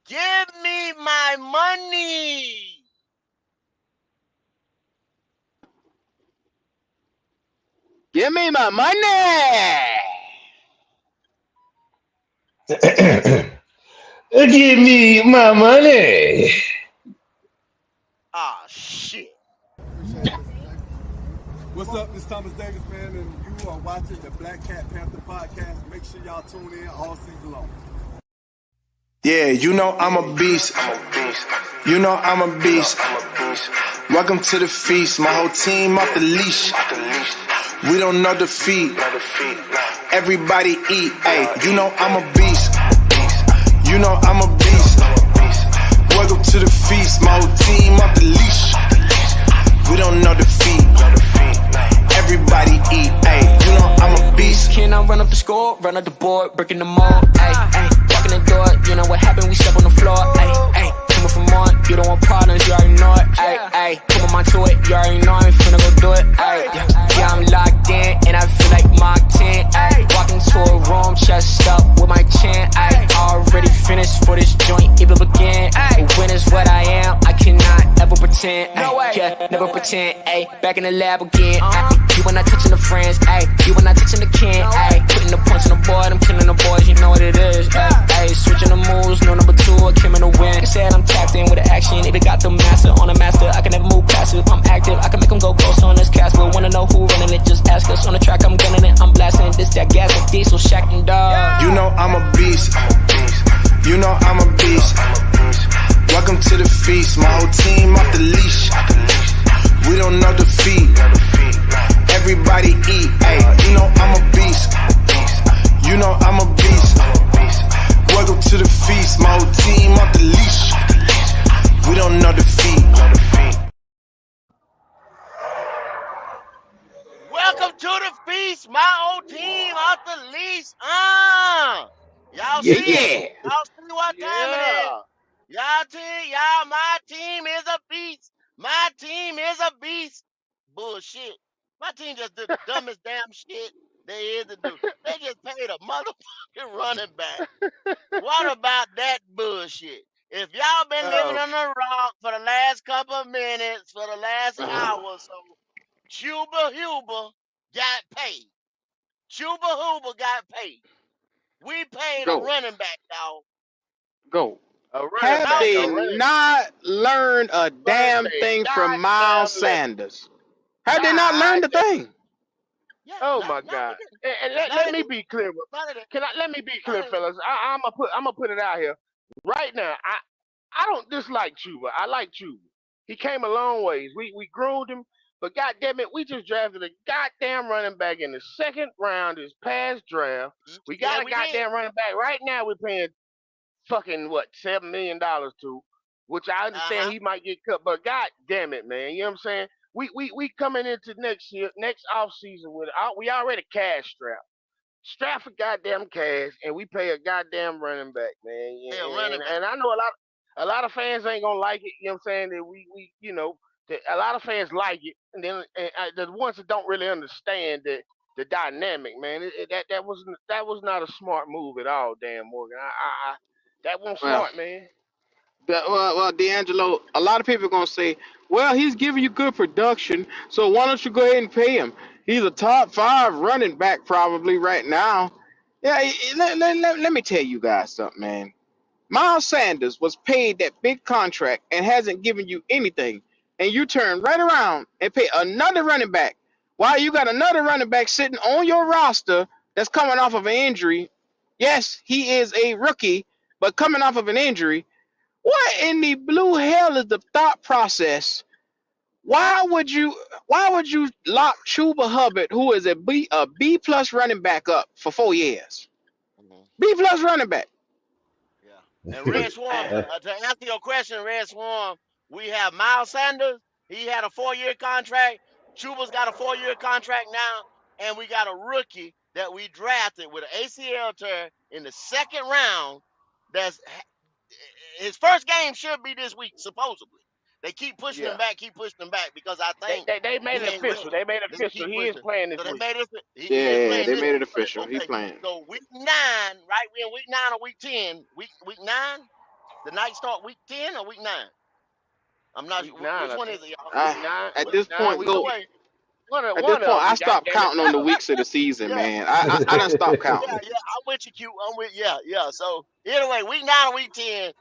Give me my money. Give me my money. Give me my money. Ah, shit. Appreciate it, Mr. Davis. What's up? This is Thomas Davis, man, and you are watching the Black Cat Panther podcast. Make sure y'all tune in all season long. Yeah, you know I'm a beast. You know I'm a beast. Welcome to the feast. My whole team off the leash. We don't know defeat. Everybody eat. Hey, you know I'm a beast. You know I'm a beast. Welcome to the feast. My whole team off the leash. We don't know defeat. Everybody eat. Hey, you know I'm a beast. Can I run up the score, run up the board, breaking the mold? Ay, ay, walking the door, you know what happened? We step on the floor. Ay, ay, coming from on, you don't want problems, you already know it. Ay, ay, come on to it, you already know I'm finna go do it. Ay, yeah, I'm locked in, and I feel like Mark 10. Ay, walking to a room, chest up with my chin. Ay, already finished for this joint, even begin. Ay, when is what I am, I cannot ever pretend. Ay, yeah, never pretend. Ay, back in the lab again. Ay, you when I touching the friends, ayy. You when I touching the can, ayy. Putting the points on the board, I'm killing the boys, you know what it is, ayy. Switching the moves, no number 2, I came in to win. Said I'm tapped in with the action, if it got the master on the master, I can never move passive. I'm active, I can make them go ghost on this cast. But wanna know who running it, just ask us. On the track, I'm gunning it, I'm blasting this, that gas, like diesel, Shack and dog. You know I'm a beast. You know I'm a beast. Welcome to the feast. My whole team off the leash. We don't know defeat. Everybody eat. Hey, you know I'm a beast. You know I'm a beast. Welcome to the feast. My whole team off the leash. We don't know defeat. Welcome to the feast, my old team off the leash. Y'all Yeah, see it. yeah. Y'all see what time it is. Yeah. My team is a beast. My team is a beast. Bullshit. My team just did the dumbest damn shit they is to do. They just paid a motherfucking running back. What about that bullshit? If y'all been living Oh, on a rock for the last couple of minutes, for the last hour or so, Chuba Huber got paid. Chuba Huber got paid. We paid a Go, running back, y'all. go. a running Have back, Mouse they a Sanders. running not learned a learned damn a thing from Miles goddamn lesson. Sanders? Have they not God learned a damn. thing? Yeah, Oh no, my no, they God. didn't. And No, let they me didn't. be clear. No, they didn't. Let me be No, clear, they didn't. fellas. I'm gonna put it out here right now. I don't dislike Chuba. I like Chuba. He came a long ways. We groomed him, but goddamn it, we just drafted a goddamn running back in the second round this past draft. We Yeah, got a we did. goddamn running back right now. We're paying fucking what $7 million to, which I understand Uh-huh. he might get cut, but god damn it, man, you know what I'm saying? We coming into next year, next off season with we already cash strapped for goddamn cash, and we pay a goddamn running back, man. They a And, running back. and I know a lot of fans ain't gonna like it. You know what I'm saying? That we that a lot of fans like it, and then the ones that don't really understand the dynamic, man. That was not a smart move at all, Dan Morgan. That wasn't Well, smart, man. D'Angelo, a lot of people are gonna say, "Well, he's giving you good production, so why don't you go ahead and pay him? He's a top 5 running back probably right now." Yeah, let me tell you guys something, man. Miles Sanders was paid that big contract and hasn't given you anything, and you turn right around and pay another running back. While you got another running back sitting on your roster that's coming off of an injury. Yes, he is a rookie, but coming off of an injury. What in the blue hell is the thought process? Why would you lock Chuba Hubbard, who is a B plus running back, up for 4 years? Mhm. B plus running back. Yeah. And Red Swarm, to answer your question, Red Swarm, we have Miles Sanders. He had a 4-year contract. Chuba's got a 4-year contract now. And we got a rookie that we drafted with an ACL tear in the second round. That's his first game should be this week, supposedly. They Yeah. keep pushing him back because I They, think they they made he it ain't official. ready. They made it They official. keep He is pushing. playing So this they week. made us. He is Yeah, playing they this made it week. official. He's Okay. playing. So week 9, right? We in week 9 or week 10. Week 9. The night start week 10 or week 9? I'm not Week sure. 9, Which I one think. is it, y'all? Week I, 9, at week this 9, point, week Either go. way, At this one point, of them. I God stopped damn it. counting on the weeks of the season, yeah. man. I So done stopped yeah, counting. I'm with you, Q. I'm with yeah. So anyway, week 9 or week 10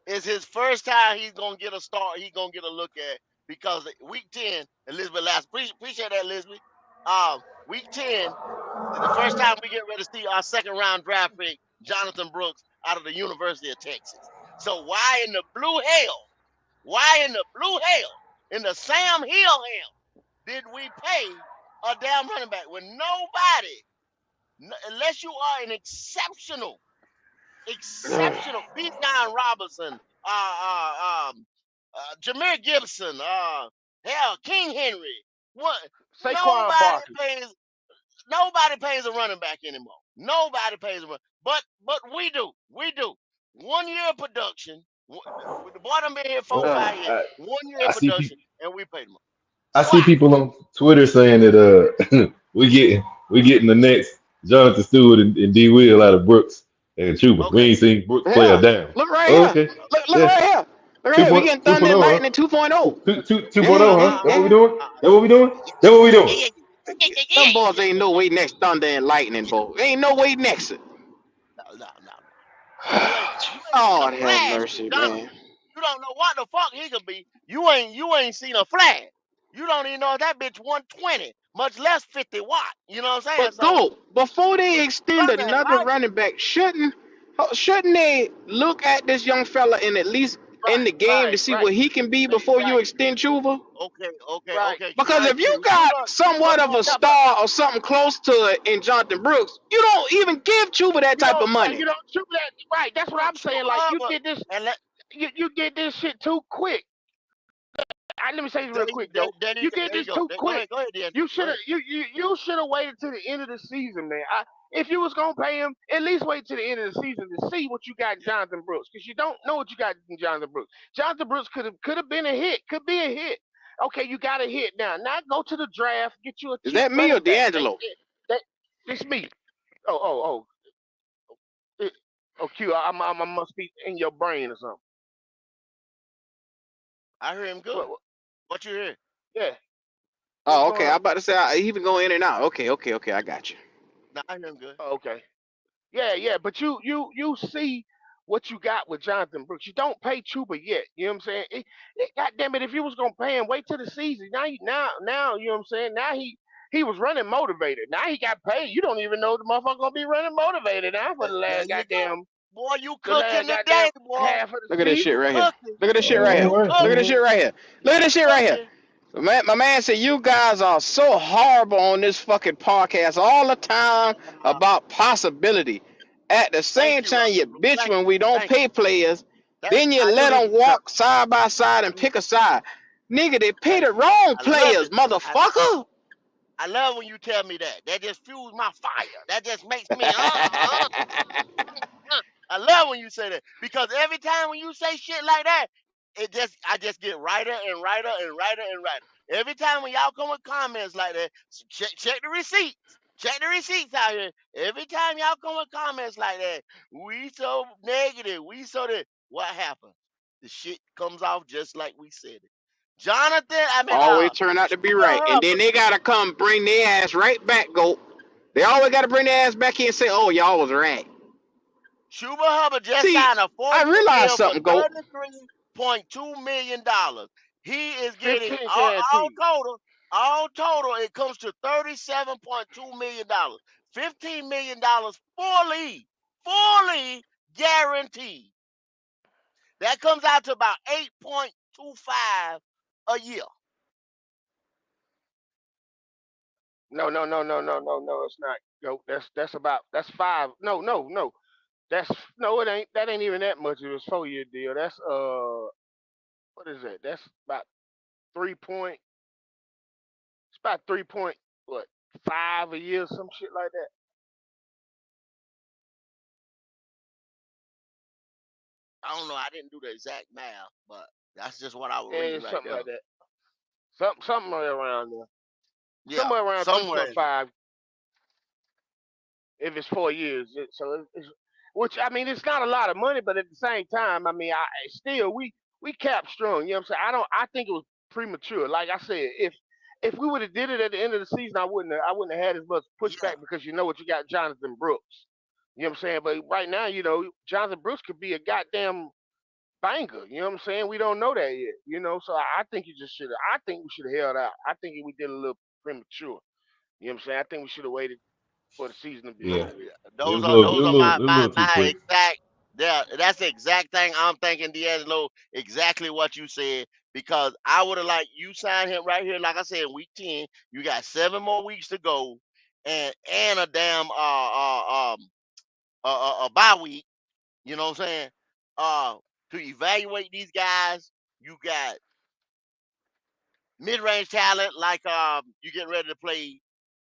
is his first time he's gonna get a start. He's gonna get a look at because week 10, Elizabeth last appreciate that, Elizabeth. Week 10 is the first time we get ready to see our second round draft pick, Jonathan Brooks, out of the University of Texas. So why in the blue hell? Why in the blue hell? In the Sam Hill hell did we pay a damn running back when nobody, unless you are an exceptional Bijan Robinson, Jameer Gibson, hell, King Henry. What? Saquon Nobody Barkley. pays. Nobody pays a running back anymore. Nobody pays a run. But we do. We do. 1 year of production. The boy done been here four, Well, Uh, 5 years. I, 1 year I of see production, people. and we paid him. I see Why? people on Twitter saying that we getting the next Jonathan Stewart and D. Will out of Brooks and Chuba. We Okay. ain't seen Brooks play a Yeah, down. look right Oh, here. okay. Look Yeah. right here. Look right Two here. We point getting two Thunder point and oh, Lightning huh? 2.0. 2.0, huh? Uh, That what we Yeah. doing? uh, That what we doing? yeah, That what we yeah, doing? yeah, yeah, yeah, yeah, Them yeah, boys yeah, ain't yeah, no yeah. way next Thunder and Lightning, Yeah. boy. Ain't no way next it. No. You ain't seen a Lord have flash with mercy, Jonathan. man. You don't know what the fuck he could be. You ain't seen a flash. You don't even know if that bitch 120, much less 50 watt. You know what I'm saying? But So go before they extend Thunder and another Lightning, running back. Shouldn't they look at this young fella and at least in the game to see right, what he can be before you right. extend Chuba? right, Q. Because if you Q. got Cuba somewhat of gonna a come. star or something close to it in Jonathan Brooks, you don't even give Chuba that You type of don't, money. you don't shoot that. Right, that's what I'm Cuba saying. Like, you Hubbard, get this, and you get this shit too quick. Let me say this real quick, Joe. You get there you this go. too quick. Go ahead, D'Angelo. You Go should have ahead. you should have waited to the end of the season, man. If you was gonna pay him, at least wait to the end of the season to see what you got in Jonathan Brooks, because you don't know what you got in Jonathan Brooks. Jonathan Brooks could have been a hit, could be a hit. Okay, you got a hit now. Now go to the draft, get you a Is cheap that me or running back. D'Angelo? That it's me. Oh, it, Q. I must be in your brain or something. I hear him good. What What you hear? yeah. What's Oh, going okay. I'm on? about to say I even go in and out. Okay. I got you. No, I hear him good. Oh, okay. Yeah, but you see what you got with Jonathan Brooks. You don't pay Chuba yet. You know what I'm saying? God damn it, if you was gonna pay him, wait till the season. Now, you know what I'm saying? Now he was running motivated. Now he got paid. You don't even know the motherfucker gonna be running motivated now for There you go. Boy, you the cooking last goddamn today, boy. half of the Look at this You shit season. right here. cooking. Look at this shit right You here. All right, Look at all this cooking. shit right. right here. Look at You this shit right here. cooking. My man said you guys are so horrible on this fucking podcast all the time Uh, about possibility. At the thank same you, time, you Uncle Blue. bitch Thank when you. we don't Thank you. pay players. Then you I do let need them to be careful. walk side by side and I need, pick a side. Nigga, they pay thank the you. wrong I love players, it. I, motherfucker. I love when you tell me that. That just fuels my fire. That just makes me I love when you say that because every time when you say shit like that, I just get writer and writer and writer and writer. Every time when y'all come with comments like that, check the receipts. Check the receipts out here. Every time y'all come with comments like that, we so negative. We so that what happened? The shit comes off just like we said it. Jonathan, I mean Always turn out to be Chuba right. And then Hubbard. they gotta come bring their ass right back, go. They always gotta bring their ass back here and say, oh, y'all was right. Chuba Hubbard just See, signed a I 4 year realized deal for something, go. $33.2 million. He is getting 15 all guaranteed. total, it comes to $37.2 million. $15 million fully guaranteed. That comes out to about 8.25 a year. No. It's not. Yo, that's five. No. That's no. It ain't. That ain't even that much. It was 4 year deal. That's what is that? That's about 3 point. It's about 3 point what 5 a year, some shit like that. I don't know. I didn't do the exact math, but that's just what I was Yeah, reading it's right something there. like that. Something right around there. Yeah, Somewhere around three somewhere point in there. five if it's 4 years. So it's which I mean, it's not a lot of money, but at the same time, I mean, I still we cap strong. You know what I'm saying? I think it was premature. Like I said, if we would have did it at the end of the season, I wouldn't have had as much Yeah, pushback because you know what, you got Jonathan Brooks. You know what I'm saying? But right now, you know, Jonathan Brooks could be a goddamn banger. You know what I'm saying? We don't know that yet. You know, so I think you just should have. I think we should have held out. I think we did a little premature. You know what I'm saying? I think we should have waited for the season to be Yeah, over with. it was a little, it those was a are little, my it was a little too quick. exact. Yeah, that's the exact thing I'm thinking, D'Angelo. Exactly what you said, because I would have liked you sign him right here. Like I said, week 10, you got 7 more weeks to go, and a damn a bye week. You know what I'm saying? Uh, to evaluate these guys, you got mid-range talent like you getting ready to play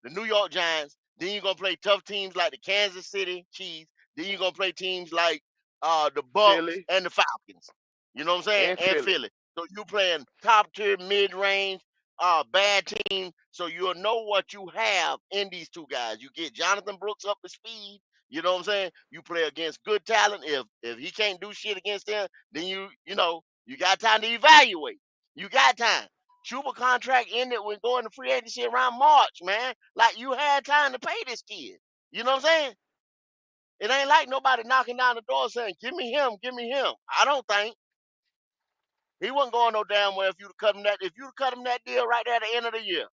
the New York Giants. Then you're gonna play tough teams like the Kansas City Chiefs. Then you're gonna play teams like the Bucks Philly and the Falcons. You know what I'm saying? and And Philly. Philly. So you playing top tier, mid-range, bad team. So you'll know what you have in these two guys. You get Jonathan Brooks up to speed. You know what I'm saying? You play against good talent. If he can't do shit against them, then you got time to evaluate. You got time. Chuba contract ended when going to free agency around March, man. Like you had time to pay this kid. You know what I'm saying? It ain't like nobody knocking down the door saying, "Give me him, give me him." I don't think he wasn't going no damn well if you'd cut him that. If you'd cut him that deal right there at the end of the year,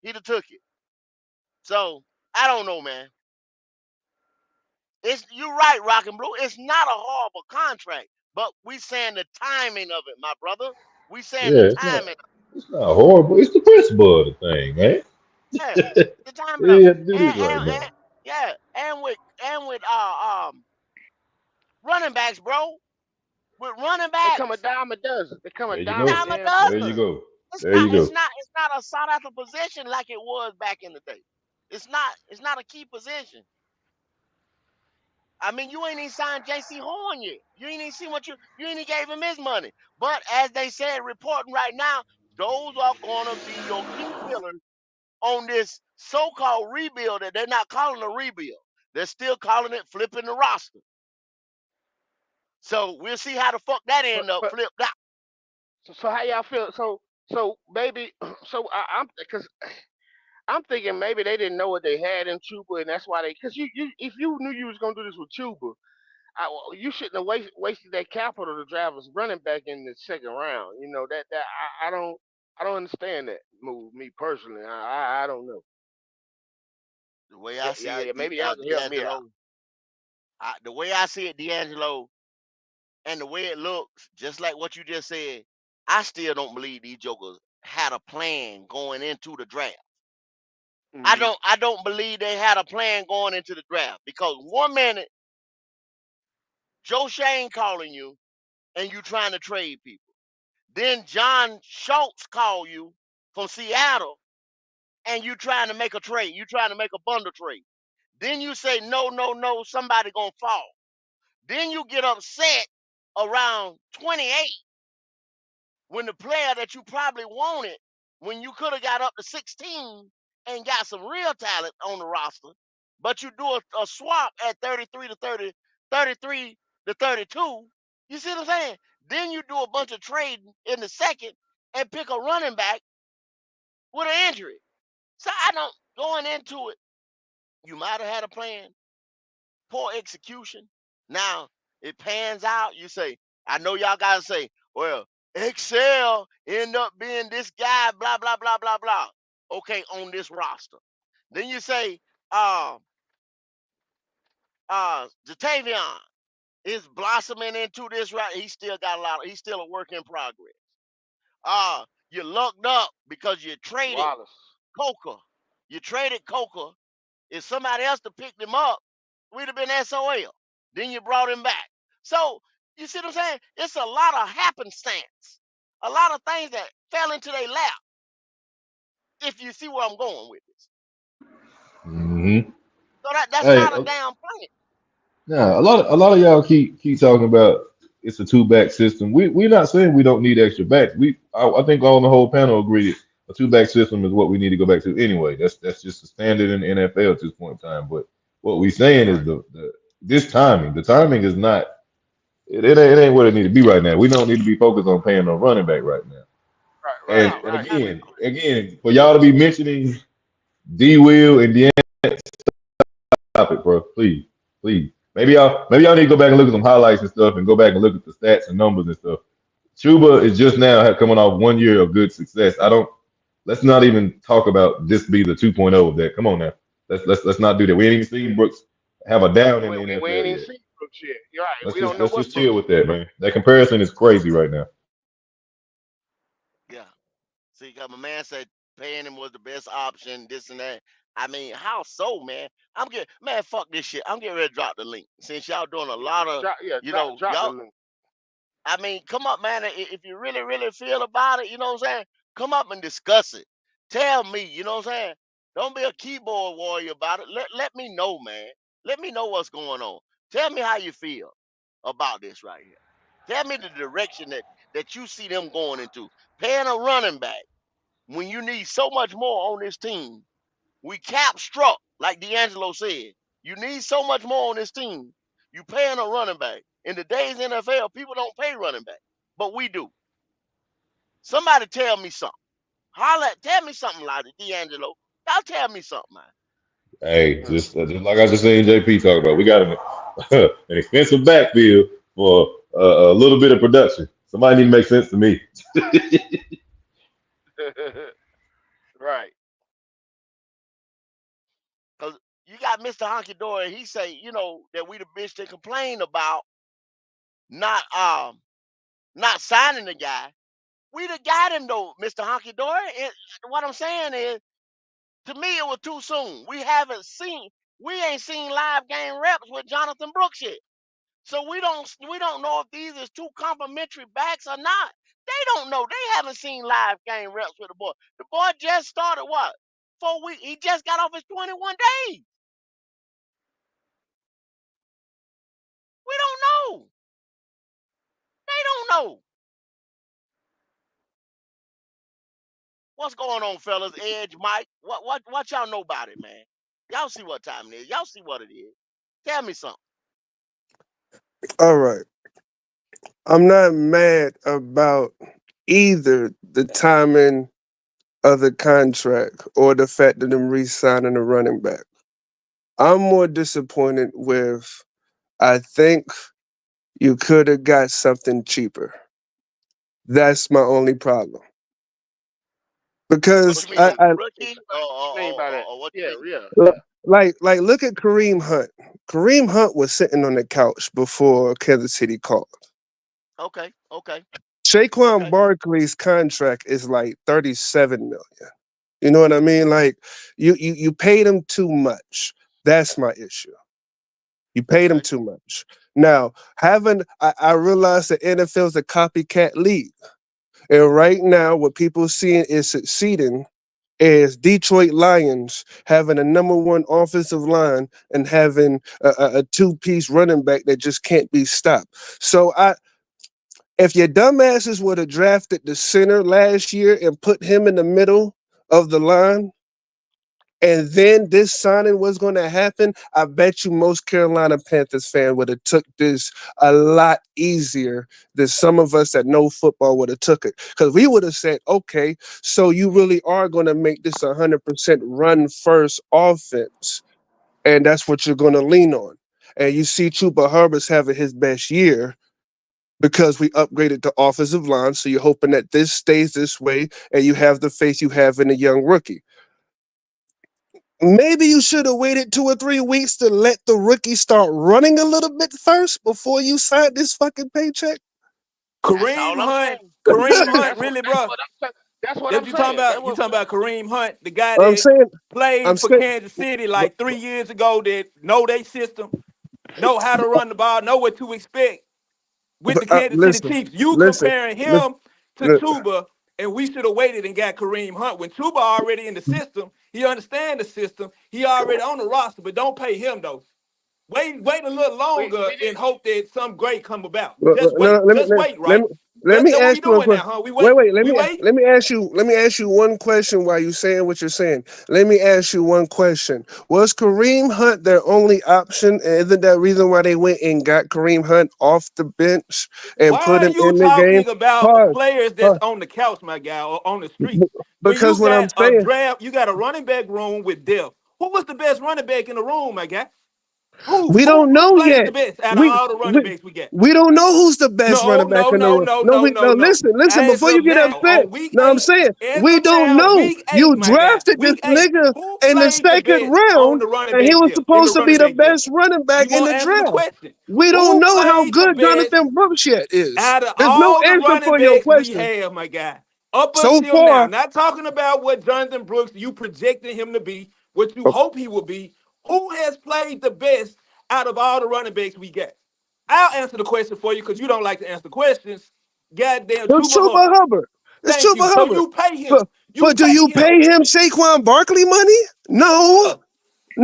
he'd have took it. So I don't know, man. It's you right, Rock and Blue. It's not a horrible contract, but we saying the timing of it, my brother. We saying Yeah, the it's not, timing. it's not horrible. It's the principle of the thing, man. Yeah, the timing They of it, had to do this right now. and yeah, and with running backs, bro. With running They come a backs, dime a dozen. They come a There you dime a go. dime a damn There dozen. you dozen. go. It's There not. you It's go. not. It's not a sought after position like it was back in the day. It's not. It's not a key position. I mean, you ain't even signed J.C. Horn yet. You ain't even seen what you ain't even gave him his money. But as they said, reporting right now, those are gonna be your key pillars on this so-called rebuild that they're not calling a rebuild. They're still calling it flipping the roster. So we'll see how the fuck that But end up but flipped out. so how y'all feel? So maybe I'm because I'm thinking maybe they didn't know what they had in Chuba, and that's why they. Because you if you knew you was gonna do this with Chuba, you shouldn't have wasted that capital to drive us running back in the second round. You know that I don't understand that move. Me personally, I don't know. The way I see it, Maybe y'all can help me out. The way I see it, D'Angelo, and the way it looks, just like what you just said, I still don't believe these jokers had a plan going into the draft. Hmm. I don't believe they had a plan going into the draft because 1 minute Joe Shane calling you and you trying to trade people. Then John Schultz call you from Seattle and you trying to make a trade. You trying to make a bundle trade. Then you say no, no, no, somebody gonna fall. Then you get upset around 28 when the player that you probably wanted, when you could have got up to 16 and got some real talent on the roster, but you do a swap at 33 to 30, 33 to 32. You see what I'm saying? Then you do a bunch of trading in the second and pick a running back with an injury. So I don't going into it. You might have had a plan, poor execution. Now it pans out. You say, I know y'all gotta say, well, Excel end up being this guy, blah, blah, blah, blah, blah. Okay, on this roster. Then you say, Jatavion is blossoming into this right. He still got he's still a work in progress. You lucked up because you traded Wallace. Coca. You traded Coca. If somebody else to pick him up, we'd have been SOL. Then you brought him back. So you see what I'm saying? It's a lot of happenstance, a lot of things that fell into their lap. If you see where I'm going with this, Hmm. so that's Hey, not a damn plan. now a lot of y'all keep talking about it's a two back system. We're not saying we don't need extra backs. I think all the whole panel agreed a two back system is what we need to go back to anyway. That's just the standard in the NFL at this point in time. But what we're saying is Right. this timing. The timing is not. It ain't what it need to be right now. We don't need to be focused on paying no running back right now. Right, No, And right. I again, agree. for y'all to be mentioning D. Will and Deanna, stop it, bro. Please, please. Maybe y'all need to go back and look at some highlights and stuff, and go back and look at the stats and numbers and stuff. Chuba is just now coming off 1 year of good success. I don't. Let's not even talk about this be the 2.0 of that. Come on now. Let's not do that. We ain't even seen Brooks have a down in the We ain't NFL even yet. seen Brooks yet. You're right. Let's We don't just know let's what just chill Brooks with is. that, man. That comparison is crazy right now. Yeah. See, 'cause my man said paying him was the best option, this and that. I mean, how so, man? Man, fuck this shit. I'm getting ready to drop the link. Since y'all doing a lot of, Drop the y'all. link. I mean, come up, man. If you really, really feel about it, you know what I'm saying? Come up and discuss it. Tell me, you know what I'm saying? Don't be a keyboard warrior about it. Let me know, man. Let me know what's going on. Tell me how you feel about this right here. Tell me the direction that you see them going into. Paying a running back when you need so much more on this team. We cap struck, like D'Angelo said. You need so much more on this team. You paying a running back. In today's NFL, people don't pay running back, but we do. Somebody tell me something. Holla, tell me something like it, D'Angelo. Y'all tell me something, man. Hey, just like I just seen JP talk about, we got an, an expensive backfield for a little bit of production. Somebody need to make sense to me. Right. Cause you got Mr. Honky Dory, he say, that we the bitch that complain about not not signing the guy. We the got him though, Mr. Honky Dory. What I'm saying is, to me, it was too soon. We ain't seen live game reps with Jonathan Brooks yet. So we don't know if these is two complimentary backs or not. They don't know. They haven't seen live game reps with the boy. The boy just started what? 4 weeks. He just got off his 21 days. We don't know. They don't know. What's going on, fellas? Edge, Mike. What y'all know about it, man? Y'all see what time it is. Y'all see what it is. Tell me something. All right. I'm not mad about either the timing of the contract or the fact that I'm re-signing a running back. I'm more disappointed with I think you could have got something cheaper. That's my only problem. What Because you mean, rookie, or, What you or, mean or, by or that? or what you Yeah, mean? yeah, li- yeah. like look at Kareem Hunt. Kareem Hunt was sitting on the couch before Kansas City called. Okay, okay, Saquon okay. Barkley's contract is like 37 million. You know what I mean? Like you paid him too much. That's my issue. You paid him Okay. too much. Now, I realize the NFL's a copycat league. And right now, what people seeing is succeeding is Detroit Lions having a number one offensive line and having a two-piece running back that just can't be stopped. So if your dumbasses would have drafted the center last year and put him in the middle of the line, and then this signing was going to happen, I bet you most Carolina Panthers fan would have took this a lot easier than some of us that know football would have took it. Because we would have said, okay, so you really are going to make this 100% run first offense, and that's what you're going to lean on. And you see Chuba Hubbard's having his best year because we upgraded the offensive line. So you're hoping that this stays this way and you have the faith you have in a young rookie. Maybe you should have waited 2 or 3 weeks to let the rookie start running a little bit first before you signed this fucking paycheck. That's all I'm saying. Kareem That, Hunt, that's what really, that's bro. what I'm saying. That's what That's I'm what you talking saying. That about. You what talking about Kareem Hunt, the guy I'm that saying, I'm played for saying, Kansas City but, like 3 years ago, that know their system, know how to run the ball, know what to expect with the Kansas City listen, Chiefs. You listen, comparing li- him to li- Chuba, and we should have waited and got Kareem Hunt when Chuba already in the system. He understand the system. He already on the roster, but don't pay him though. Wait a little we longer did. and hope that some great come about. no, Just no, wait. Just wait, let me right? Let me What we ask you a doing now, question. huh? We Wait, wait. wait. We wait. Let me ask you one question while you saying what you're saying. Let me ask you one question. Was Kareem Hunt their only option? And isn't that reason why they went and got Kareem Hunt off the bench and Why put are him you in the game? talking about Pause. players that's Pause. on the couch, my guy, or on the street? When Because you what I'm got a saying, draft, you got a running back room with depth. Who was the best running back in the room, my guy? we don't Who know played the yet. best out of We all the running we backs we got? we don't know who's the best No, running back no, in the no, room. no, No, no, we no, no no. listen As before you of get now, upset. on week No, I'm 8, saying as we of don't now, know. week You 8, my guy, drafted this week 8. nigga Who in the played the second best on round, the running and he back was depth? In the supposed to be running the back depth. best running You back in gonna the answer the draft. question? We don't Who know how played the good best Jonathan Brooks yet is. out of There's no all the answer running for your backs we question. have, my guy, up So until now? far, Not talking about what Jonathan Brooks you projected him to be, what you hope he will be. Who has played the best out of all the running backs we got? I'll answer the question for you because you don't like to answer questions. Goddamn it's Chuba Chuba Hubbard. Hubbard. It's Thank Chuba you. So Hubbard. you pay him. But You do pay you him. pay him Saquon Barkley money? No, Bruh,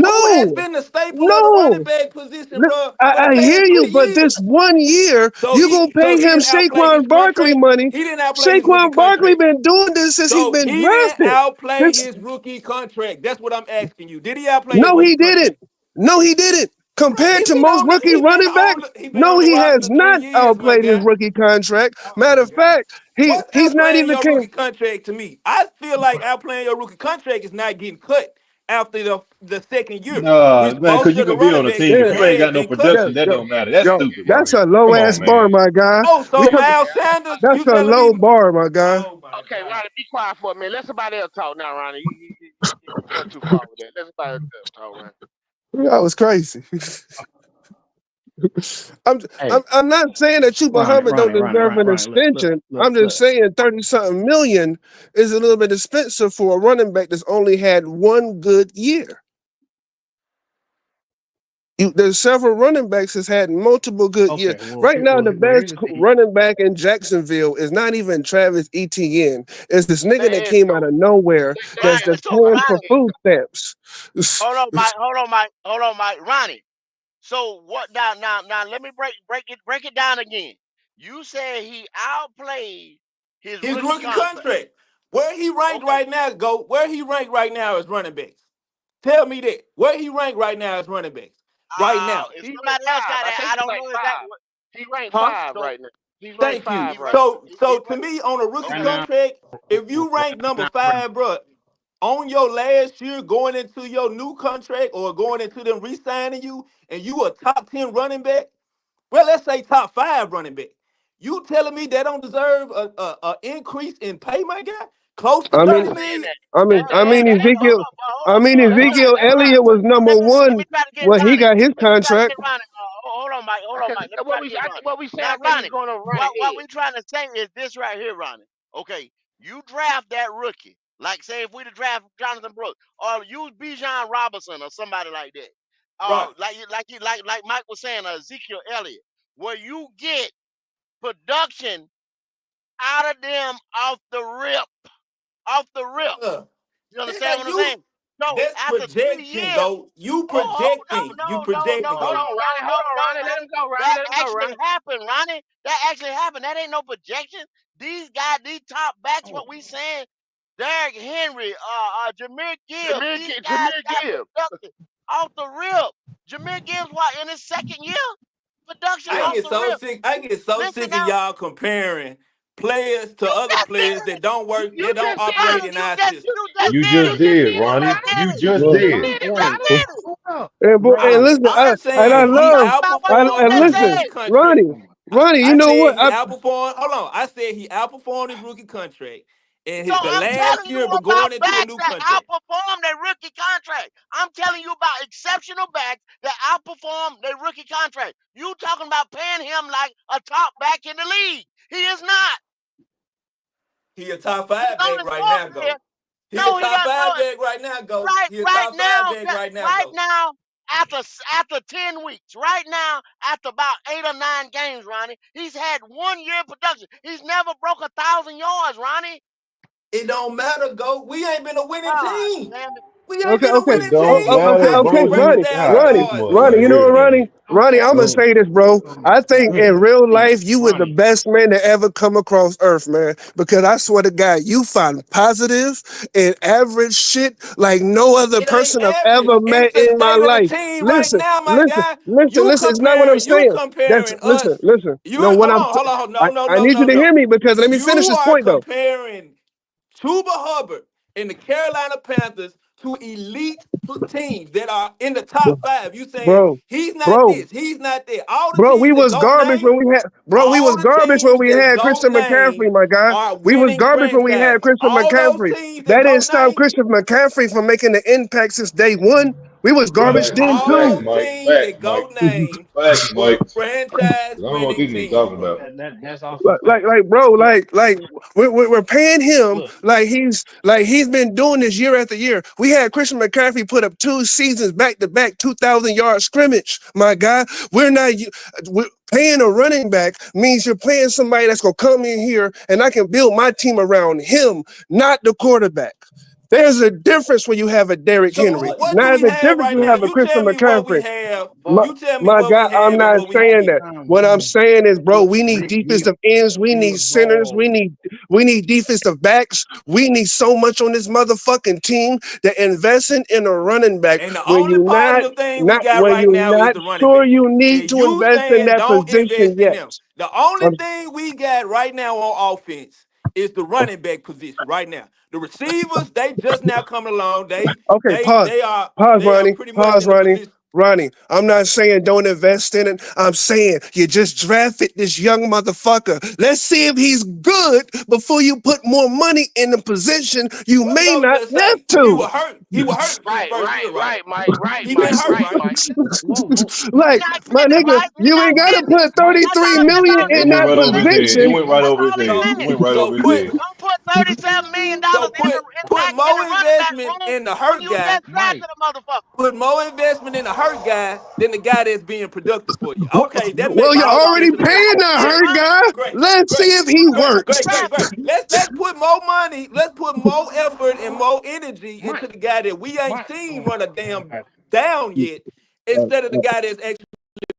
who has no, been the staple of the running no. back position, bro, for the I hear past you, 3 but years? this 1 year you gonna So pay he him didn't outplay his Saquon Barkley contract. money. He didn't outplay his rookie Saquon Barkley contract. been doing this since he's So been he didn't drafted. outplay This, his rookie contract. That's what I'm asking you. Did he outplay his no, rookie he didn't. contract? No, he didn't. Bro, Compared to most rookie running backs, he been no, on the he has roster 3 not years, my outplayed his guy. rookie contract. Oh Matter my of God. fact, What's he's not outplaying even your came. rookie contract to me? I feel like outplaying your rookie contract is not getting cut after the second year, Nah, which man, most because you of the can be running on a backs team, you Yeah, if you ain't had got no been cut. yeah, production, that yo, don't matter. That's yo, stupid, that's bro. a low Come ass on, bar, man. my guy. Oh, We so talking. Miles Yeah, Sanders, That's you a telling me? low bar, my guy. Oh my okay, God. Ronnie, be quiet for a minute. Let somebody else talk now, Ronnie. You going too far with that. Let somebody else talk, Ronnie. That was crazy. I'm, Hey, I'm not saying that Chuba Ronnie, Hubbard don't Ronnie, Ronnie, deserve Ronnie, an Ronnie. extension. Look, I'm just look. saying 30 something million is a little bit expensive for a running back that's only had one good year. There's several running backs that's had multiple good years. Okay, well, Right now, the here's best the thing. running back in Jacksonville is not even Travis Etienne. It's this nigga that There you came out go. of nowhere There that's Ronnie, you just go. paying for Ronnie, food stamps. hold on, Mike. Ronnie. So what now let me break it down again. You said he outplayed his His rookie rookie contract. contract. Where he ranked Okay. right now, where he ranked right now is running backs. Tell me that. Where he ranked right now is running backs. Right now. If He ranked somebody else five. got I that, think I he don't ranked know exactly five. what. He ranked Huh? five So right now. He's ranked Thank you. five he right ranked. So He to ranked. me, on a rookie right Okay. now, contract, if you rank number now, 5, bro, on your last year going into your new contract or going into them re-signing you, and you a top 10 running back, well, let's say top 5 running back. You telling me they don't deserve a increase in pay, my guy? Close to I I'm not 30 mean, saying million? that. I mean That ain't. Hold Ezekiel. up, hold I up, mean That's not Ezekiel that's not Elliott was number let me one try to get when he Ronnie. got his Let me try to contract. get Ronnie. Hold on, Mike. Hold on, because Mike. Let me try to get Ronnie. what we saying. Now, I think he's Ronnie, going to run what ahead. we trying to say is this right here, Ronnie. Okay, you draft that rookie. Like, say, if we to draft Jonathan Brooks, or use Bijan Robinson or somebody like that. Right. Like Mike was saying, Ezekiel Elliott, where you get production out of them off the rip. Bruh, You understand nigga, what I'm saying? So that's after 3 years. projection, go. You Oh, projecting. You projecting, Hold go. on, Ronnie. Hold on, Ronnie. Let Ronnie. him go, Ronnie. That Let him go, actually Ronnie. happened, Ronnie. That actually happened. That ain't no projection. These guys, these top backs, Oh, what we saying, Derrick Henry, Jameer Gibbs, these guys Jameer got Gibbs. production off the rip. Jameer Gibbs, what, in his second year? Production I Yeah. off get the so rip. sick. I get so Listen sick of now, y'all comparing players to you other just did players it. that don't work, You that don't just did operate it. Ronnie, in our system. You You you just just did, did it. Ronnie. You You just did it. just Look, just did. did You it, just Ronnie. did it. Hold up. and Bro, listen, I'm and I saying he Talk love, about what you outperformed and his just listen, rookie said. contract. Ronnie, you I know said what? he outperformed. Hold on. I said he outperformed his rookie contract in So the I'm last telling you year, but about going into a backs new that contract. outperform their rookie contract. I'm telling you about exceptional backs that outperform their rookie contract. You talking about paying him like a top back in the league. He is not. He a top He's 5 back only right four now, player. go. He a No, he top got no. 5 back right now, go. He a Right top 5 now, back right now, right go. now, after 10 weeks, right now, after about 8 or 9 games, Ronnie, he's had 1 year production. He's never broke 1,000 yards, Ronnie. It don't matter, go. We ain't been a winning God team. damn it. We ain't Okay, been a okay, It winning don't team. okay, matter, How can okay, bro. you break a You Ronnie, thousand God, Ronnie, this yards, mother Ronnie. G? not You know what, hearing Ronnie? me. Ronnie, I'm gonna Don't say this, bro. I think in real life you were the Ronnie. best man to ever come across Earth, man. Because I swear to God, you find positive and average shit like no other It ain't person I've average. ever It's met the in my state of the life. team right Listen, now, my listen, guy. listen, listen. It's not what I'm You saying. That's comparing listen, us. listen. You No, what hold I'm on, hold on, hold I, on. No, I no, need you no, to no. hear me because let me You finish this are point though. comparing Chuba Hubbard and the Carolina Panthers to elite teams that are in the top five. You saying Bro, he's not bro, this, he's not that. All the bro, we teams that was go garbage name, when we had we all was the garbage when teams we that had go Christian name McCaffrey, my guy. are We was winning garbage when we had franchises. Christian All those McCaffrey. teams that That go didn't stop name, Christian McCaffrey from making the impact since day one. We was garbage brother, facts, then all facts, too. those Mike. teams Facts, that Mike. go name Facts, were Mike. franchise 'Cause I don't know what winning these niggas teams, talking bro. about. That's also Like, like, fact. like, bro, Look, like, we're paying him look, like he's been doing this year after year. We had Christian McCaffrey put up 2 seasons back to back, 2,000 yard scrimmage. My guy, we're paying a running back means you're paying somebody that's gonna come in here and I can build my team around him, not the quarterback. There's a difference when you have a Derrick So Henry. what do Now we the have difference right when you now? have a You Christian tell me what we McCaffrey. have. My, You tell me my what God, we I'm have and not what we can saying get. that. What I'm saying is, bro, we need we defensive ends, we need centers, evolved. we need defensive backs. We need so much on this motherfucking team that investing in a running back And the when only you positive thing we not got when right you're now is not the running sure back. you need And to you invest in saying that don't position invest in yet. them. The only Um, thing we got right now on offense is the running back position right now. The receivers, they just now coming along. They Okay, they pause. they are Pause, they are Ronnie. pretty much Pause, in a Ronnie. position. Ronnie, I'm not saying don't invest in it. I'm saying you just drafted this young motherfucker. Let's see if he's good before you put more money in the position you Well, may no, not just have say he to. was hurt. He was hurt his Right, first right, year, right? right, Mike. Right, He been Mike. hurt, Right, right? Mike. Whoa. He Like, not my getting it, nigga, Mike. He you not ain't gotta getting it. put Mike, 33 That's million all. It in That's went that all right he's over his saying. head. It position. went right That's over his all he's head. It saying. went right So over his put head. Don't put $37 million so in put the more running back investment room in the when hurt you guy. just Mike, drafted a motherfucker. Put more investment in the hurt guy than the guy that's being productive for you. Okay, that Well, makes you're all the already sense in the world. paying the Drafted him, Great, hurt Mike. guy. great, Let's see great, if he great, works. great, great, great. Drafted him. Let's put more money. Let's put more effort and more energy into Mike, the guy that we ain't Mike. seen Oh run a my damn God. down yet, instead of the guy that's actually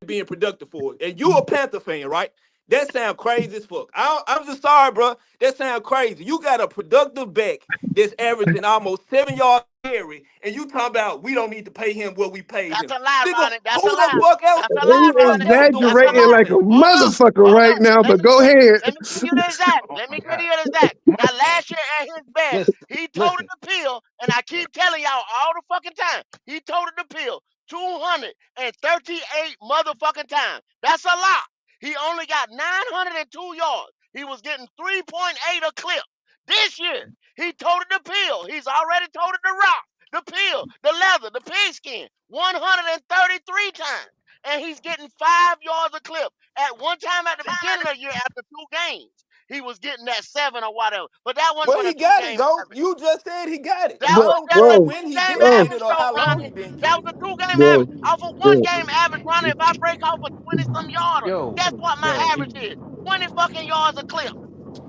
being productive for it. And you a Panther fan, right? That sound crazy as fuck. I'm just sorry, bro. That sound crazy. You got a productive back that's averaging almost 7 yards carry, and you talking about we don't need to pay him what we paid That's him. a lie, Nigga, Ronnie. That's a who the lie. fuck else? That's a He lie, Who the fuck Ronnie. else doing That's a exaggerating all lie. like a that? Hold up. motherfucker Hold right up. now, but go ahead. Let me give you the exact. Oh Let my me give God. you the exact. Now, Mike, last year at his best, listen, he toted listen. the pill, and I keep telling y'all all the fucking time. He toted the pill 238 motherfucking times. That's a lot. He only got 902 yards. He was getting 3.8 a clip. This year, he toted the pill. He's already toted the rock, the pill, the leather, the pigskin 133 times. And he's getting 5 yards a clip. At one time at the beginning of the year, after 2 games, he was getting that 7 or whatever. But that wasn't Well, for the he two got it, game Ghost. average. You just said he got it. That I was Bro, don't just care a bro, when two he game didn't bro, get it average, or though, how long he Ronnie. didn't get That it. was a 2 game bro, average. Off of one bro. game average, Ronnie, if I break off a 20 some yarder, Yo, guess what my yo. average is? 20 fucking yards a clip,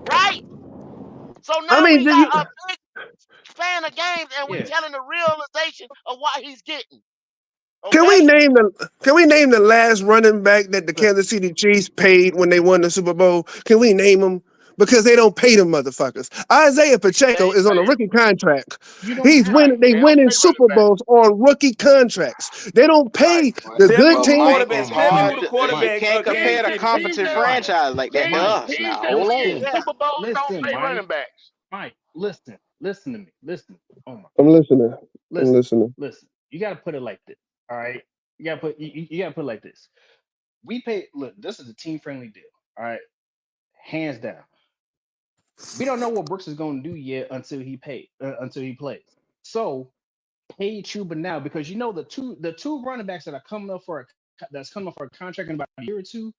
right? So I now mean, we do got you, a big span of games and we Yeah. telling the realization of what he's getting. can we Okay? name the last running back that the Listen. Kansas City Chiefs paid when they won the Super Bowl? Can we name them? Because they don't pay them motherfuckers. Isaiah They Pacheco ain't is on a paid him. rookie contract. You don't He's have Right. winning. They They don't winning pay running Super back. Bools on rookie contracts. They don't Right. pay the Tell me good who But the teams. Mike, oh it's quarterback. my Tell me God. who hard. the You quarterback can't Mike, compare is the getting paid competent now. Mike. franchise like that to Mike, us. Teams Now that hold win on. listen. Yeah. Super Bowls don't Listen, pay running Mike. backs. Mike, listen. Listen to me. Listen. Oh my I'm God. listening. I'm Listen. listening. Listen. You gotta put it like this. All right. You gotta put it like this. We pay look, this is a team friendly deal. All right. Hands down. We don't know what Brooks is gonna do yet until he plays. So pay Chuba now because you know the two running backs that are coming up for a contract in about a year or two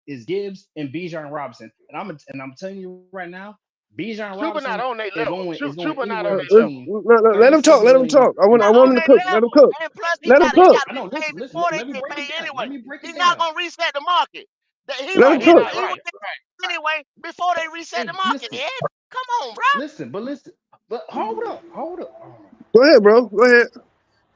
is Gibbs and Bijan Robinson. And I'm telling you right now, Bijan Chuba not Robinson on their level. is going Chuba not on anywhere their level. between Let him talk. 37 Let him million talk. I want. and I Not want on him to that 40. cook. Let him level. cook. And plus Let him he cook. gotta I get know. paid Listen. before they Let me get break it paid down. Let anyway. me break it He's not down. gonna reset the market. That he Let would him Right. he cook. would Right. he Right. would get Right. anyway before they reset the Hey, market, listen. Ed. Come on, bro. Listen. But listen. But hold up. Hold up. Oh my Go ahead, bro. Go ahead.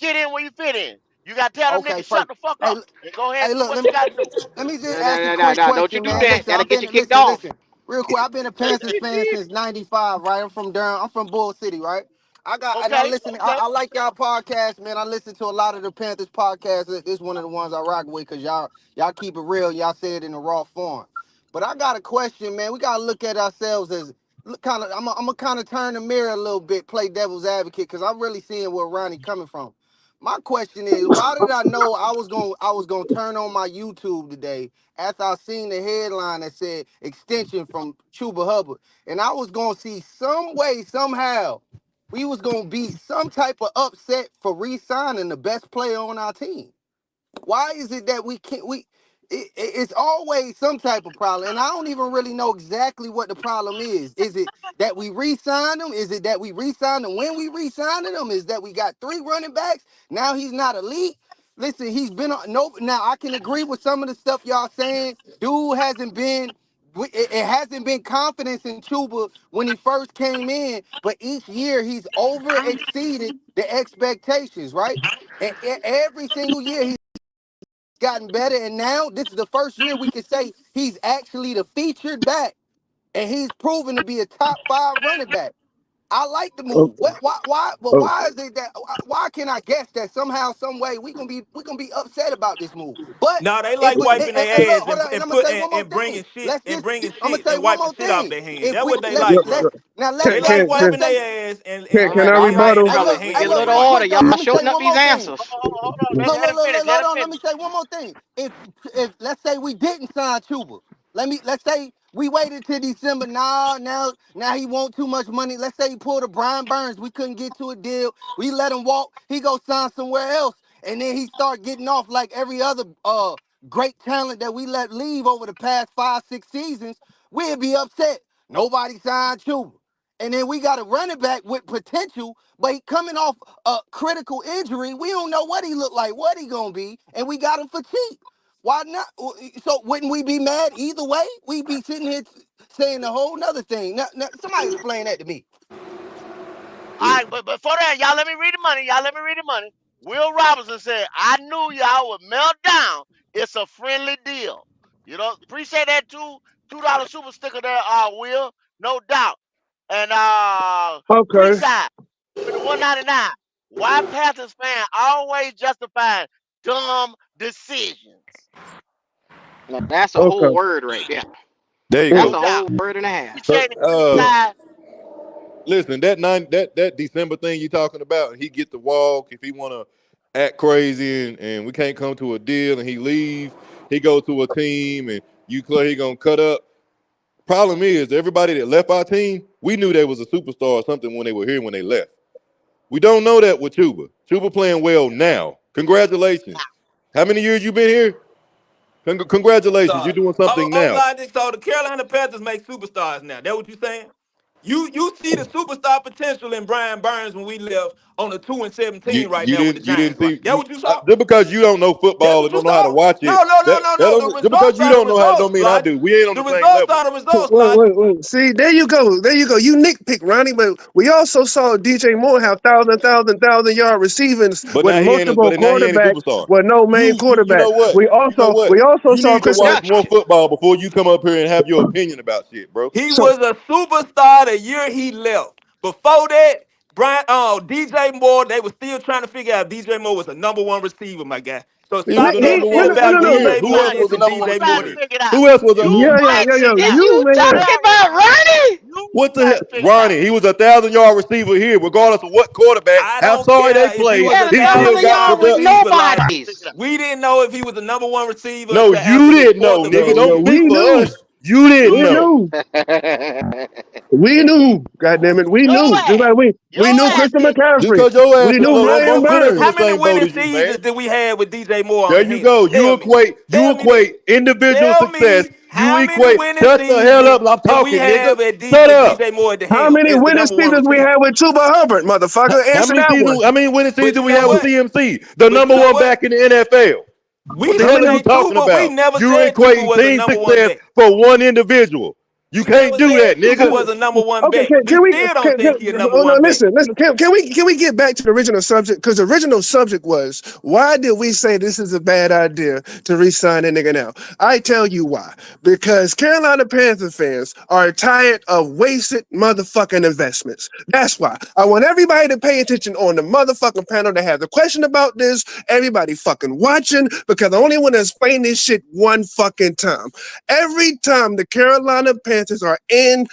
get in where you fit in. You got to tell them Okay, niggas shut perfect. the fuck Hey, up and go ahead hey, and do look, what you got to do. let me just No, ask a no, no, quick no, don't you question, do man. that. Listen, That'll I've get been you kicked listen, off. listen, real quick. I've been a Panthers fan since '95. Right, I'm from Durham. I'm from Bull City. Right. I Okay, listen. okay. I like y'all podcast, man. I listen to a lot of the Panthers podcasts. This is one of the ones I rock with because y'all keep it real. Y'all say it in a raw form. But I got a question, man. We gotta look at ourselves as kind of. I'm gonna kind of turn the mirror a little bit, play devil's advocate, because I'm really seeing where Ronnie coming from. My question is, why did I know I was gonna turn on my YouTube today after I seen the headline that said extension from Chuba Hubbard, and I was gonna see some way somehow we was gonna be some type of upset for re-signing the best player on our team. Why is it that we can't it's always some type of problem, and I don't even really know exactly what the problem is. Is it that we re-signed him? Is it that we re-signed him when we re-signed him? Is that we got 3 running backs? Now he's not elite. Listen, he's been on no. Now I can agree with some of the stuff y'all saying. Dude hasn't been. It hasn't been confidence in Chuba when he first came in, but each year he's over exceeded the expectations, right? And every single year he's gotten better, and now this is the first year we can say he's actually the featured back, and he's proven to be a top 5 running back. I like the move. Okay. But why is it that? Why can I guess that somehow, some way we gonna be upset about this move? But Nah, they if like we wiping and their look, ass hold on, and and I'm gonna put say one more and thing. bringing shit Let's and just bringing I'm gonna shit say and one wiping more shit off thing. their hand. If That's we what they let's like, Yep. let's bro. now They let's like say let's wiping say their ass Can and All can right, I putting all shit right. in rebuttal? hey other Fellas, look we hey get a look hands. little real quick order. though. Y'all Let me shorten say up one these more thing. answers. Hold on, man. Look, Let look, him look, finish. look, Let hold him on. Let finish. me say one more thing. If let's say we didn't sign Chuba, let's say we waited till December. Now he want too much money. Let's say he pulled a Brian Burns. We couldn't get to a deal. We let him walk. He go sign somewhere else, and then he start getting off like every other great talent that we let leave over the past 5, 6 seasons. We'd be upset. Nobody signed Chuba. And then we got a running back with potential, but he coming off a critical injury. We don't know what he look like, what he gonna be, and we got him for cheap. Why not? So wouldn't we be mad either way? We'd be sitting here saying a whole nother thing. Now, somebody explain that to me. All right, but before that, y'all let me read the money. Y'all let me read the money. Will Robinson said, I knew y'all would melt down. It's a friendly deal. You know, appreciate that $2 super sticker there, Will. No doubt. And Okay. Creekside with the 199. Why Panthers fan always justifying dumb decisions? Now, that's a whole Okay. word right there. There you That's No go. a doubt. whole word and a half. Appreciate it, Uh, Creekside. listen, that December thing you talking about, he get to walk if he want to act crazy and we can't come to a deal and he leave, he go to a team and you clear he gonna cut up. Problem is, everybody that left our team, we knew they was a superstar or something when they were here when they left. We don't know that with Chuba. Chuba playing well now. Congratulations. How many years you been here? Congratulations, you're Stars. doing Oh, something oh, now. Logic. So the Carolina Panthers make superstars now. That what you saying? You see the superstar potential in Brian Burns when we left on the 2-17 right You now with the didn't Giants, right? see That you what you saw? just because you don't know That's football what and you don't know how to saw? watch it. No, no, no, That no, that no. The don't just because results you are the don't know how it don't results, mean I do. Logic. We ain't on The the same results level. are the results, Wait, Logic. wait, wait. See, there you go. There you go. You nitpick, Ronnie, but we also saw DJ Moore have thousand yard receivings But with now he ain't multiple now he ain't a quarterbacks superstar. with no main You quarterback. know what? We You know also what? we also You saw need to Chris. watch Yeah. more football before you come up here and have your opinion about shit, bro. He So was a superstar the year he left. Before that, DJ Moore, they were still trying to figure out if DJ Moore was a number one receiver, my guy. So He was stop the he number giving no one no shit no about no receiver no. here. DJ Who Moore else Nah, was just the to number you one DJ trying Moore receiver to here? then. figure it out. Who else was the You Yeah, might yeah. figure it out. You You man. talking Tell me, about Ronnie? you What the try hell? to figure it out. Ronnie, he was 1,000 yard receiver here, regardless of what quarterback, I how don't sorry they care if he played, was Yeah, a the he thousand still thousand of got y'all yard with production. receiver, Logic. Figure nobodies. it out. We didn't know if he was the number one receiver No, until you after his didn't fourth know, or nigga. fifth No, Don't year. speak we for knew. us. You didn't We You know. knew. We knew. God damn it. We your knew. Just ass, like your we knew ass Christian didn't know. Just McCaffrey. because your We ass is knew So low, how don't many Brian put us in how the Burns. many same boat winning as you, man. seasons did we have with DJ Moore on There the you Hens? go. Tell me. You Tell me that. equate individual Tell success. me You how many equate. winning Shut the hell seasons up. I'm did we talking, nigga. have Shut with up. DJ Moore at the How helm many as the winning number one seasons we receiver? had with Chuba Hubbard, motherfucker? Answer that one. How many winning But seasons you we know have with what? CMC, the But number you know one what? back in the NFL? What We the How hell didn't are many? you say talking Chuba. We about? never You're said Chuba equating was a team number one success back. for one individual. You You can't never do said that, Chuba nigga. was a number one Okay, back. You can we? still don't think he a number Oh no, one back. listen. Can we get back to the original subject? Because the original subject was why did we say this is a bad idea to re-sign that nigga now? I tell you why. Because Carolina Panther fans are tired of wasted motherfucking investments. That's why I want everybody to pay attention on the motherfucking panel to have the question about this. Everybody fucking watching because I only want to explain this shit one fucking time. Every time the Carolina Panthers are in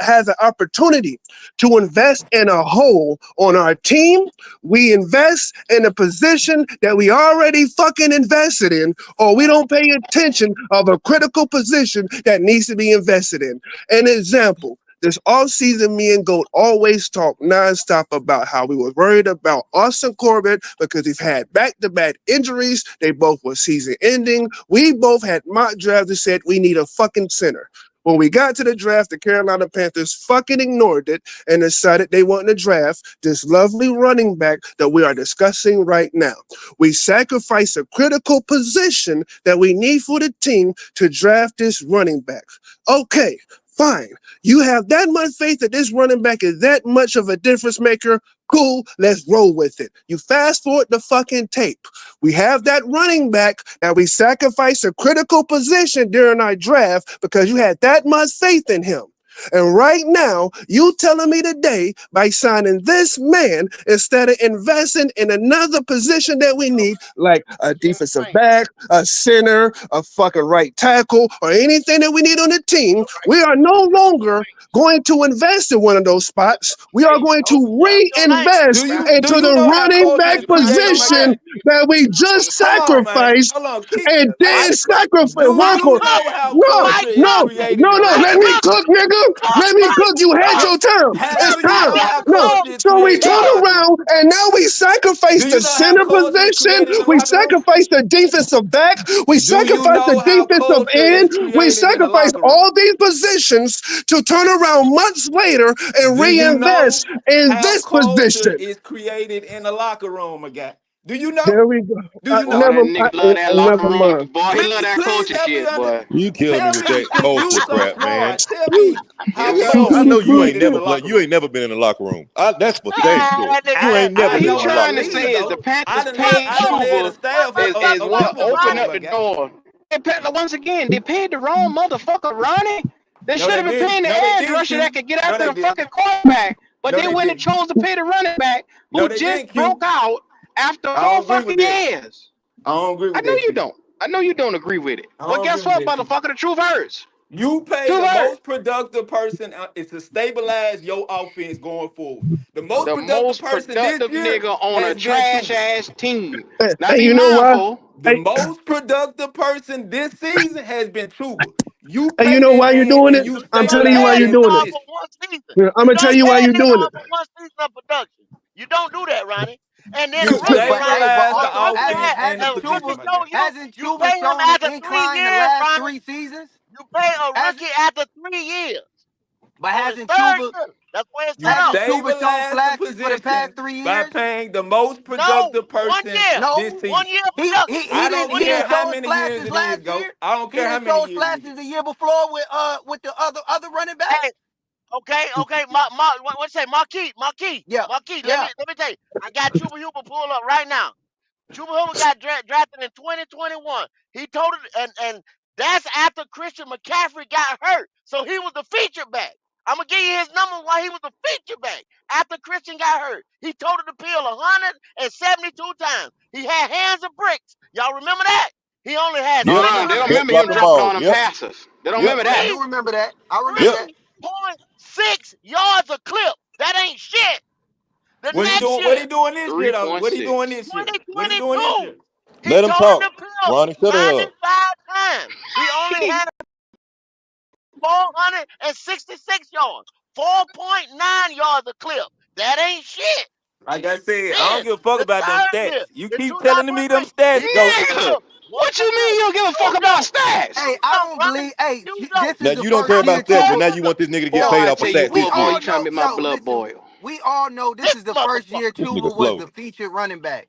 has an opportunity to invest in a hole on our team, we invest in a position that we already fucking invested in, or we don't pay attention of a critical position that needs to be invested in. An example. This offseason, me and Goat always talk nonstop about how we were worried about Austin Corbett because he's had back-to-back injuries. They both were season ending. We both had mock drafts that said we need a fucking center. When we got to the draft, the Carolina Panthers fucking ignored it and decided they wanted to draft this lovely running back that we are discussing right now. We sacrificed a critical position that we need for the team to draft this running back. Okay, fine. You have that much faith that this running back is that much of a difference maker. Cool, let's roll with it. You fast forward the fucking tape. We have that running back and we sacrificed a critical position during our draft because you had that much faith in him. And right now, you telling me today by signing this man instead of investing in another position that we need, like a defensive back, a center, a fucking right tackle, or anything that we need on the team, we are no longer going to invest in one of those spots. We are going to reinvest Do into you the know how running culture back is created, my position guy? that we just Hold on, man. sacrificed Hold on. Keep. and then sacrifice Do work you on. know how No, culture is no, created no, in the no. Let locker me room? cook, nigga. Let me cook. You had your time. It's Do you time. know how No. culture is So we created in turn the locker room? around and now we sacrifice Do the you know how center culture is position. created in the We locker room? sacrifice the defensive back. We Do you sacrifice the know how defensive culture is end. We created in the sacrifice locker room? all these positions to turn around months later and Do you know reinvest in how this culture position. is created in the locker room, my guy? Do you know? There we go. Do you Boy, know? that nigga love that locker Never room. mind. Boy, he love that Please culture help me shit, boy. You killing me tell with me, that since you culture so crap, man. smart, tell me Here how we Bro, go. I culture know is you ain't created in the never locker you room. ain't never been in the locker room. That's pathetic. That nigga You ain't said, never What I been he know in the how to trying locker to room. lead say is the though. Panthers what, paid I done led a Chuba staff of, is of what couple of opened people, up my the guy. door. Once again, they paid the wrong motherfucker, Ronnie. They No, should they have been didn't. paying the No, they edge didn't, rusher that Q. could get No, after they the didn't. fucking quarterback. But No, they they went and didn't. chose to pay the running back No, who they just didn't, broke Q. out after I 4 don't agree with fucking that. years. I don't agree I with know that, you Q. don't. I know you don't agree with it. I But don't agree guess with what, that, Q. motherfucker? The truth hurts. You pay Truth the hurts. most productive person is to stabilize your offense going forward. The most The productive most person this productive year nigga on a has been trash Chuba. ass team. Now Hey, be you know why? mindful. The Hey, most productive person this season has been Chuba. You hey, you pay know that why you're man doing and it? you I'm you telling only you why stabilize had you're that that doing it. dog position. for one season. Yeah, I'm You gonna tell only you why had you're that doing it. dog for one season of production. You don't do that, Ronnie. And then You a rookie, But hey, Ronnie, but stabilize the the also rookie offense had, and the hasn't a position, rookie Chuba my guy. show you, you pay him shown an after 3 incline the years, last Ronnie. 3 seasons? You pay a Hasn't rookie after 3 years but on his hasn't third Chuba year. That's where it's set You up. hasn't Chuba shown stabilize the flashes for the past position 3 years? by paying the most No, productive one person year. this No, One season. year of production. I don't he 1 year. didn't care how show his many years flashes it is, last go. year. I don't He care how didn't many show his years it flashes is. the year before with the other running back. Hey, okay. What say, Yeah, Marquis. Let me yeah. let me tell you. I got Chuba Huber pulled up right now. Chuba Hubbard got drafted in 2021. He told it, and that's after Christian McCaffrey got hurt. So he was the feature back. I'm gonna give you his number while he was the feature back after Christian got hurt. He toted the pill 172 times. He had hands of bricks. Y'all remember that? He only had No, Yep. no, they don't Kept remember him dropping 300 dropping balls. on them Yep. passes. They don't Yep. remember I that. do remember that. I remember Yep. that. 3.6 yards a clip. That ain't shit. The What he next doing? What year, he doing this year, though? What he doing 3.6. this year? What he doing this 2022, year? he Let him toted talk. the pill Ronnie, shut up. 95 times. He only had 466 yards, 4.9 yards a clip. That ain't shit. Like I said, I don't Then give a fuck the about them third stats. year You in keep telling me them 2023, stats, he told go. the Nigga, pill what you mean 158. you don't give a You fuck about don't. stats? Hey, You I don't, don't Ronnie. believe. Hey, You don't. this Now is the you don't You care first got year about stats, but Chuba. now four you want this nigga to get Boy, Yo, paid I off tell of you stats we this what, boy, shit. all you trying to know. make my Yo, blood listen. boil. We all know this this is the first year motherfucker. This Chuba nigga was slow. the featured running back.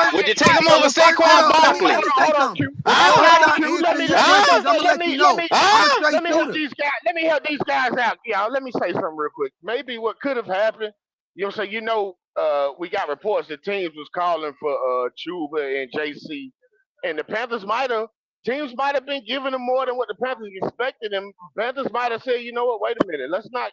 first. Would you take him So over the first, Saquon let Barkley? me say Hold on, something. Q. Before Hold I on, start Q. Let answering me your let me questions, I'm gonna let you know I'm a straight let me help shooter. these guys. Let me help these guys out, y'all. Let me say something real quick. Maybe what could have happened, you know, what I'm saying, we got reports that teams was calling for Chuba and JC, and the Panthers teams might have been giving them more than what the Panthers expected. And Panthers might have said, you know what, wait a minute, let's not.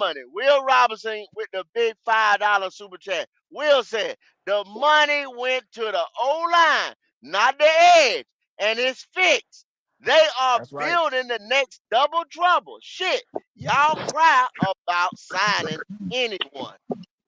money. Will Robinson with the big $5 super chat. Will said the money went to the O-line, not the edge, and it's fixed. They are That's right. building the next double trouble. Shit, y'all cry about signing anyone.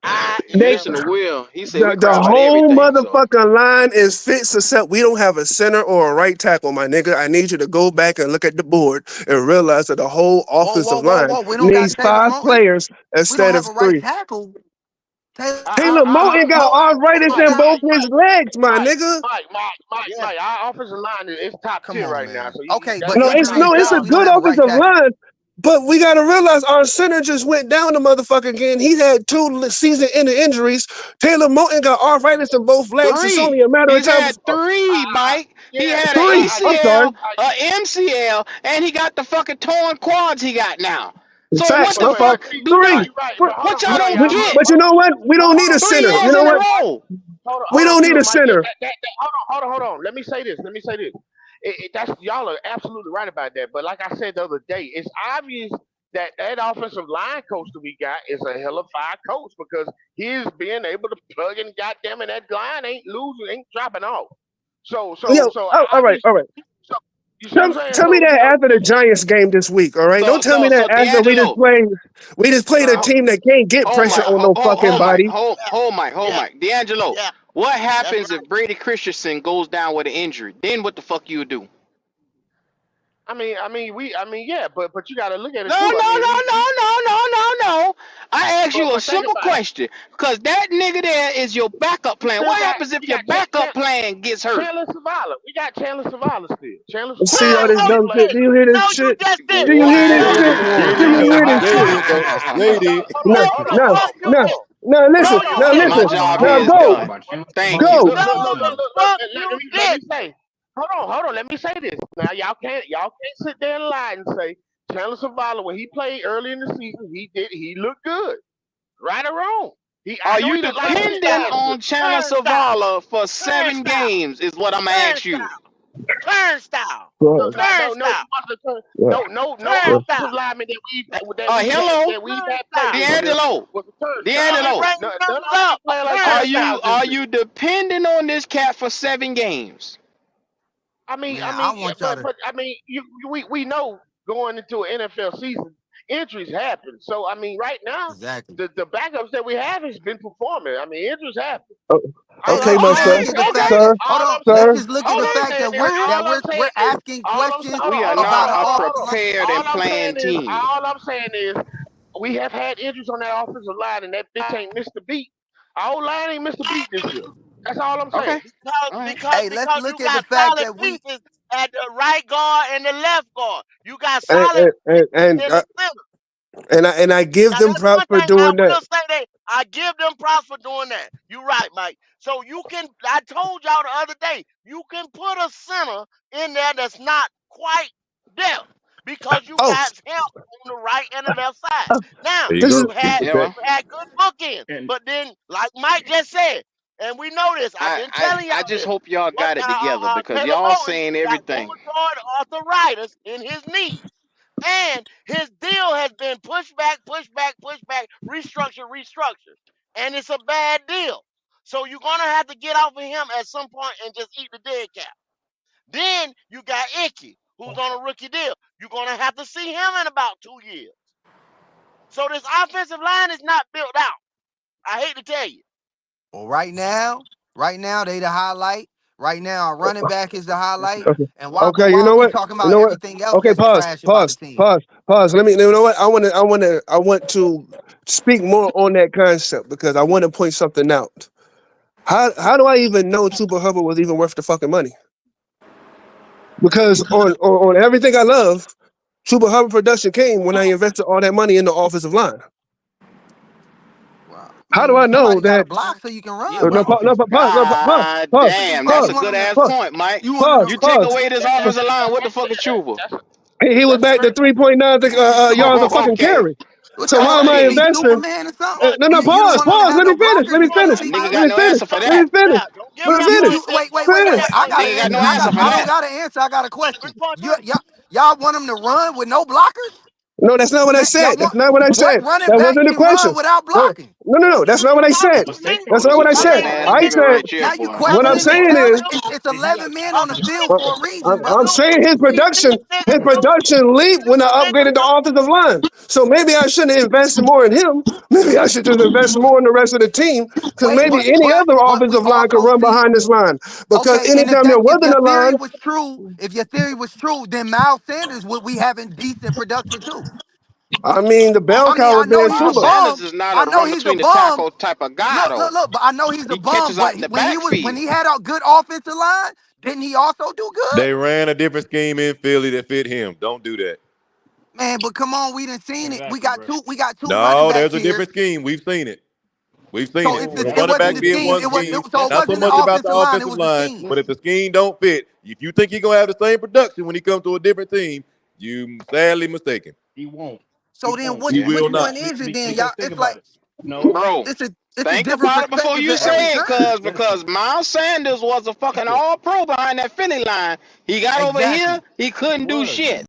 They Listen to Will. He said we the cry about whole everything. So motherfucking line is fixed except we don't have a center or a right tackle, my nigga. I need you to go back and look at the board and realize that the whole Whoa, whoa, offensive whoa, line whoa. We don't got needs Taylor 5 Moton. players We don't instead have of a right 3. tackle. Taylor Taylor Moton got arthritis in both his legs, my Mike, nigga. Yeah. Mike, our offensive line is top Come 10 on, right now. man. So Okay, that's but No, that's it's not a injury no, it's a aside, job. we don't good have a right offensive tackle. line, but we gotta realize our center just went down the motherfucker again. He had 2 season-ending injuries. Taylor Moton got arthritis in both legs. It's only three. a matter of He's time. had three, Mike. He Yeah, had an yeah, 3. I'm sorry. ACL, a MCL, and he got the fucking torn quads he got now. So what Facts. the My fault. fuck do y'all? 3. you're right. But What y'all hold on, don't y'all. get? But you know what? We don't need a Hold 3 center. on, You years know in a what? row. We hold on, don't need Cuba, a Mike. center. Hold on. Let me say this. That's y'all are absolutely right about that. But like I said the other day, it's obvious that offensive line coach that we got is a hell of a coach because he's being able to plug in. Goddamn it, that line ain't losing, ain't dropping off. So Yo, all right, obviously, all right. so you see what I'm saying? Tell me So that after the Giants game this week, all right? So Don't tell me so that so after D'Angelo. we just played a uh, team that can't get Hold pressure Mike, on no fucking Yeah. Mike, body. hold Yeah. Mike. D'Angelo, Yeah. what That's happens right. if Brady Christensen goes down with an injury? Then what the fuck you do? yeah, but you got to look at No, it too. I no, mean, no, no, no, no, no, no. I asked you a but think simple about it. question because that nigga there is your backup We plan. still What got happens if we your got backup plan gets hurt? Chandler Savala. We got Chandler Savala still. Chandler See Savala all Man, this no, will dumb you play. shit. Do didn't. you hear this No, you shit? just did. Do you hear this No, shit? you There didn't. it Do you is. hear this No, There shit? it is, bro. There it is. No, the no, fuck you no, did. no. No, Listen, you now didn't. My listen. job Now here is go, done. Thank you. go, Look, look, look, No, look, the look, look. fuck Let you me didn't. say. Hold on. Let me say this. Now y'all can't sit there and lie and say Chandler Savala when he played early in the season he looked good. Right or wrong. I Are know you he didn't like to get dependent gasses. on Chandler Turnstile. Savala for 7 Turnstile. games? Is what I'm gonna ask you. Turnstile. Turnstile. No, bro. Turnstile. Yeah, no yeah. offensive Turnstile. lineman that Hello, we've had play this Turnstile. year D'Angelo. was a turnstile. Let me D'Angelo. bring None the of numbers them up. been playing like Are Turnstile. you turnstiles this are year. you depending on this cat for 7 games? Man, I Yeah, want y'all to we know going into an NFL season, injuries happen. So right now, exactly. the backups that we have has been performing. Injuries happen. O- Hey, Okay, let's my just Okay, look son, at the okay. fact that sir, let's sir. just look at All the I'm fact saying that is, we're asking questions We are not about an a offense. prepared and planned team. all I'm saying is, we have had injuries on that offensive line, and that bitch ain't missed a beat. Our old line ain't missed a beat this year. That's all I'm saying. Okay, Because all right. because Hey, let's because you look at the got fact solid that we pieces at the right guard and the left guard. You got And solid pieces and in uh, the center. and I give Now them that's props one for thing I doing that. will say that I give them props for doing that. You're right, Mike. So you can I told y'all the other day, you can put a center in there that's not quite there because you Oh, got help on the right and the left side. oh, Now There you this go. is Yeah, well, you had good bookends, And but then like Mike just said, and we know this. I've I, been I telling y'all I just this. hope y'all What got it together because Taylor y'all Moton saying got everything. rheumatoid arthritis in his knees. And his deal has been pushed back, restructured. And it's a bad deal. So you're going to have to get off of him at some point and just eat the dead cap. Then you got Icky, who's on a rookie deal. You're going to have to see him in about 2 years. So this offensive line is not built out. I hate to tell you. well, right now they the highlight. Right now, our running back is the highlight. okay. And why but Okay, you why know are we what? talking You about know what? everything else Okay, that's pause, trash about the pause, team? pause, pause. Let me. You know what? I want to speak more on that concept because I want to point something out. How do I even know Chuba Hubbard was even worth the fucking money? Because on everything I love, Chuba Hubbard production came when I invested all that money in the offensive line. Well, I How do I mean, know somebody got to that? block so you can yeah, run, but No, bro. no, offensive line. God pause, damn, So that's pause, you a want good them to ass pause, point, Mike. you want them pause, You to take pause. away this offensive line, what the fuck is Chuba? He was that's a back to great 3.9 yards a Oh, fucking okay, carry. what So y'all why want am him I to be okay. investing? Superman or something? But No, You don't pause, want him to pause. have Let me no finish. blockers Let me and finish. still A be nigga Let got me no good? finish. answer for Let me that. finish. yeah, don't give Let me him finish. bullshit. Wait, Finish. I got Nigga an got no answer. answer for I don't that. got an answer. I got a question. 3.3. Y'all want him to run with no blockers? No, that's not what I Y'all said. That's want not what I what said. running That back wasn't the can question. run without What? blocking? No. That's not what I said. Mistaken. That's not what I This said. Okay. ass I nigga said right here, Now you boy. what I'm questioning the saying talent. is It's Did he 11 like men on the field for a reason, I'm brother. saying his production leaped when I upgraded the offensive line. So maybe I shouldn't invest more in him. Maybe I should just invest more in the rest of the team because Wait, maybe any other but we offensive line could also run see. behind this line. Because Okay, and anytime there if wasn't your a theory line, was true, then Miles Sanders would we having decent production too. I mean, the bell I mean, cow I would be know in he's a Miles Chuba. Sanders bum. is not I a know run he's a between the bum. tackle type of guy though. But I know he's a He bum. catches But out the when backfield. he had a good offensive line, didn't he also do good? They ran a different scheme in Philly that fit him. Don't do that. Man, but come on, we done seen it. We Exactly, got bro. two running No, backs there's a here. different scheme. We've seen it. We've seen So it. it's No, The it running wasn't back the absolutely fit scheme. one wasn't. It was scheme. so it Not so wasn't the much about the offensive line. It offensive was the line, scheme. but if the scheme don't fit, if you think you're gonna have the same production when he comes to a different team, you sadly mistaken. He won't. He So then, won't, He which man. will which not. one is it then, y'all? Because think It's about like it. No, Bro, it's a think different about it before perspectives you at every say it, turn. listen, because Miles Sanders was a fucking listen. all pro behind that Philly line. He got over here, Exactly. he He couldn't do was. shit.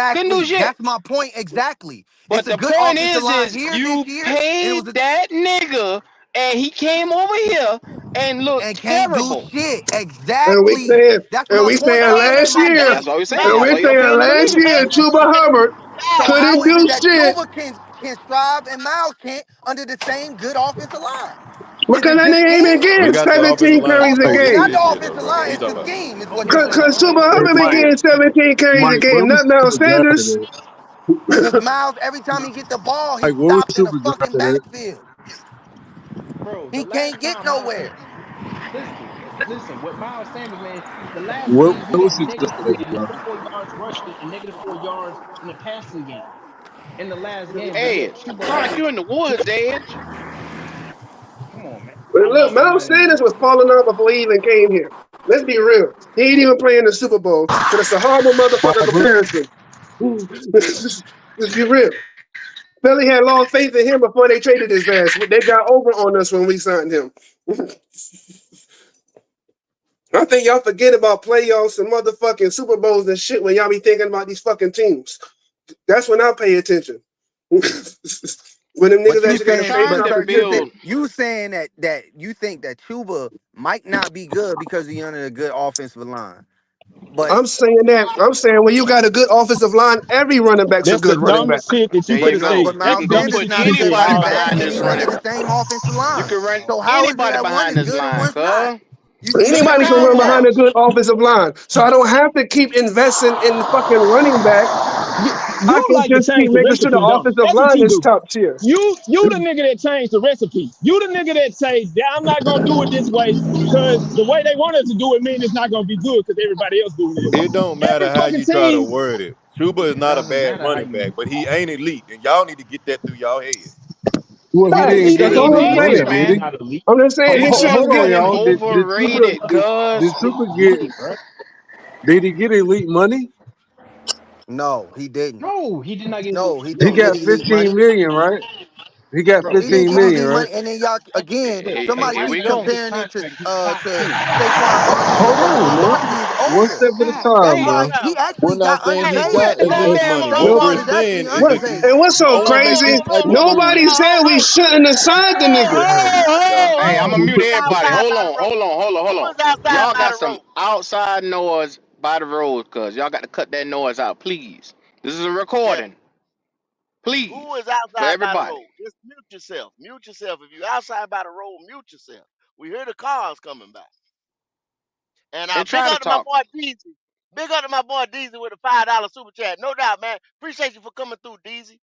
Couldn't do Exactly. shit. That's my point. Exactly. It's But a the good point offensive line is here this you year, and it was paid that nigga and he came over here and looked and can't do terrible. shit. And we Exactly. saying, That's and my we point. saying Y'all ain't hear last my year, That's point. what we saying. and That's we why your saying opinion last believe it. year, Chuba Hubbard So couldn't how is do it that shit Chuba can strive and Miles can't under the same good offensive line? Is because it that just nigga ain't been scheme? We getting got the offensive 17 line carries a So scored it's for game. not the this year, though, offensive bro. What line, are you it's the talking about? scheme, is what you're saying. Because Chuba Hey, Hubbard been Mike, getting 17 carries a Mike, game, where was not Miles Super drafted Sanders. at? Because Miles, every time he get the ball, he Like, where was stopped in the Super fucking drafted at? backfield. Bro, the He can't last get time Miles nowhere. Sanders, listen, with Miles Sanders, man, the last Where, game he where was had he drafted at, bro? -4 yards rushing and -4 yards in the passing game. In the last game, but yet Edge. Chuba Sound like Hubbard, you in the woods, Edge. come on, man. But I'm look, not. I'm Miles not in the Sanders woods. was falling out before he even came here. Let's be real. He ain't even playing the Super Bowl, so that's a horrible Why, motherfucker bro? comparison. Let's be real. Philly had lost faith in him before they traded his ass. They got over on us when we signed him. I think y'all forget about playoffs and motherfucking Super Bowls and shit when y'all be thinking about these fucking teams. That's when I pay attention. when them But niggas actually got to face Trying you to off build. saying that you think that Chuba might not be good because he under a good offensive line. But I'm saying when you got a good offensive line, every running back's a That's the good running back. dumbest shit that There you could you have go. said. but You That's Miles can the go dumbest Sanders put shit not you a could good say anybody running all back, behind and this he's offseason. under running. the same offensive You line. can run So how is it anybody that one behind is this good and line, one's not? cuz. You see what Look I'm Anybody at can saying, run Rev? behind a Miles. good offensive line. So I don't have to keep investing in fucking running back. I You can like to just keep change the making sure the recipe, don't you? offensive That's what line you is do. top tier. You the nigga that changed the recipe. You the nigga that say, I'm not gonna do it this way because the way they want us to do it mean it's not gonna be good because everybody else doing it. It don't Every matter how fucking you try to team, word it. Chuba is It not a doesn't bad matter how running you. back, but he ain't elite, and y'all need to get that through y'all head. Well, he Facts. didn't he get That's ain't all elite I'm elite. money, Look, saying. did He's he? man. not elite. I'm just saying Hold, his This shit is was hold on, good. getting y'all. overrated, Did cuz. Super get, Money, bro. did he get elite money? No, he didn't. No, he did not get elite. No, he He didn't got get elite 15 money. million, right? He got Bro, He didn't 15 get Miles million, elite right? money. And then y'all again, somebody Here Bryce we keep Young go. his comparing it contract. He was top to 10. Saquon Barkley, but Hold on, Saquon man. Barkley is One older. step at a God That's time, damn. why bro. he We're actually got not saying Hey, he who underpaid. got at the the good goddamn money. remote? What Nope. we're Saquon is saying actually is What? that you underpaid. And what's so only make crazy? this type of move. Nobody said we shouldn't have signed the nigga. Oh my God. Hey, I'm gonna Who mute is everybody. outside Hold by the on, road? hold on, hold on, hold Who on. is outside Y'all by got the some road? outside noise by the road, cuz y'all got to cut that noise out, please. This is a Yeah. recording. Please. Who is For outside by the everybody. road? Just mute yourself. Mute yourself. If you outside by the road, mute yourself. We hear the cars coming by. And I They big try to up to my talk. boy Deezy. Big up to my boy Deezy with a $5 super chat. No doubt, man. Appreciate you for coming through, Deezy.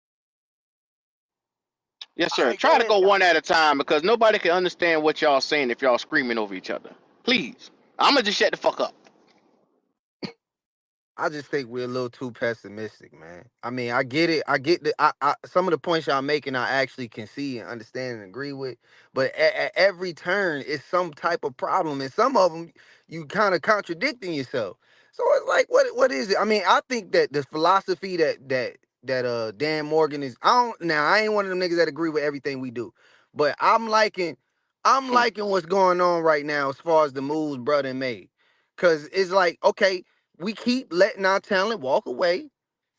Yes, All sir. right, go Try to ahead, go y'all. one at a time because nobody can understand what y'all saying if y'all screaming over each other. Please. I'ma just shut the fuck up. I just think we're a little too pessimistic, man. I mean, I get it. I get some of the points y'all making. I actually can see and understand and agree with. But at every turn, it's some type of problem, and some of them you kind of contradicting yourself. So it's like, what is it? I mean, I think that the philosophy that Dan Morgan is. I ain't one of them niggas that agree with everything we do, but I'm Hmm. liking what's going on right now as far as the moves brother made, cause it's like okay we keep letting our talent walk away.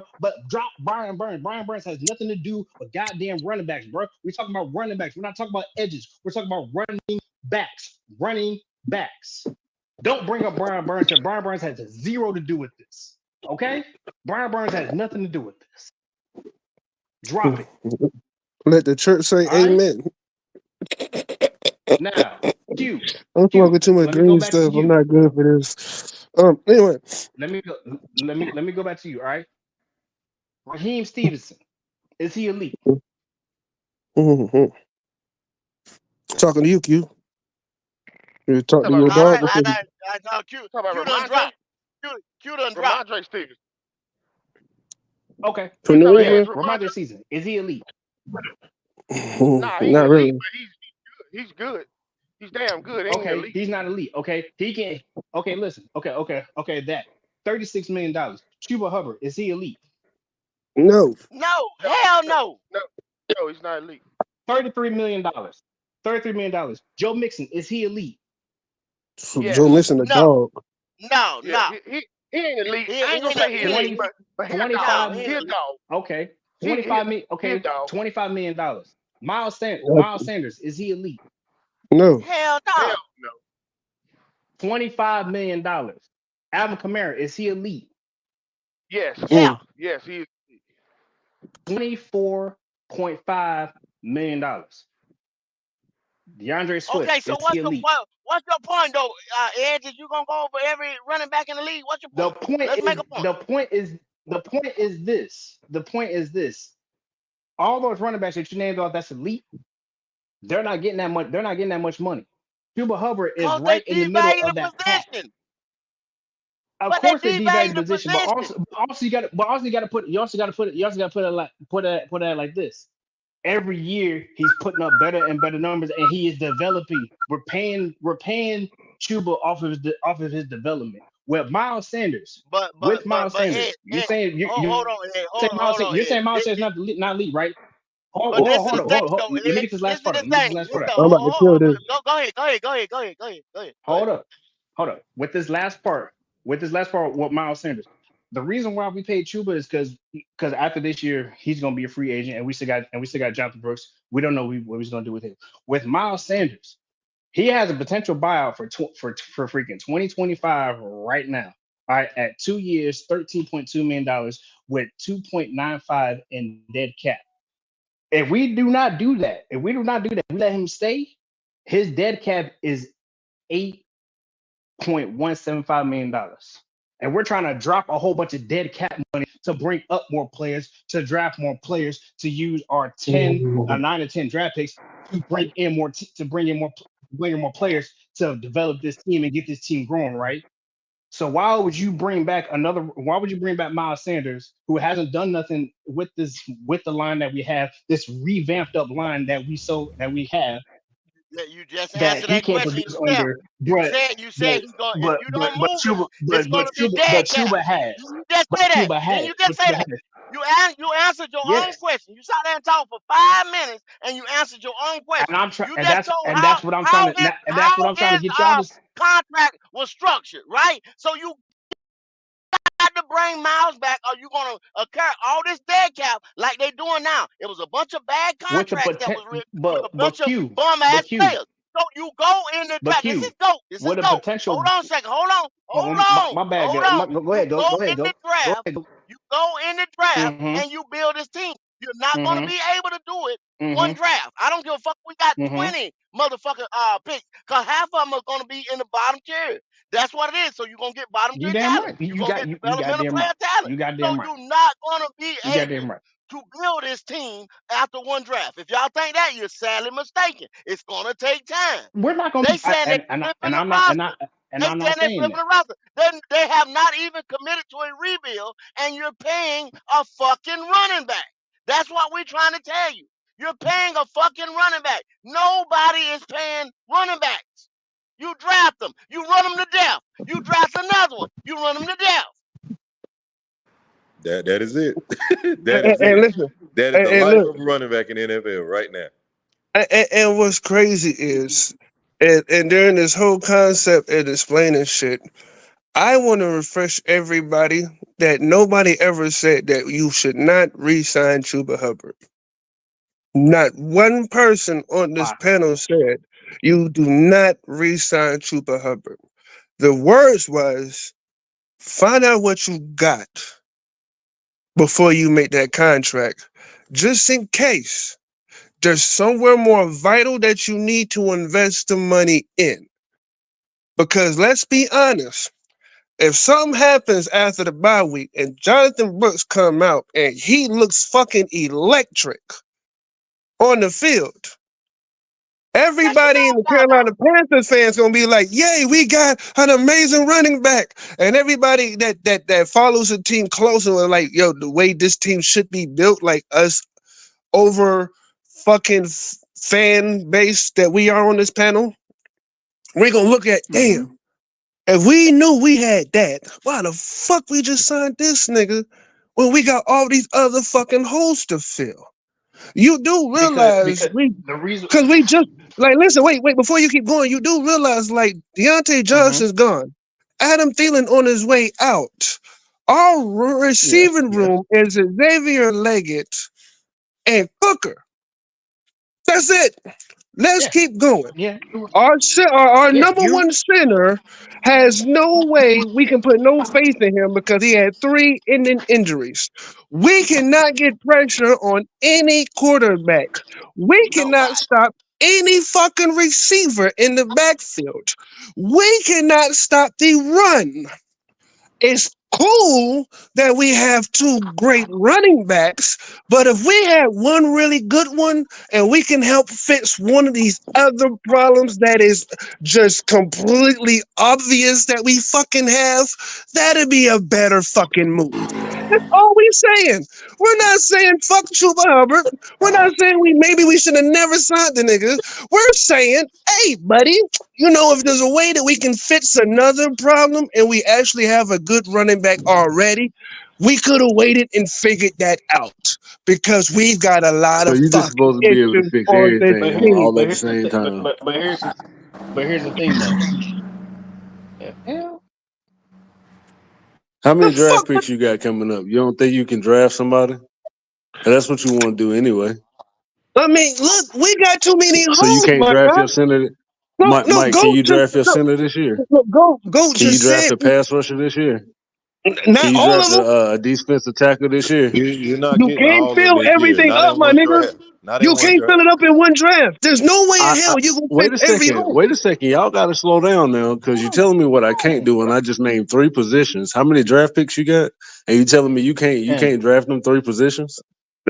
bro. But drop Brian Burns. Brian Burns has nothing to do with goddamn running backs, bro. We're talking about running backs. We're not talking about edges. We're talking about running backs. Running backs. Don't bring up Brian Burns. Brian Burns has zero to do with this. Okay? Brian Burns has nothing to do with this. Drop it. Let the church say All right? amen. Now, Q, I'm Q. smoking too much Let me go green back to stuff. I'm you. not good for this. Anyway. Let me go. Let me go back to you. All right. Raheem Stevenson, is he elite? Mhm. Talking to you, Q. You talk Talk to about your All dog. right, Ramondre. Before you... I thought Q Talk about Q done Ramondre. dropped. Q done dropped. Ramondre Stevenson. Okay. From We New talking Yeah. about England? Ramondre Ramondre. season, is he elite? Nah, he ain't Not elite, really. but he's good. He's damn good. He ain't Okay. elite. He's not elite. Okay. He can. Okay. Listen. Okay. That $36 million. Chuba Hubbard, is he elite? No. No, No, hell no, no. no, no. He's not elite. $33 million. $33 million. Joe Mixon, is he elite? Joe Yes. missing a No, dog. no, Yeah. no. He ain't elite. He, I ain't he gonna ain't a, say he he ain't, elite, 20, he, but he a dog. no, 25. he He ain't a elite. dog. Okay. He 25 million. he a Okay. dog. $25 million. Uh, Miles Sanders, is he elite? No. Hell Hell no. no. $25 million. Alvin Kamara, is he elite? Yes. Yeah. Mm. Yes. He. $24.5 million. DeAndre Swift, Okay, is so he elite? what's your point though, Edge? Is you gonna go over every running back in the league? What's your The point? point Let's make is a point. the point is the point is this. The point is this. All those running backs that you named off that's elite, they're not getting that much. They're not getting that much money. Cuba Hubbard is Cause they right in the middle devalue of the that pack. position. Of But they course, they devalue devalue the position, but position. also you got to, but also you got to put, you also got to put it, you also got to put it like put it like this. Every year he's putting up better and better numbers, and he is developing. We're paying Chuba off of his development. But With Miles Ed, Sanders, you're Ed, saying hold on, Ed, saying hold on, You're Ed. saying Miles Sanders not elite, right? But this is Hold the on, thing hold on. though, Let me Ed. get this This last is part the up. Let me get this thing. last part up. I'm about to kill this. Go ahead, go ahead. Hold up. Hold up. With this last part with Miles Sanders. The reason why we paid Chuba is because after this year he's gonna be a free agent, and we still got Jonathan Brooks. We don't know what he's gonna do with him. With Miles Sanders, he has a potential buyout for freaking 2025 right now. All right, at 2 years, $13.2 million with 2.95 in dead cap. If we let him stay, his dead cap is $8.175 million. And we're trying to drop a whole bunch of dead cap money to bring up more players, to draft more players, to use our 9 to 10 draft picks to bring in more players to develop this team and get this team growing, right? So why would you bring back Miles Sanders, who hasn't done nothing with the line that we have, this revamped up line that we have, Yeah, you just that answered he that can't question produce yourself. under, You but said you but said he's going. If you don't move him, it's going to be But dead cap. Chuba has. Didn't you just But say that? Cuba Didn't has. you just But say Cuba that? has. You answered your own Yes. question. You sat there and talked for 5 minutes, and you answered your own And question. I'm trying, You just told and that's what I'm trying to, and that's how what I'm trying to his get y'all to. contract was structured, right? So you got to bring Miles back, or you gonna occur all this dead cap like they doing now. It was a bunch of bad With the contracts that was potential, written with a but bunch of Q, bum but ass Q, players. So you go in the but draft. This is Q, GOAT. This is with a GOAT. Hold potential. on a second. Hold on. Oh, my bad. Hold Go, on. go You ahead. Go go ahead. in the Go draft. ahead. You go in the draft Mm-hmm. and you build this team. You're not gonna Mm-hmm. be able to do it one Mm-hmm. draft. I don't give a fuck. We got Mm-hmm. 20 motherfucking picks. Cause half of them are gonna be in the bottom tier. That's what it is. So you're gonna get bottom You tier damn talent. right. You're gonna get You got developmental damn right. player talent. You got So damn right. you're not gonna be You got able damn right. to build this team after one draft. If y'all think that, you're sadly mistaken. It's gonna take time. We're not gonna They be. saying they flipping the roster. And They I'm not saying they saying flipping that. the roster. They have not even committed to a rebuild, and you're paying a fucking running back. That's what we're trying to tell you. You're paying a fucking running back. Nobody is paying running backs. You draft them. You run them to death. You draft another one. You run them to death. That is it. That And, is and it. listen, That is the and life look, of a running back in the NFL right now. and what's crazy is, and during this whole concept and explaining shit, I want to refresh everybody that nobody ever said that you should not re-sign Chuba Hubbard. Not one person on this Why? panel said you do not re-sign Chuba Hubbard. The words was find out what you got before you make that contract, just in case. there's somewhere more vital that you need to invest the money in. Because let's be honest, if something happens after the bye week and Jonathan Brooks come out and he looks fucking electric on the field, That's your everybody in the bad guy Carolina now. Panthers fans gonna be like, "Yay, we got an amazing running back!" And everybody that follows the team closer are like, "Yo, the way this team should be built, like us over fucking fan base that we are on this panel, we're gonna look at, Mm-hmm. damn, if we knew we had that, why the fuck we just signed this nigga when we got all these other fucking holes to fill?" You do realize Because the reason. cause we just like listen, wait, before you keep going, you do realize like Deontay Mm-hmm. Johnson's gone. Adam Thielen on his way out. Our Yeah. receiving Yeah. room is Xavier Leggett and Cooker. That's it. Let's Yeah. keep going. Yeah. Our Yeah. number You. one center has no way we can put no faith in him because he had 3 injuries. We cannot get pressure on any quarterback. We cannot Nobody. stop any fucking receiver in the backfield. We cannot stop the run. It's cool that we have 2 great running backs, but if we had one really good one and we can help fix one of these other problems that is just completely obvious that we fucking have, that'd be a better fucking move. That's all we saying. We're not saying fuck Chuba Hubbard. We're not saying maybe we should have never signed the nigga. We're saying, hey, buddy, if there's a way that we can fix another problem and we actually have a good running back already, we could have waited and figured that out because we've got a lot So of you just fucking supposed to be able to issues fix on this But everything team. all but at the here's the same thing. time. But here's the thing though. Yeah. How many The draft fuck? picks you got coming up? You don't think you can draft somebody? 'Cause that's what you want to do anyway. I mean, look, we got too many So you holes, can't my draft guy. your center. No, no, Mike, can go you just draft your no, center this year? no, go Can you just draft said a pass rusher this year? Can not you all draft of them. a defensive tackle this year? You're not You getting can't all of them fill this year. everything Not up, in my one nigga. draft. Not in You one can't fill draft. it up in one draft. There's no way in hell I you can wait fit a every second. hole. Wait a second. Y'all got to slow down now because you're telling me what I can't do, and I just named 3 positions. How many draft picks you got? And you telling me you And can't draft them 3 positions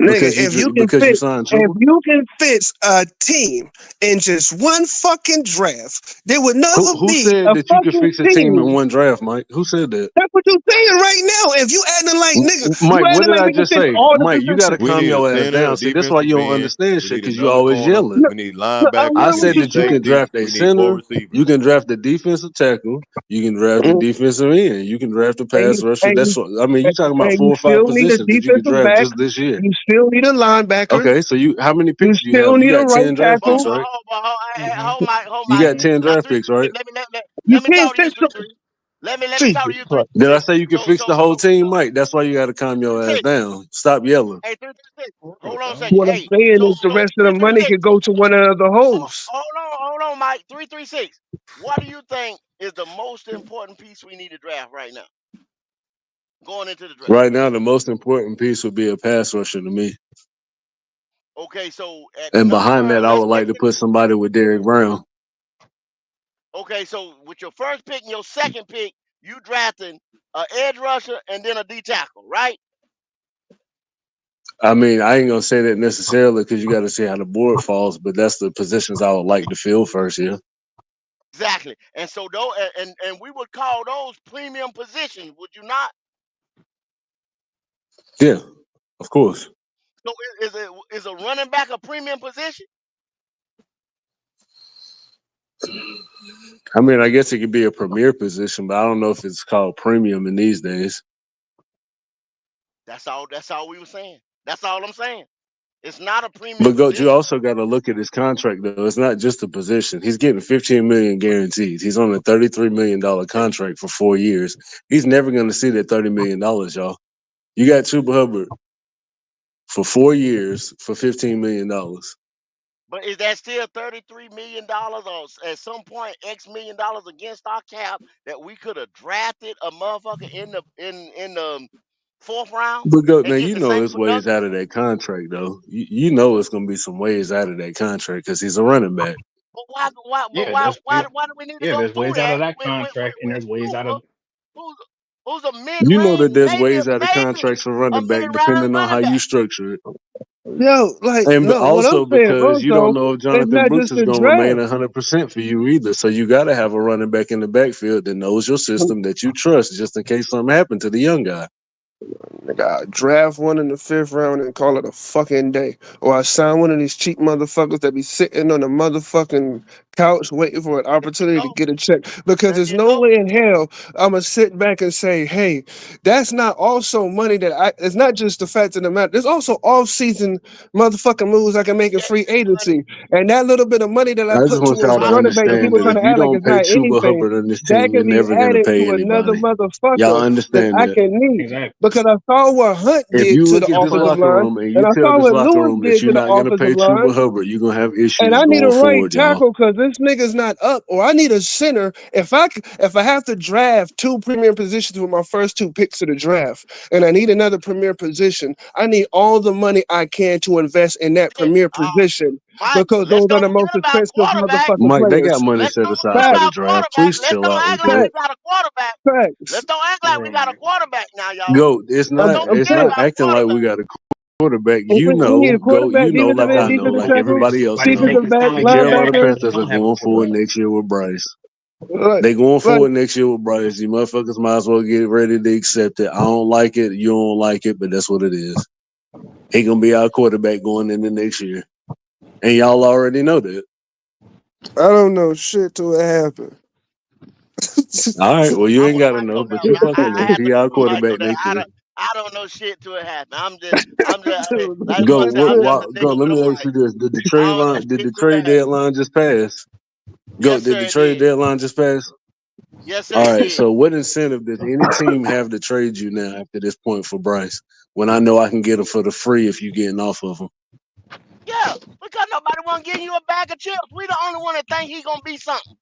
Nigga, if you can because you fit, signed if Chuba? you can fit a team in just one fucking draft, there would never Who be said a that you could fucking fix a team in team. one draft, Mike? Who said that? That's what you're saying right now. If you acting like nigga, you Mike, what acting did like I we can just fix say? all the Mike, you got to positions. We calm need a your ass center, a down. See, that's why defensive you don't end. understand We shit need because you another always corner. yelling. No, We need no, I'm linebackers. I We literally said need just that you can safety. draft a We need 4 center, you receivers. can draft a defensive tackle, you can draft a saying. defensive end, you can draft a And pass you, rusher. and That's you, what I mean. You're talking about and four you or five still need a positions that you can defensive draft back. just this year. You still need a linebacker. Okay, so how many You picks do you still have? You need a got right 10 draft But picks, tackle. but right? hold but hold, mm-hmm. hold You Mike. got Mm-hmm. 10 Not draft three. picks, right? You Let me can't talk to you fix three the three. Let me talk to Jesus you three Christ. three Did I six. say you can fix the whole team, Mike? That's why you got to calm your three ass six. down. Stop yelling. Hey, 336. Hold on a second. What I'm Hey, saying is the rest of the three three money six. could go to one of the holes. Hold on, Mike. 336. What do you think is the most important piece we need to draft right now, going into the draft? Right now, the most important piece would be a pass rusher to me. Okay, so at And behind number, that, I let's would say, like to put somebody with Derrick Brown. okay, so with your first pick and your second pick, you drafting a edge rusher and then a D tackle, right? I mean, I ain't gonna say that necessarily because you got to see how the board falls, but that's the positions I would like to fill first. Yeah, Exactly. And so though, and we would call those premium positions, would you not? yeah, of course. So is a running back a premium position? I mean, I guess it could be a premier position, but I don't know if it's called premium in these days. That's all. That's all we were saying. That's all I'm saying. It's not a premium But Goat, you position. also got to look at his contract though. It's not just a position. He's getting 15 million guaranteed. He's on a $33 million contract for 4 years. He's never going to see that $30 million, y'all. You got Chuba Hubbard for 4 years for $15 million. But is that still $33 million, or at some point X million against our cap that we could have drafted a motherfucker in the fourth round, But go, and man, get you the know same there's ways production? out of that contract, though. You know it's gonna be some ways out of that contract because he's a running back. But why, why, but Yeah, there's why do we need to yeah, go there's through ways out that of that contract, and there's ways out of who's, who's a You know mid-range, that there's maybe, ways out of maybe contracts for a running back mid-round depending on how running you back? structure it, Yo, like, and no, what I'm also saying because you don't also, know if it's Jonathan not Brooks just is the gonna remain draft. 100% for you either. So you got to have a running back in the backfield that knows your system that you trust, just in case something happened to the young guy. Nigga, I draft one in the fifth round and call it a fucking day. Or I sign one of these cheap motherfuckers that be sitting on the motherfucking couch waiting for an There you opportunity to go. get a check. Because There there's you no go. way in hell I'm gonna sit back and say, hey, that's not also money that it's not just the fact of the matter. There's also off-season motherfucking moves I can make in Yeah, free money. agency. And that little bit of money that I I just put want towards y'all to Right. running back that understand people that trying if to you act like don't it's pay not Chuba anything, Hubbard on this that team, you're can be never gonna added pay to another anybody. Y'all motherfucker that understand I that. can need. exactly. Because I saw what Hunt If did you to the look at this offensive locker line, room and and you I tell saw this what locker Lewis room that did you're to the not gonna offensive pay line. Chuba Hubbard, you're gonna have And issues I need going a right forward, y'all. tackle because this nigga's not up, or I need a center. If I have to draft two premier positions with my first two picks of the draft, and I need another premier position, I need all the money I can to invest in that Hey, premier position Mike, because let's those are don't the forget most about expensive quarterback. motherfucking Mike, they got players. money Let's set don't aside forget for the about Facts, draft. quarterback. Please Let's chill don't out act with like we that. facts, got a quarterback. Let's facts. don't act like we Hey got a man, quarterback now, y'all. Go. It's Let's not. don't I'm It's forget saying not about acting like we quarterback. got a quarterback. we, You we need know, a go. quarterback, You know, defensive like end, I well, know, defensive like well, tackle, everybody else like to know. make defensive it back, sound The like you have Carolina a linebacker. quarterback, Panthers you are don't have a going forward quarterback. next year with Bryce. Right, They going right. forward next year with Bryce. You motherfuckers might as well get ready to accept it. I don't like it. You don't like it, but that's what it is. He gonna be our quarterback going into next year, and y'all already know that. I don't know shit till it happen. All right. Well, you I'm ain't with gotta Mike know, on that but you one. fucking I know. had to He agree our with Mike on quarterback that. next year. I don't know shit till it happens. I'm just like Go. Lewis said, I'm just a Go. nigga Let with a me ask mic. you this: Did the I trade don't know line? Did shit the till it trade happens. deadline just pass? Go. Yes, Did sir, the it trade did. deadline just pass? Yes, sir, All it right. did. So, what incentive does any team have to trade you now after this point for Bryce? When I know I can get him for the free if you getting off of him. Yeah, because nobody want to give you a bag of chips. We the only one that think he gonna be something.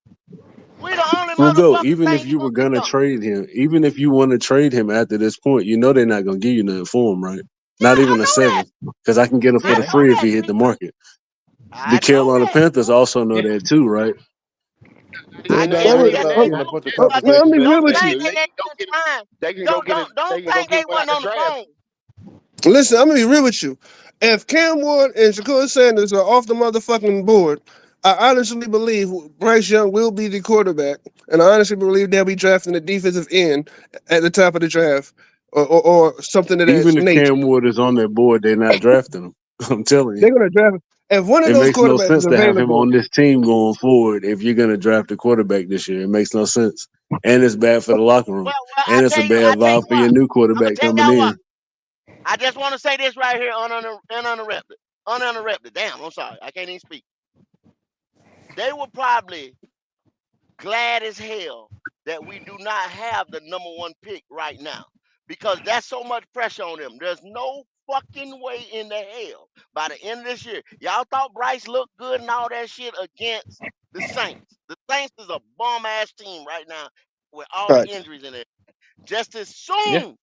We the only Well, go. motherfuckers Even if think he you gonna were be gonna something. trade him, even if you want to trade him after this point, you know they're not gonna give you nothing for him, right? Yeah, Not I even a know that. seventh, because I can get him for I the Yeah, know free if that, he hit G. the market. The I know Carolina that. Panthers also know yeah. that too, right? They I ain't yeah, not Let me, worried yes about they uh, giving a do. bunch of Because man, let compensation me back real don't with next you. think year. they ain't Go get been trying. they can go get it. They can go Think get they one out wasn't the on the draft. phone. Listen, I'm gonna be real with you. If Cam Ward and Shakur Sanders are off the motherfucking board, I honestly believe Bryce Young will be the quarterback, and I honestly believe they'll be drafting the defensive end at the top of the draft, or something of that Even if nature. Cam Ward is on their board, they're not drafting him. I'm telling you. They're gonna draft. If one of It those makes no quarterbacks is sense to have him available, on this team going forward if you're going to draft a quarterback this year. It makes no sense. And it's bad for the locker room. Well, And it's a I bad tell you vibe for your what. new I'm gonna quarterback tell coming y'all what. in. I just want to say this right here, uninterrupted, uninterrupted. Damn, I'm sorry, I can't even speak. They were probably glad as hell that we do not have the number one pick right now because that's so much pressure on them. There's no fucking way in the hell by the end of this year. Y'all thought Bryce looked good and all that shit against the Saints. The Saints is a bum ass team right now with all the facts. injuries in it. Just as Yeah. soon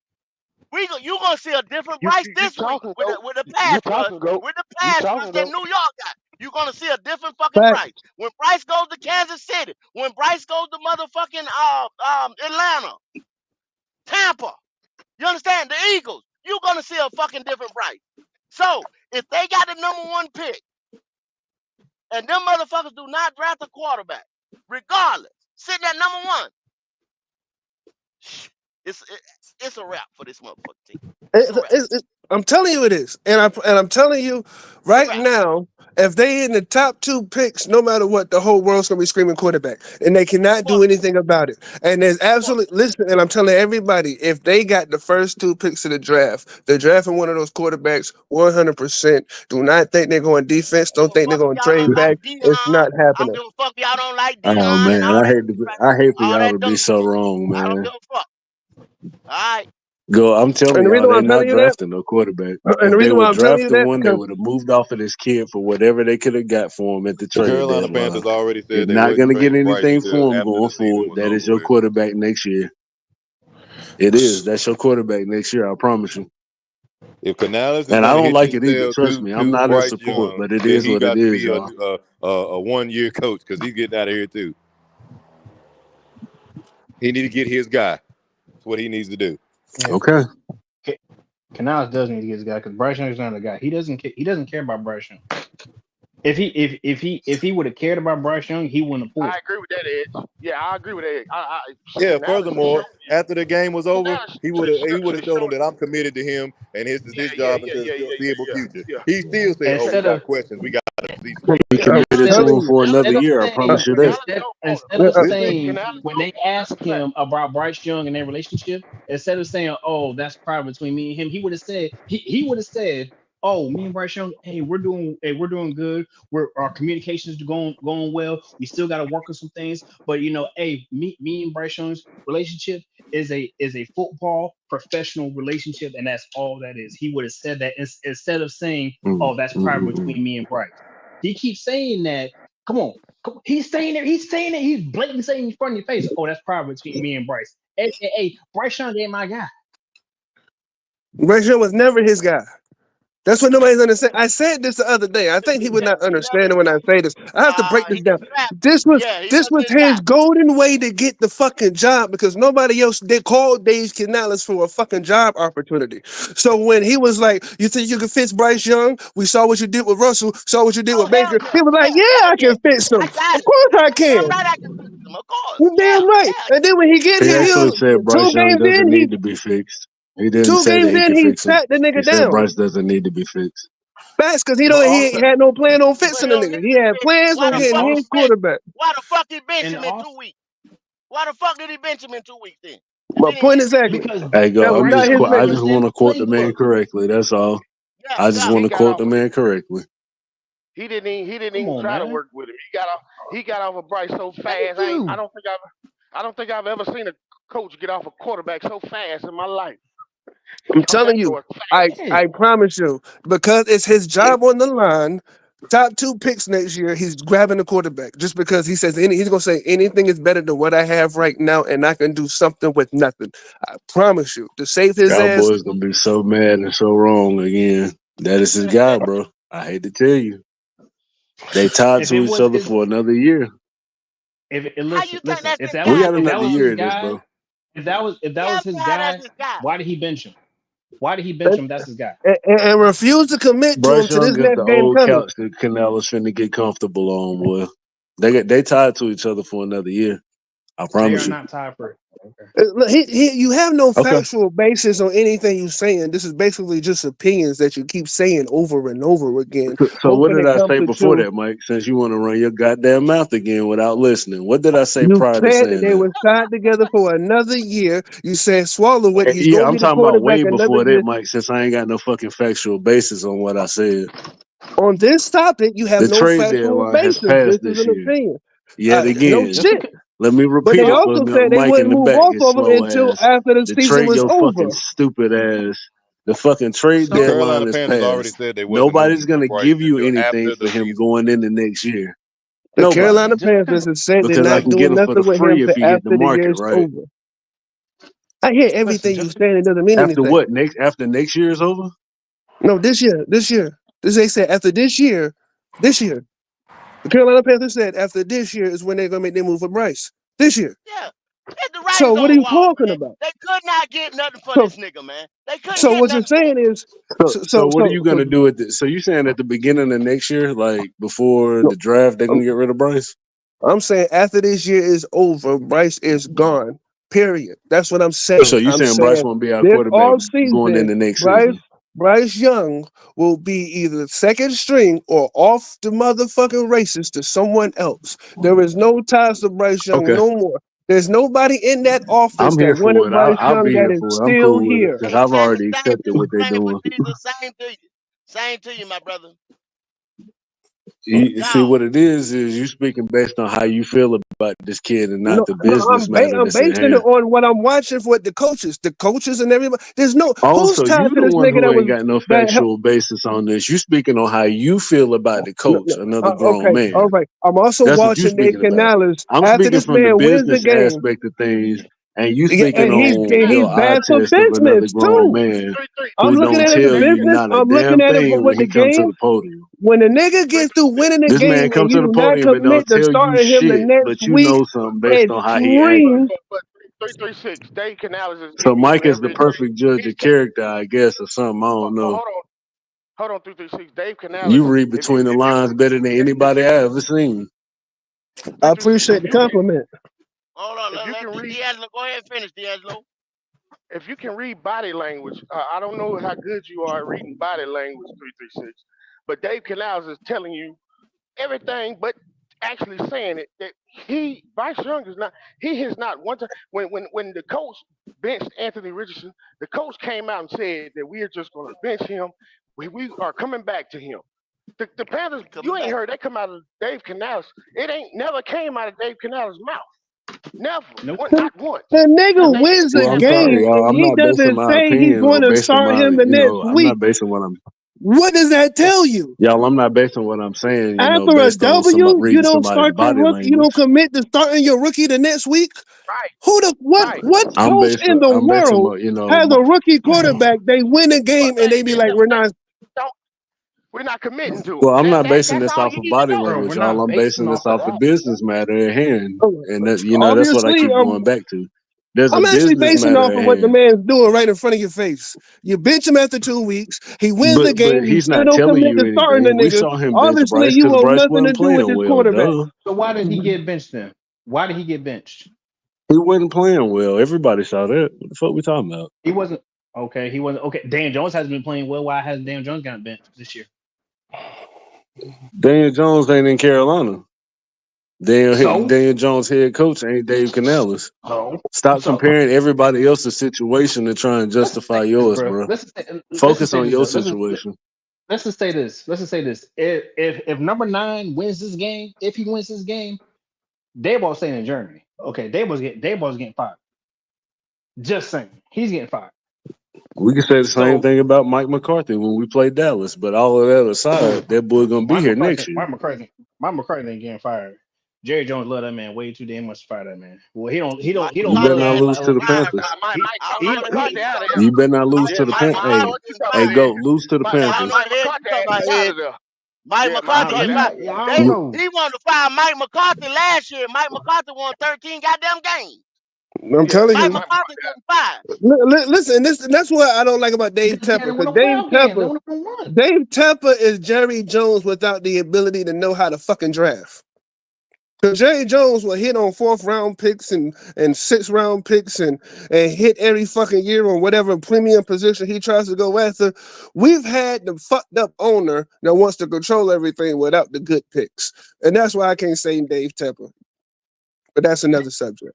you gonna see a different You Bryce you, you this week talking with go. the You pass rush, talking go. with the You pass rush talking that go. New York got. You're gonna see a different fucking Facts. Bryce. When Bryce goes to Kansas City, when Bryce goes to motherfucking Atlanta, Tampa, you understand? The Eagles, you're gonna see a fucking different Bryce. So if they got the number one pick and them motherfuckers do not draft a quarterback, regardless, sitting at number one, it's it, it's a wrap for this motherfucking team. It's a wrap. I'm telling you it is, and I'm telling you It's a right wrap. now, if they in the top two picks, no matter what, the whole world's gonna be screaming quarterback, and they cannot Fuck, do anything about it. And there's fuck. absolutely listen, and I'm telling everybody, if they got the first two picks of the draft, they're drafting one of those quarterbacks 100%. Do not think they're going defense. Give Don't a think they're fuck if going to y'all trade don't like back. Dion. It's not I don't happening. give a fuck if y'all don't like Oh Dion and man, all that shit right I there. hate for All y'all that to be dumb so shit. wrong, I don't man. give a fuck. All right. Go, I'm telling And the y'all, reason why they're I'm telling not you that, drafting no quarterback. and If the they reason why were I'm telling you drafting that, one, they because would have moved off of this kid for whatever they could have got for him at the The trade Carolina deadline. Panthers already If said they not wouldn't going to get trade Bryce anything until for him after the going season forward, was that is over your with. quarterback next year. It is. That's your quarterback next year. I promise you. If Canales is And I going to don't hit like you it either. still Trust me. I'm to not in Bryce support, Young, but it then is he what it got to is, be y'all. a 1 year coach because he's getting out of here too. He need to get his guy. That's what he needs to do. Yeah, Okay. Canales does need to get his guy because Bryce Young is not the guy. He doesn't care about Bryce Young. If he would have cared about Bryce Young, he wouldn't have pulled I him. agree with that, Edge. Yeah, I agree with that. Yeah. Canales has Furthermore, shown you. after the game was over, Canales he would have has shown him shown that I'm committed to him and his you. his Yeah, job yeah, into yeah, the yeah, yeah, foreseeable yeah, future. yeah, He still said, "Oh, we Instead of got questions. We got to see some He things." yeah, I'm committed to instead of telling him you. for yeah. another instead of year. I saying promise you that. Canales instead don't want him. instead of Listen, saying Canales when don't they want him. That's asked a fact. him about Bryce Young and their relationship, instead of saying, "Oh, that's private between me and him," he would have said he would have said, "Oh, me and Bryce Young, we're doing good. Our communications are going well. We still got to work on some things, but hey, me and Bryce Young's relationship is a football professional relationship, and that's all that is." He would have said that instead of saying, Mm, "Oh, that's mm, private mm, mm. between me and Bryce." He keeps saying that. Come on. He's saying it. He's saying it. He's blatantly saying in front of your face, "Oh, that's private between me and Bryce." Hey, Bryce Young ain't my guy. Bryce Young was never his guy. That's what nobody's understanding. I said this the other day. I think he would not He never. understand it when I say this. I have to break this He down. strapped. This was Yeah, he this wasn't was his guy. his golden way to get the fucking job because nobody else they called Dave Canales for a fucking job opportunity. So when he was like, "You think you can fix Bryce Young? We saw what you did with Russell, saw what you did Oh with hell Baker." yeah, He was like, "Yeah, hell I yeah. can fix him. I got Of it. course I Damn can. right I can fix him. Of course. You damn Yeah, right." yeah. And then when he get He here, actually he'll said Bryce two Young games doesn't in, he need to be fixed. He didn't two say games that he in, could he fix him. sat the He nigga said down. Bryce doesn't need to be fixed. Facts, because But he also, ain't had no plan on But fixing he the don't nigga. get He had bench. plans Why on the and getting fuck his he also, bench? quarterback. Why the fuck he bench and him in 2 also, weeks? Why the fuck did he bench him in 2 weeks then? If My he didn't point need to be exactly. bench? because Hey, That go. was I'm Bryce not just. his Young I man. just was in want the to quote the man playbook. correctly. That's all. Yeah, I just yeah. want He to got quote off. the man correctly. He didn't Come even on, try to man. work with him. He got off of Bryce so Thank fast. you. I don't think I've ever seen a coach get off a quarterback so fast in my life. I'm Your man telling you, was fast. Yeah. I promise you, because it's his job on the line. Top two picks next year, he's grabbing the quarterback just because he says he's gonna say anything is better than what I have right now, and I can do something with nothing. I promise you, to save his ass. Cowboys gonna be so mad and so wrong again. That is his guy, bro. I hate to tell you. They tied If it to each was other his, for another year. if it, How you think listen, that's his We guy got though, if that another was Bud? his year of this, guy, bro. if that was Tell me his how that's guy, his guy. why did he bench him? Why did he bench And, him? That's his guy. and refuse to commit to him Bryce to this Young is the next game old coming. couch that Canales finna get comfortable on, boy. They tied to each other for another year. I They are promise you. not tied for. Okay. Look, you have no Okay. factual basis on anything you're saying. This is basically just opinions that you keep saying over and over again, So what hoping did it I comes say to before truth. that, Mike? Since you want to run your goddamn mouth again without listening, what did I say You prior to said that saying they that? were tied together for another year. You said swallow it. He's Yeah, gonna I'm be the talking about way quarterback another before that, year. Mike. Since I ain't got no fucking factual basis on what I said, On this topic, you have the no trade factual deadline has basis. This passed is this an year. opinion. Yet No again, Just shit. because. let me But repeat they it So for also said they Mike in wouldn't the move back, off his of him slow until ass. after the To season trade was your fucking over. stupid ass. The fucking trade the so deadline Carolina is Panthers already passed. said they wasn't Nobody's moving for gonna Bryce give you until anything after the for him season. going into next year. The Nobody. Carolina just because. Panthers have said they're Because I not can get doing him for the nothing with him free if till he hit the after the market, year's right? over. I hear Listen, everything you saying. It doesn't mean After anything. what? After next year is over? No, this year. This they said after this year. The Carolina Panthers said after this year is when they're gonna make their move for Bryce. This year. Yeah. It's the writings So what on are the you wall, talking man. about? They could not get nothing for So this nigga, man. They couldn't so get what you're nothing for him. saying is So what are you gonna do with it? So you saying at the beginning of next year, like before no, the draft, they're I'm, gonna get rid of Bryce? I'm saying after this year is over, Bryce is gone. Period. That's what I'm So saying. you I'm saying Bryce saying won't be our this quarterback off going season, into next Bryce season? Bryce Young will be either second string or off the motherfucking races to someone else. There is no ties to Bryce Young Okay. no more. There's nobody in that office I'm that here for wanted it. Bryce I'll Young be that here is for it. I'm still cool with it here. because Hey, I've already same accepted what they're for doing. Jesus. Same to you. Same to you, my brother. You see Gone. what it is you speaking based on how you feel about this kid and not No, the business matter I'm that's in basing it hand. on what I'm watching for the coaches and everybody. There's no who's Also, tied you to the this one nigga who that ain't was got no that helped. factual basis on this. You speaking on how you feel about the No, coach, another grown okay, all man. right. I'm also That's what you watching Dave speaking about. Canales I'm after speaking this from the man wins the business game. aspect of things. And you Yeah, speaking and on he's your eye bad for test of another business grown too. man I'm who looking don't at it as a tell you business. not a I'm looking damn at it for thing when what the he come to game. the podium. When a nigga gets through winning the This man game come and to you the do not podium and don't commit to tell you starting him the shit, next but you week know something based and on how he act. scream. But 336, Dave Canales is So giving you Mike is the every. perfect judge of character, I guess, or something. I don't know. Hold on, 336. Dave You Canales, read between the if you lines better than anybody I ever seen. I 336, appreciate the compliment. Hold on, if you let can read D'Angelo go ahead and finish, D'Angelo. if you can read body language, I don't know how good you are at reading body language, 336, but Dave Canales is telling you everything, but actually saying it that Bryce Young is not. He has not one time when the coach benched Anthony Richardson, the coach came out and said that we are just going to bench him. We are coming back to him. The Panthers, you Coming ain't back. heard that come out of Dave Canales. It ain't never came out of Dave Canales' mouth. Never, Nope. not once. The And nigga they wins a Well, I'm sorry, game y'all. and I'm he not basing doesn't my say he's opinion going or to basing start my, him the next I'm week. not basing what I'm, What does that tell you? y'all, I'm not basing what I'm saying, After a based on some W, you reading don't somebody's start your body rookie. You don't language. commit to starting your rookie the next week. right, Who the right. what coach in the I'm basing world my, has a rookie quarterback? They win a game and they be like, "We're not." Don't, we're not committing to him. well, I'm not basing That's this all off you of need to body know. Bro, we're language, y'all. not I'm basing basing this off of off the that. business matter at hand. And that, that's what I Obviously, keep going back to. There's a I'm actually business basing matter off at of what the hand. man's doing right in front of your face. You bench him after 2 weeks. He wins the But game. You he's still not don't telling commit you to starting the anything. We nigga. saw him bench Obviously, Bryce you because want Bryce nothing to wasn't do with playing this well, quarterback. duh. So why did he get benched then? Why did he get benched? He wasn't playing well. Everybody saw that. What the fuck we talking about? He wasn't okay. He wasn't okay. Dan Jones has been playing well. Why hasn't Dan Jones gotten benched this year? Daniel Jones ain't in Carolina. So, Daniel Jones head coach ain't Dave Canales. so, Stop so. comparing everybody else's situation and try and Let's just say justify this, yours, bro. bro. Let's just Focus say on this your though. situation. Let's just say this. Let's just say this. If number 9 wins this game, if he wins this game, Dayball's staying in Germany. Okay, Dayball's getting fired. Just saying, he's getting fired. We can say the same So thing about Mike McCarthy when we played Dallas, but all of that aside, that boy gonna be here next year. Mike McCarthy ain't getting fired. Jerry Jones love that man way too damn much to fire that man. Well, Mike he don't You better love McCarthy not him had lose to the five. Panthers. he Mike Ed, McCarthy you out of talking there. about You better not lose Yeah, to the Mike Panthers. McCarthy You getting talking Hey, about fired. go Ed. lose to the Panthers. Mike Ed, you McCarthy talking about out Ed. of there. Mike Yeah, Mike McCarthy I getting McCarthy fired. out of there. don't They know. he wanted to fire Mike McCarthy last year. Mike McCarthy won 13 goddamn games. I'm telling Mike you. Mike McCarthy McCarthy out. getting fired. Listen, that's what I don't like about Dave Because he Tepper. hadn't won Because no playoff games. They only won one. Dave Tepper is Jerry Jones without the ability to know how to fucking draft. Because Jerry Jones will hit on 4th-round picks and 6th-round picks and hit every fucking year on whatever premium position he tries to go after. We've had the fucked up owner that wants to control everything without the good picks. And that's why I can't say Dave Tepper. But that's another subject.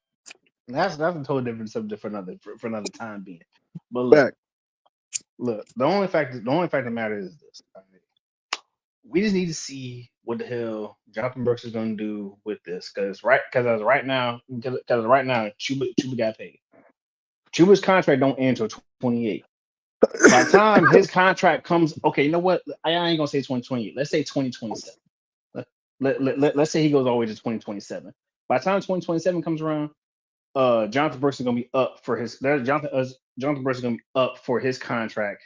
That's a totally different subject for another time being. But Back. look. The only fact that matters is this. All right? We just need to see what the hell Jonathan Brooks is going to do with this, because right now, Chuba got paid. Chuba's contract don't end until 28. By the time his contract comes, okay, you know what? I ain't gonna say 2028. Let's say 2027. Let's say he goes all the way to 2027. By the time 2027 comes around, Jonathan Brooks is gonna be up for his Jonathan Brooks is gonna be up for his contract,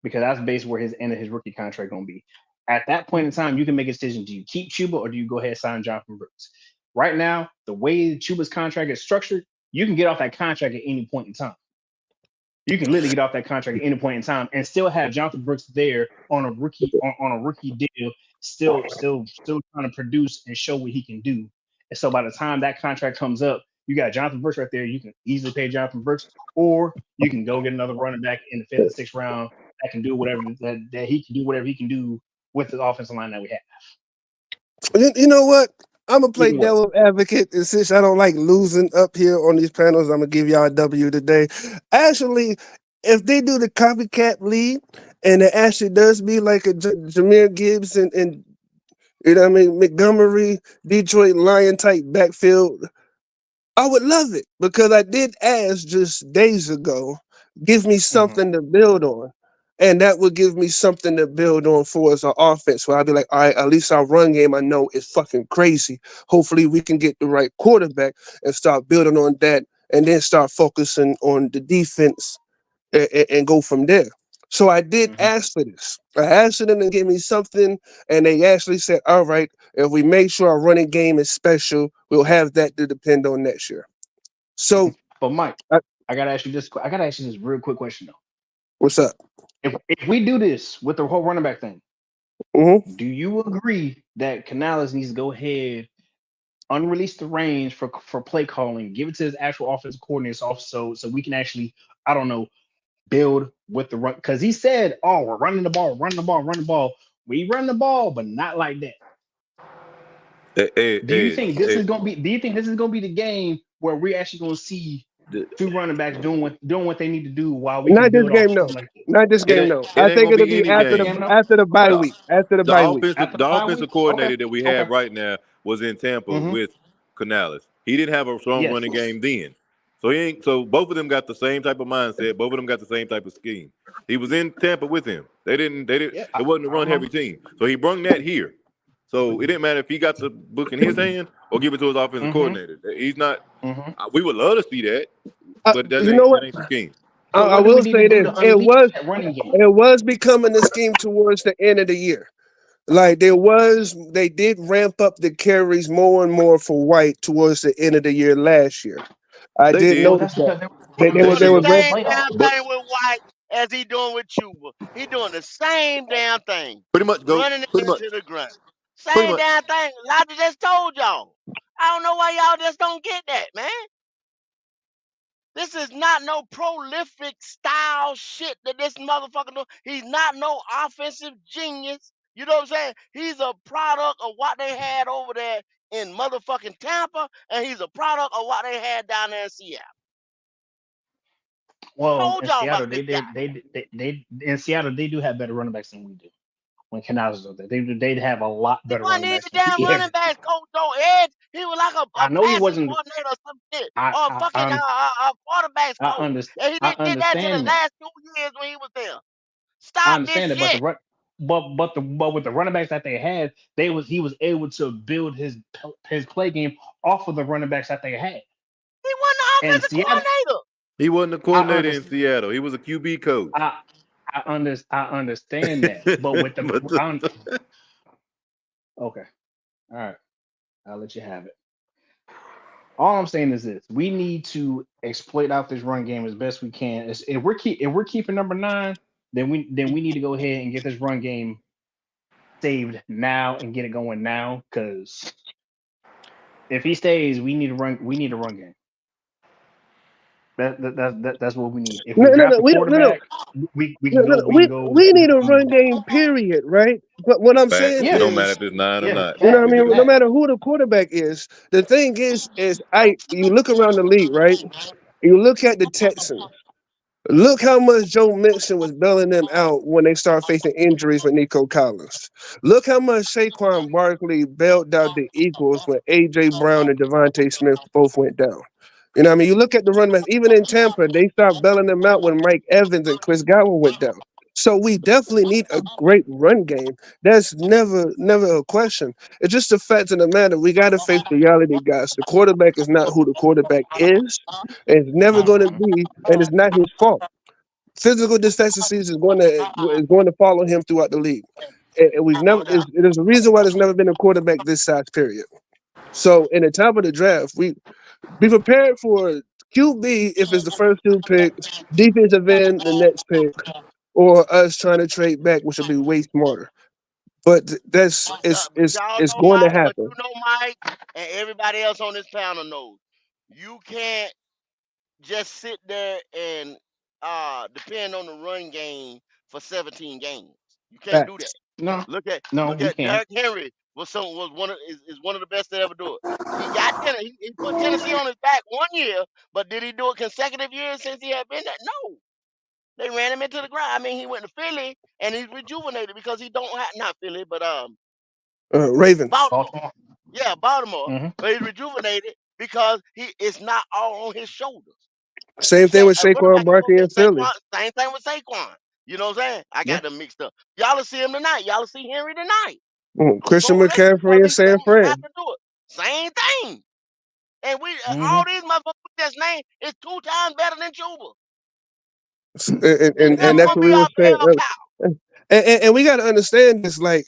because that's basically where his end of his rookie contract gonna be. At that point in time, you can make a decision: do you keep Chuba or do you go ahead and sign Jonathan Brooks? Right now, the way Chuba's contract is structured, you can get off that contract at any point in time. You can literally get off that contract at any point in time and still have Jonathan Brooks there on a rookie deal, still trying to produce and show what he can do. And so by the time that contract comes up, you got Jonathan Brooks right there. You can easily pay Jonathan Brooks, or you can go get another running back in the 5th and 6th round that can do whatever that he can do whatever he can do with the offensive line that we have. You know what? I'm gonna play Either way. devil advocate, and since I don't like losing up here on these panels, I'm gonna give y'all a W today. Actually, if they do the copycat league, and it actually does be like a Jameer Gibbs and you know what I mean, Montgomery, Detroit Lion type backfield, I would love it, because I did ask just days ago, give me Mhm. something to build on. And that would give me something to build on for us, our offense. Where I'd be like, all right, at least our run game I know is fucking crazy. Hopefully we can get the right quarterback and start building on that and then start focusing on the defense and go from there. So I did Hmm. ask for this. I asked for them to give me something, and they actually said, "All right, if we make sure our running game is special, we'll have that to depend on next year." Hmm. So, But Mike, I, I gotta ask you this. I gotta ask you this real quick question though. what's up? If we do this with the whole running back thing, Hmm. do you agree that Canales needs to go ahead, unrelease the reins for play calling, give it to his actual offensive coordinators, also so we can actually, I don't know, build with the run? Because he said, "Oh, we're running the ball, running the ball, running the ball." We run the ball, but not like that. Do you think this Hey, is gonna be? Do you think this is gonna be the game where we're actually gonna see two running backs doing what they need to do while we can Not this build off game, no. something like this? Not this it game, ain't no. it I ain't think gonna it'll be be any Not this after the game. game, no. after the bye The week. After the the bye week. offensive After the the bye offensive week, okay, coordinator that we okay, have right now was in Tampa mm-hmm. with Canales. He didn't have a strong Yes, running game then. So he ain't so both of them got the same type of mindset. Both of them got the same type of scheme. He was in Tampa with him. They didn't yeah, it wasn't a I run heavy remember. team. So he brung that here. So it didn't matter if he got the book in his hand or give it to his offensive Mm-hmm, coordinator. He's not mm-hmm. we would love to see that, but that You ain't know what? that ain't the scheme. So I what do we will need to say do this: to unleash that running game? it was becoming the scheme towards the end of the year. Like they did ramp up the carries more and more for White towards the end of the year last year. I They did Well, did. notice that's that. because they were They, going they up They were against they the were The did. the ramp, same damn playoffs. But thing with White as he doing with Chuba. He doing the same damn thing, pretty much go running it pretty much into the ground. pretty Same much damn thing. I just told y'all. I don't know why y'all just don't get that, man. This is not no prolific style shit that this motherfucker do. He's not no offensive genius. You know what I'm saying? He's a product of what they had over there in motherfucking Tampa, and he's a product of what they had down there in Seattle. Well, Told in y'all about Seattle, this guy. they in Seattle they do have better running backs than we do. When Canales was there, they'd have a lot He better wasn't running even backs than damn we running ever. backs coach on edge. He was like a I know he passing wasn't. coordinator or some shit. I Or a I fucking I, quarterbacks I coach. understand. And he I didn't get that till the understand that. last 2 years when he was there. I Stop this understand that. But the shit. run, but with the running backs that they had, he was able to build his play game off of the running backs that they had. He wasn't the And offensive Seattle, coordinator. he wasn't a I coordinator in understand. Seattle. He was a QB coach. I I understand that. But with the but okay, all right, I'll let you have it. All I'm saying is this: we need to exploit out this run game as best we can. If we're keeping number 9, then we need to go ahead and get this run game saved now and get it going now. Because if he stays, we need a run game. That's what we need. If no, we no, draft no, a we don't, no, no, quarterback, we no, can no, go no. we can go We we need can a go run use game, period, right? But what I'm facts. saying It yeah, don't matter is, if it's 9 or yeah, not. you know what I We mean? do. No fact. matter who the quarterback is, the thing is you look around the league, right? You look at the Texans. Look how much Joe Mixon was bailing them out when they start facing injuries with Nico Collins. Look how much Saquon Barkley bailed out the Eagles when A.J. Brown and Devontae Smith both went down. You know what I mean? You look at the run backs, even in Tampa, they stopped bailing them out when Mike Evans and Chris Godwin went down. So we definitely need a great run game. That's never a question. It's just the fact of the matter. We got to face reality, guys. The quarterback is not who the quarterback is. It's never going to be, and it's not his fault. Physical deficiencies is going to follow him throughout the league, and we've never. No doubt. There's a reason why there's never been a quarterback this size. Period. So in the top of the draft, we be prepared for QB if it's the first 2 picks, defensive end the next pick, or us trying to trade back, which would be way smarter. But that's But y'all it's know going to Mike, but you happen. know Mike, and everybody else on this panel knows. You can't just sit there and depend on the run game for 17 games. You can't do that. Facts. No, Look at no, look we at can't. Derrick Henry was one of is one of the best to ever do it. He got he put Tennessee on his back 1 year, but did he do it consecutive years since he had been there? No. They ran him into the ground. I mean, he went to Philly and he's rejuvenated because he don't have not Philly, but Ravens. Baltimore. Baltimore. Yeah, Baltimore. Hmm. But he's rejuvenated because he it's not all on his shoulders. You Same thing can't with a running Saquon back ain't gonna Barkley be in Philly. Saquon. Same thing with Saquon. You know what I'm saying? I Yeah. got them mixed up. Y'all will see him tonight. Y'all will see Henry tonight. Christian Go listen McCaffrey because and he's San going to have Fran. to do it. Same thing. And we Mm-hmm. all these motherfuckers we just named is 2 times better than Chuba. It's And never that's gonna what be we were our saying bell earlier. cow. And we got to understand this, like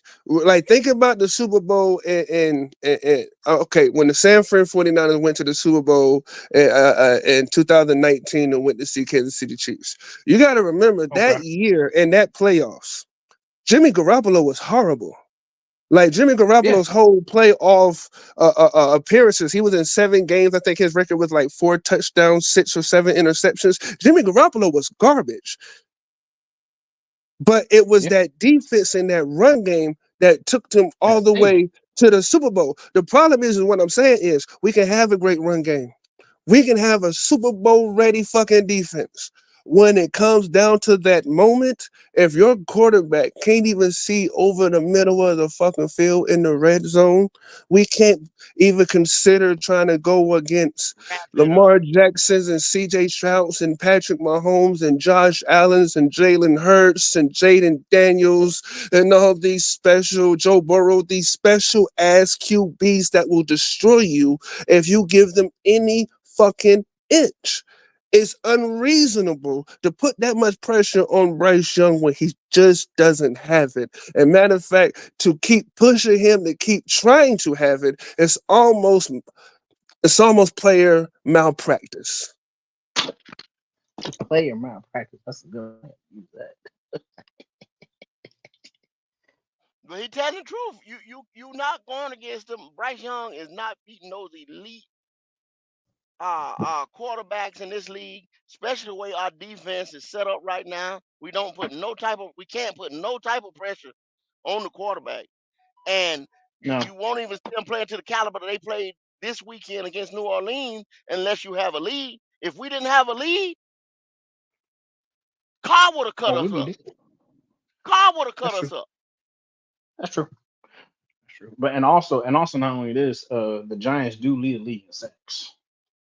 think about the Super Bowl okay, when the San Fran 49ers went to the Super Bowl in 2019 and went to see Kansas City Chiefs. You got to remember that Okay. year and that playoffs, Jimmy Garoppolo was horrible. Like Jimmy Yeah. Garoppolo's whole playoff appearances, he was in 7 games. I think his record was like 4 touchdowns, 6 or 7 interceptions. Jimmy Garoppolo was garbage. But it was Yeah. that defense and that run game that took them That all the saved him. way to the Super Bowl. The problem is what I'm saying is we can have a great run game. We can have a Super Bowl ready fucking defense. When it comes down to that moment, if your quarterback can't even see over the middle of the fucking field in the red zone, we can't even consider trying to go against Wrap it up. Lamar Jacksons and CJ Strouds and Patrick Mahomes and Josh Allens and Jalen Hurts and Jaden Daniels and all these special Joe Burrow, these special ass QBs that will destroy you if you give them any fucking inch. It's unreasonable to put that much pressure on Bryce Young when he just doesn't have it. And matter of fact, to keep pushing him to keep trying to have it, it's almost player malpractice. Player malpractice. That's a good one. Use that. But he telling the truth. You not going against them. Bryce Young is not beating those elite quarterbacks in this league, especially the way our defense is set up right now. We can't put no type of pressure on the quarterback. And No. you won't even see them playing to the caliber that they played this weekend against New Orleans unless you have a lead. If we didn't have a lead, Carr would have cut Oh, us we'd be up. decent. Carr would have cut That's true. us up. That's true. That's true. But and also not only this, the Giants do lead the league in sacks.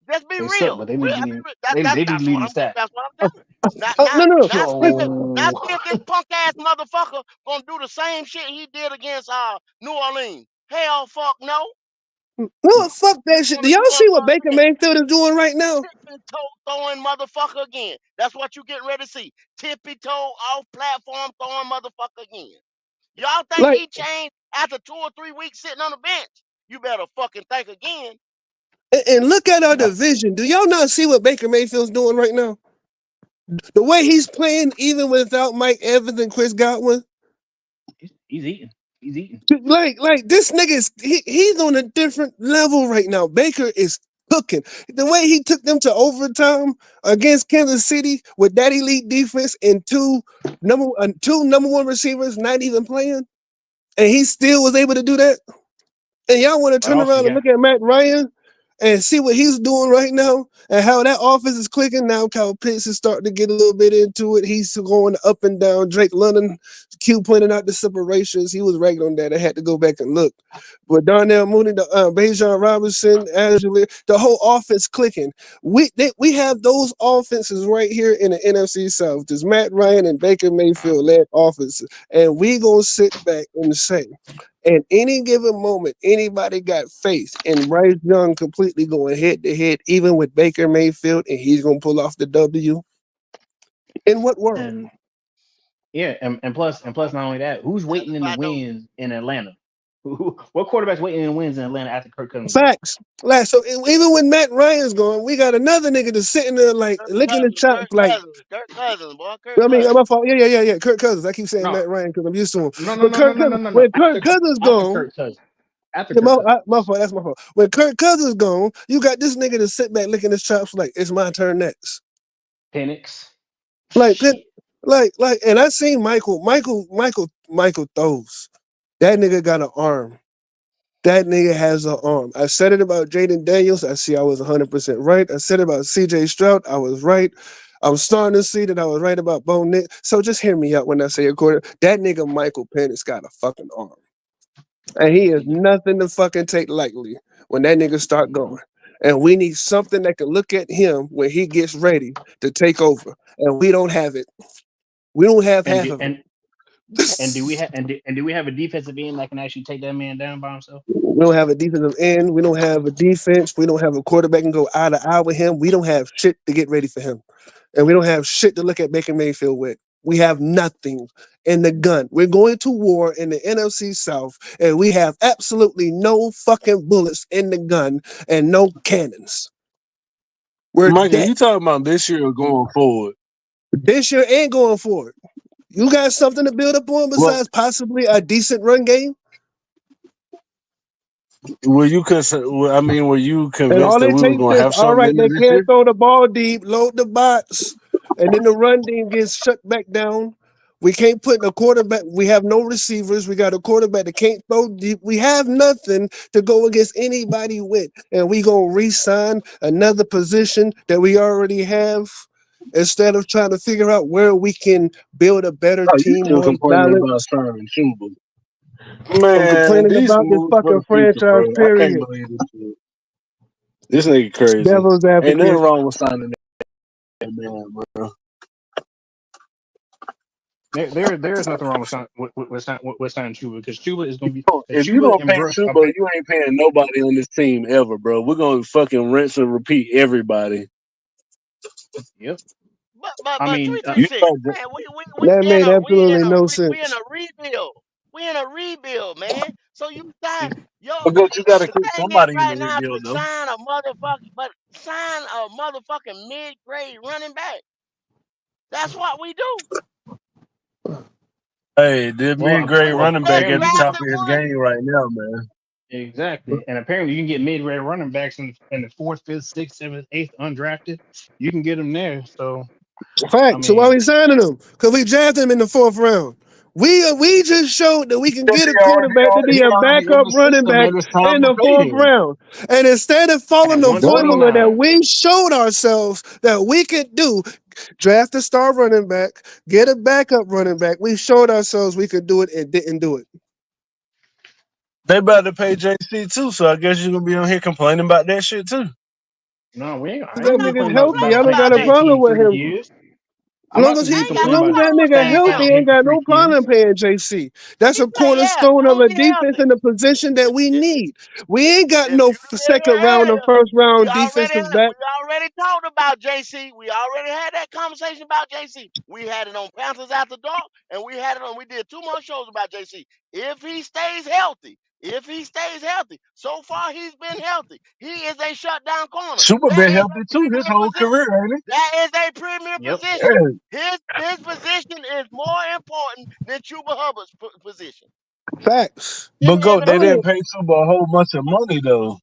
Let's be They suck, real. but they Real lead I the mean, league. They be leading stats. that's what I'm telling you. Now, Oh, now, no, no. now see if, now So see if this punk ass motherfucker gonna do the same shit he did against New Orleans. Hell, fuck no. No, no. fuck that shit. Do y'all You see gonna what come Baker in Mayfield is doing right now? tippy toe throwing motherfucker again. That's what you getting ready to see. Tippy toe off platform throwing motherfucker again. Y'all think Like, he changed after 2 or 3 weeks sitting on the bench? You better fucking think again. and look at our No. division. Do y'all not see what Baker Mayfield's doing right now? The way he's playing, even without Mike Evans and Chris Godwin. He's eating. He's eating. Like this nigga he's on a different level right now. Baker is cooking. The way he took them to overtime against Kansas City with that elite defense and two number 1 receivers not even playing, and he still was able to do that. And y'all want to But turn also around you and got look at Matt Ryan and see what he's doing right now and how that offense is clicking. Now Kyle Pitts is starting to get a little bit into it. He's going up and down. Drake London, Q pointed out the separations. He was right on that. I had to go back and look. But Darnell Mooney, Bijan Robinson, Angela, the whole offense clicking. We have those offenses right here in the NFC South. There's Matt Ryan and Baker Mayfield led offenses. And we going to sit back and say, at any given moment, anybody got faith in Bryce Young completely going head to head, even with Baker Mayfield, and he's going to pull off the W? In what world? and yeah, and plus not only that, who's That's waiting if in the I know. wins in Atlanta? What quarterback's waiting in the wins in Atlanta after Kirk Cousins gone? Facts. Like, so even when Matt Ryan's gone, we got another nigga that's sitting there like licking the chops, like, Kirk Cousins, boy, Kirk I mean, Cousins. my fault. Yeah. Kirk Cousins. I keep saying No, Matt Ryan because I'm used to him. no, no, But no, no, Kirk no, no, Cousins, no, no. when Kirk Cousins After gone, Kirk Cousins. After yeah, Kirk Cousins. my fault. That's my fault. When Kirk Cousins gone, you got this nigga to sit back licking his chops like it's my turn next. Penix. Like, Shit. and I seen Michael throws. That nigga got an arm. That nigga has an arm. I said it about Jaden Daniels. I was 100% right. I said it about CJ Stroud. I was right. I'm starting to see that I was right about Bo Nick. So just hear me out when I say a quarter. That nigga Michael Penix got a fucking arm. And he is nothing to fucking take lightly when that nigga start going. And we need something that can look at him when he gets ready to take over. And we don't have it. We don't have And half do, of and it. and do we have a defensive end that can actually take that man down by himself? We don't have a defensive end. We don't have a defense. We don't have a quarterback can go eye to eye with him. We don't have shit to get ready for him. And we don't have shit to look at Baker Mayfield with. We have nothing in the gun. We're going to war in the NFC South, and we have absolutely no fucking bullets in the gun and no cannons. We're Michael, dead. you talking about this year or going forward? This year ain't going for it. You got something to build up on Well, besides possibly a decent run game? were you were you And convinced all that it we was takes gonna is, have all something right, in they there this can't year? throw the ball deep, load the box, and then the run game gets shut back down. We can't put a quarterback. We have no receivers. We got a quarterback that can't throw deep. We have nothing to go against anybody with. And we going to re-sign another position that we already have instead of trying to figure out where we can build a better Oh, you team, still more complaining about balanced. signing Chuba? I'm Man, complaining these about this moves for fucking the future, franchise, bro. I can't period. believe this shit. This nigga crazy. Devil's Ain't nothing advocate. wrong with signing that man, bro. There is nothing wrong with signing Chuba because Chuba is going to be If you Chuba don't and pay Brooks are Chuba, you ain't paying nobody on this team ever, bro. We're gonna fucking rinse and repeat everybody. Yep. But three three You six, know, man, That made absolutely no sense. rebuild. We in a rebuild, man. So you sign yo because you got to the keep thing is somebody in the right now to rebuild, though. sign a motherfucker, but sign a motherfucking mid grade running back. That's what we do. Hey, this mid-grade We running back just at apparently the you can top drafted of his one. game right now, man. exactly, and apparently you can get mid-range running backs in the fourth, fifth, sixth, seventh, eighth undrafted. You can get them there. So I Fact. So why mean, we signing him? Because we drafted him in the fourth round. We just showed that we can Because get a quarterback to be he a already in backup the running system, back and it's time in to the pay fourth him. round. And instead of following at the formula that 129, we showed ourselves that we could do, draft a star running back, get a backup running back. We showed ourselves we could do it and didn't do it. They about to pay JC too, so I guess you're gonna be on here complaining about that shit too. no, we ain't. I As long ain't as gonna that I'm complain nigga's not healthy, about I complaining don't paying got about a that. problem JT with 3 him. years. As I'm long not as sitting he, I here ain't as got complaining no long as about that problem with nigga paying about him. healthy, paying ain't for got 3 no problem years. paying JC. That's He a play, yeah, as cornerstone of long as a he defense healthy. in the position that we need. We ain't got If no you second didn't round or earlier, first round defensive back. we already talked about JC. We already had that conversation about JC. We had it on Panthers After Dark, and we did 2 more shows about JC. If he stays healthy, so far he's been healthy. He is a shutdown corner. Super That been is healthy a too his premier whole career, position. ain't That is a premier Yep. position. he? His position is more important than Chuba Hubbard's position. Facts. But Period. go, End of they story. didn't pay Super a whole bunch of money though.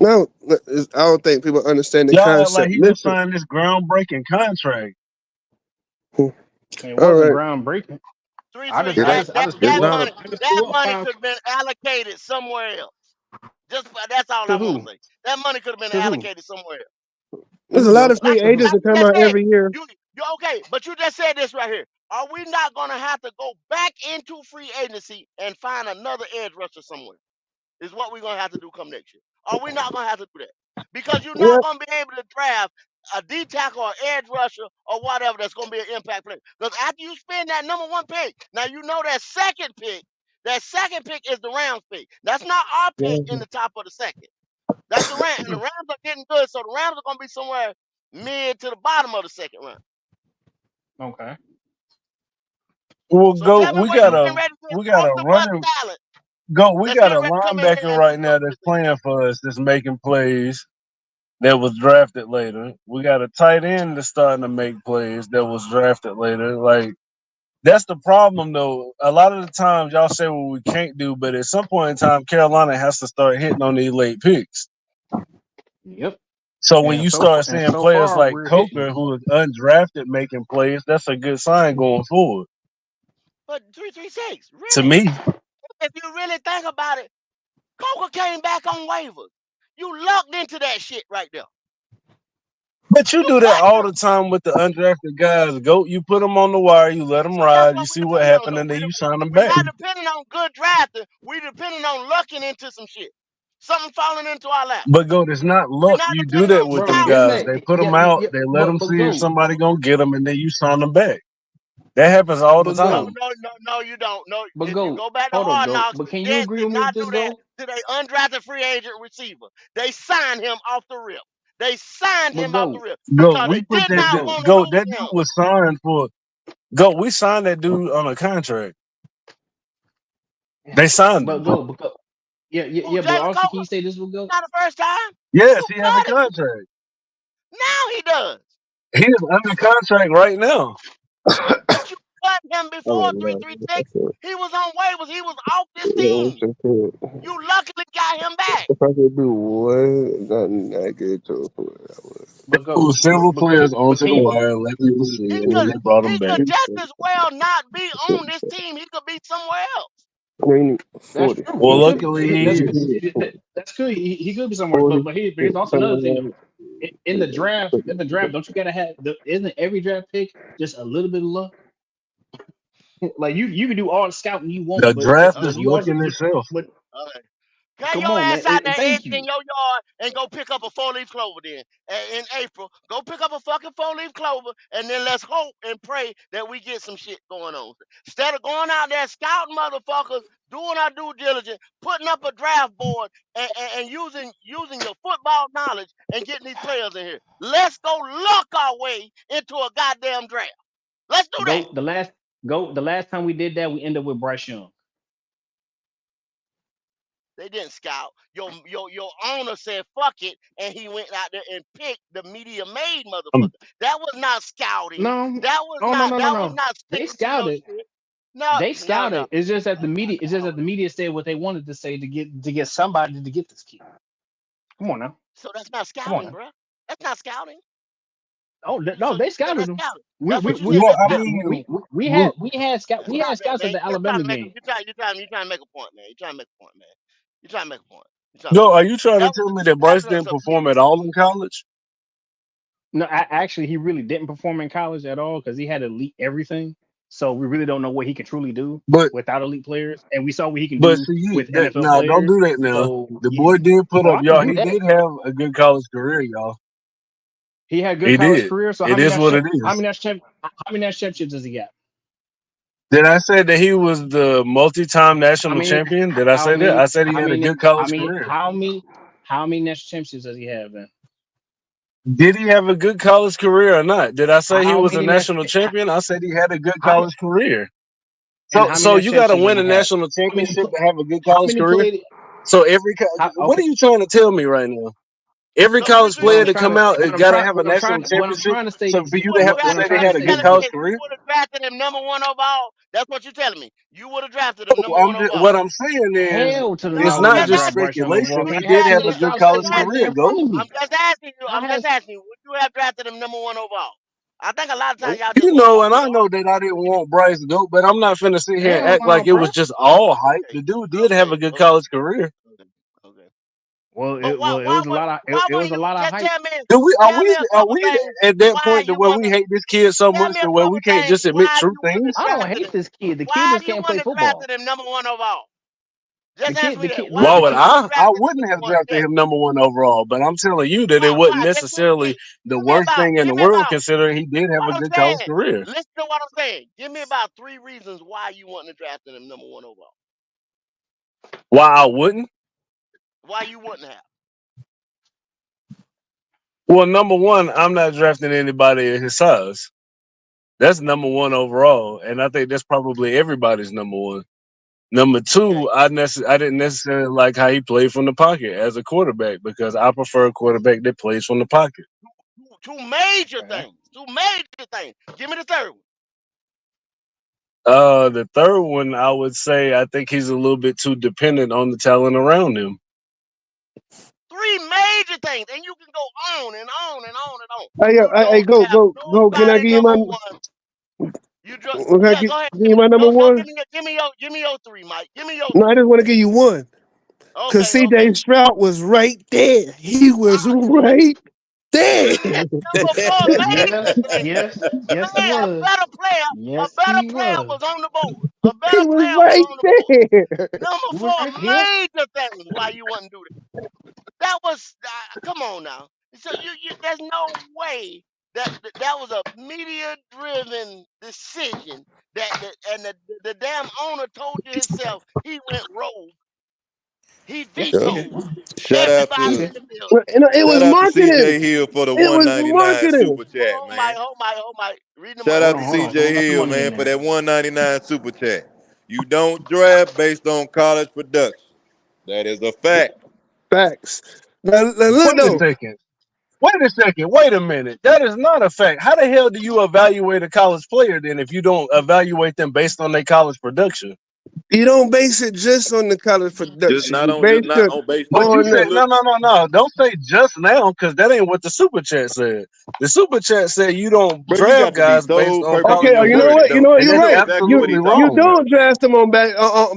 No, I don't think people understand the Y'all act like concept. he just Listen. signed this groundbreaking contract. It All wasn't right. groundbreaking. Three I three. just It I ain't. just I just It's threw up not a. That money could have been allocated somewhere else. That's all I to want who? to say. That money could have been To who? allocated somewhere else. To There's a who lot though? of free To who? agents Like that you come just out said, every year. you okay, but you just said this right here. Are we not gonna have to go back into free agency and find another edge rusher somewhere? Is what we're gonna have to do come next year. Are we not gonna have to do that? Because you're not What? gonna be able to draft a D tackle or edge rusher or whatever that's gonna be an impact player. Because after you spend that #1 pick, now you know that second pick is the Rams pick. That's not our pick in the top of the second. That's the Rams. And the Rams are getting good, so the Rams are gonna be somewhere mid to the bottom of the second round. Okay. Well, So go. tell me We where got you a getting ready to get we got a off the bus running talent go. We that's got a getting ready to come in here linebacker and do right now something that's this season. playing for us. That's making plays. That was drafted later. We got a tight end that's starting to make plays. That was drafted later. Like that's the problem, though. A lot of the times y'all say what we can't do, but at some point in time, Carolina has to start hitting on these late picks. Yep. So when And you start seeing so players far like we're hitting. Coker, who is undrafted, making plays, that's a good sign going forward. But 336, To really, me, if you really think about it, Coker came back on waivers. You lucked into that shit right there. but you You do that got all to. the time with the undrafted guys. Go, you put them on the wire, you let them So that's ride, you what see we're what depending on, happened, though. and then you sign them We're back. not depending on good drafting. We're depending on lucking into some shit. Something falling into our lap. But go, it's not We're luck. not You do depending that on with Bro, them scouting. isn't guys. that They put them yeah, out, yeah they let them but see if go. somebody gonna get them, and then you sign them back. That happens all the But No, go, time. no, no, no, you don't. No, but if you go. go back to Hold on, Hard go. Knocks, But can you Jet agree did with me not with do this, that go? to the undrafted free agent receiver. They signed him off the rip. They signed But him off the go, rip Go, because we they put did but that, not that go. want to go. That lose dude him. was signed for. Go, we signed that dude on a contract. They signed But him. go, but go. Yeah, yeah, Who, yeah. But Jalen also, can you Coker? say this will go? Not the first time. Yes, You he has a cut him. contract. Now he does. He is under contract right now. But you cut him Oh, before no. 336. He was on waivers. He was off this Yeah, team. You luckily got him back. if I could do one, nothing I could do for it, But There go, was several but go. players But onto can the you? wire, let people see He it, and could they brought him he back. could just as well not be on this team. He could be somewhere else. I mean, That's 40, true. Well, He could be. luckily he That's is. that's good. He could be somewhere. 40, But here's also another thing though. 40, In the draft, don't you gotta have? Isn't every draft pick just a little bit of luck? Like you can do all the scouting you The want, draft Uh, is you also looking itself. but okay. Get come your on, ass man. out there, Thank edging in you. your yard, and go pick up a four-leaf clover. Then in April, go pick up a fucking four-leaf clover, and then let's hope and pray that we get some shit going on. Instead of going out there scouting motherfuckers, doing our due diligence, putting up a draft board, and using your football knowledge and getting these players in here. Let's go luck our way into a goddamn draft. Let's do that. The last time we did that, we ended up with Bryce Young. They didn't scout. Your owner said fuck it, and he went out there and picked the media made Um, motherfucker. That was not scouting. No, That was oh no, not no, no, that was no. not They sticking to your scouted. shit. No, They no, no. scouted. It's just that the media. It's just that the media said what they wanted to say to get somebody to get this kid. Come on now. So that's not Come on scouting, now. bro. That's not scouting. Oh So no, you they said scouted that's him. scouting. We That's we what you we said. well, That's I the, scouting. mean, we had Stop that, scouts at man. the You're trying Alabama to make game. you trying to make a point, man. You're trying to make a point, man. You're trying to make a point. You're trying to make no, a are point. you trying to That tell was me a that Bryce scatterers didn't of perform at opinion. all in college? No, actually, he really didn't perform in college at all because he had elite everything. So we really don't know what he can truly do But without elite players, and we saw what he can but do see with that NFL now, don't players. do that now. So The yeah. boy did put Oh, up, I can y'all. agree He with that. did have a good college career, y'all. He had good He college did. career. So It is what it how is. many national championships does he got? Did I say that he was the multi-time I national mean, champion? Did I say that? I said he had a good college career. how many national championships does he have then? Did he have a good college career or not? Did I say he How was a many national national champion? I said he had a good how, college career. and So, how many so you national got to championships does win he a have? national How many championship to have a good how college many career. played? So what are Okay, you trying to tell me right now? Every So let me college give you what an player I'm to trying come to out got to have a national what I'm championship. trying to say So for You you would to have have to what I'm say drafted they trying him. to had a You say good is telling college me this. you career. would have drafted him number one overall? That's what you're telling me. You would have drafted him number one What overall. I'm saying is, Hell to the No, it's no, I'm we not just didn't just draft asking Bryce you. Young overall speculation. because He I'm I did just had have asking a you. good I'm scouts just college right asking there career. in you. front Go. of me. I'm just asking you. Would you have drafted him number one overall? I think a lot of times y'all just You want to know, walk and through I the know that I didn't want Bryce to go, but I'm not finna sit here and Hell act no, like it was bro. just all hype. Okay, The dude did have okay, a good okay, college career. okay, okay. Well, But it was a lot of why it was wouldn't a you lot of just hype. tell me a Are couple we things at that why point to you where we wouldn't hate this kid so tell much me a to where couple we can't things just admit why true you wouldn't have things? I don't drafted hate him. this kid. The kid Why just you can't play wouldn't have football. drafted him number one overall? Just answer me The that. kid Why Why the would wouldn't kid you have I drafted him wouldn't have number one? drafted Just him number one overall, but I'm telling you that it wasn't why? Just necessarily the worst thing in the give me world about considering he did have what a I'm good college saying. career. Listen to what I'm saying. Give me about three reasons why you wouldn't have drafted him number one overall. Why I wouldn't? Why you wouldn't have? Well, number one, I'm not drafting anybody at his size. That's number one overall, and I think that's probably everybody's number one. Number Okay. two, I didn't necessarily like how he played from the pocket as a quarterback because I prefer a quarterback that plays from the pocket. Two major okay. things. Two major things. Give me the third one. The third one, I would say, I think he's a little bit too dependent on the talent around him. Three major things, and you can go on and on and on and on. You hey, don't go, have go. Can I nobody give you number my? one. You just Can I yeah. give Go ahead. you my number Go. one? Give me your three, Mike. Give me your No, I three. just want to give you one. Cause Okay. C.J. Okay. Stroud was right there. He was right there. Number four, Yeah, major thing. yes, he Man, was. a Yes, better he player was. was on the board. A He better was player was right on the board. there. Number He was four, right here. major thing why you wouldn't do that. That was come on now. So there's no way. That was a media driven decision and the damn owner told you himself he went rogue. He Yeah. Yeah. Okay. vetoed Shout out everybody Okay. to in the building. Well, it was shout out to marketing. CJ Hill for the It was 199 marketing. super chat, man. Hold my, reading the Shout money, out Hold to on. reading the Hold on. money. CJ Someone got some Hill, money in man, for there. that 199 super chat. You don't draft based on college production. That is a fact. Facts. Now look Wait a though, second. Wait a second. Wait a minute. That is not a fact. How the hell do you evaluate a college player then if you don't evaluate them based on their college production? you don't base it just on the college production. You Just base not it on based But on you you on said can the no, look. no, no, no. Don't say just now because that ain't what the super chat said. The super chat said you don't Bro, you draft got to be guys based so on perfect college in okay. your You know wording, what? production, You don't know what? you? and You're that's Know right. exactly what absolutely he's You talking wrong. about. don't draft them on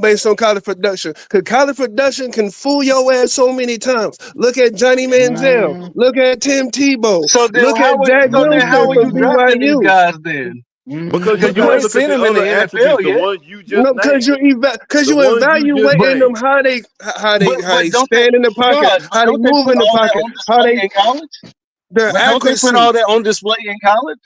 based on college production because college production can fool your ass so many times. Look at Johnny Manziel. Mm, Look at Tim Tebow. So then Look at Zach how Wilson are from you drafting these BYU. guys then? Because mm, you Because you got to ain't look at seen the them in the other NFL attributes, the yet. ones you just No, because named. because The you ones you just evaluating them named. how But they don't they, stand in the pocket, God? But how they don't they move put in the all that pocket, on how display they in college? their But don't they put accuracy. all that on display in college?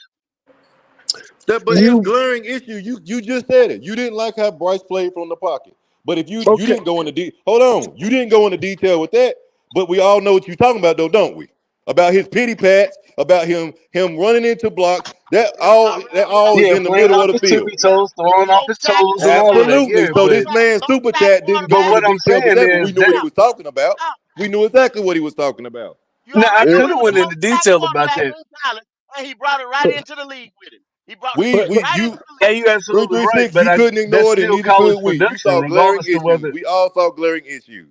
But it's You glaring issue. You just said it. You didn't like how Bryce played from the pocket. But if you okay? didn't go into hold on, you didn't go into detail with that. But we all know what you're talking about, though, don't we? About his pity pats, about him running into blocks. That all is Yeah, in the playing middle off of the his tippy field. toes, throwing off Toe his tackle toes, and all of quarterback. that. Absolutely. Yeah, So Toe this but man toe super tackle chat didn't go into quarterback. what I'm detail with saying that, but we is knew that what he was talking about. Stop. We knew exactly what he was talking about. You now I already know could he have was went toe into tackle detail about quarterback that. in college, and he brought it right into the league with him. He brought the We shit But we right into you the Yeah, league. you absolutely right, 336, but you couldn't that's ignore it, and still neither college could we. You production, saw glaring regardless to issues. whether We all saw glaring issues.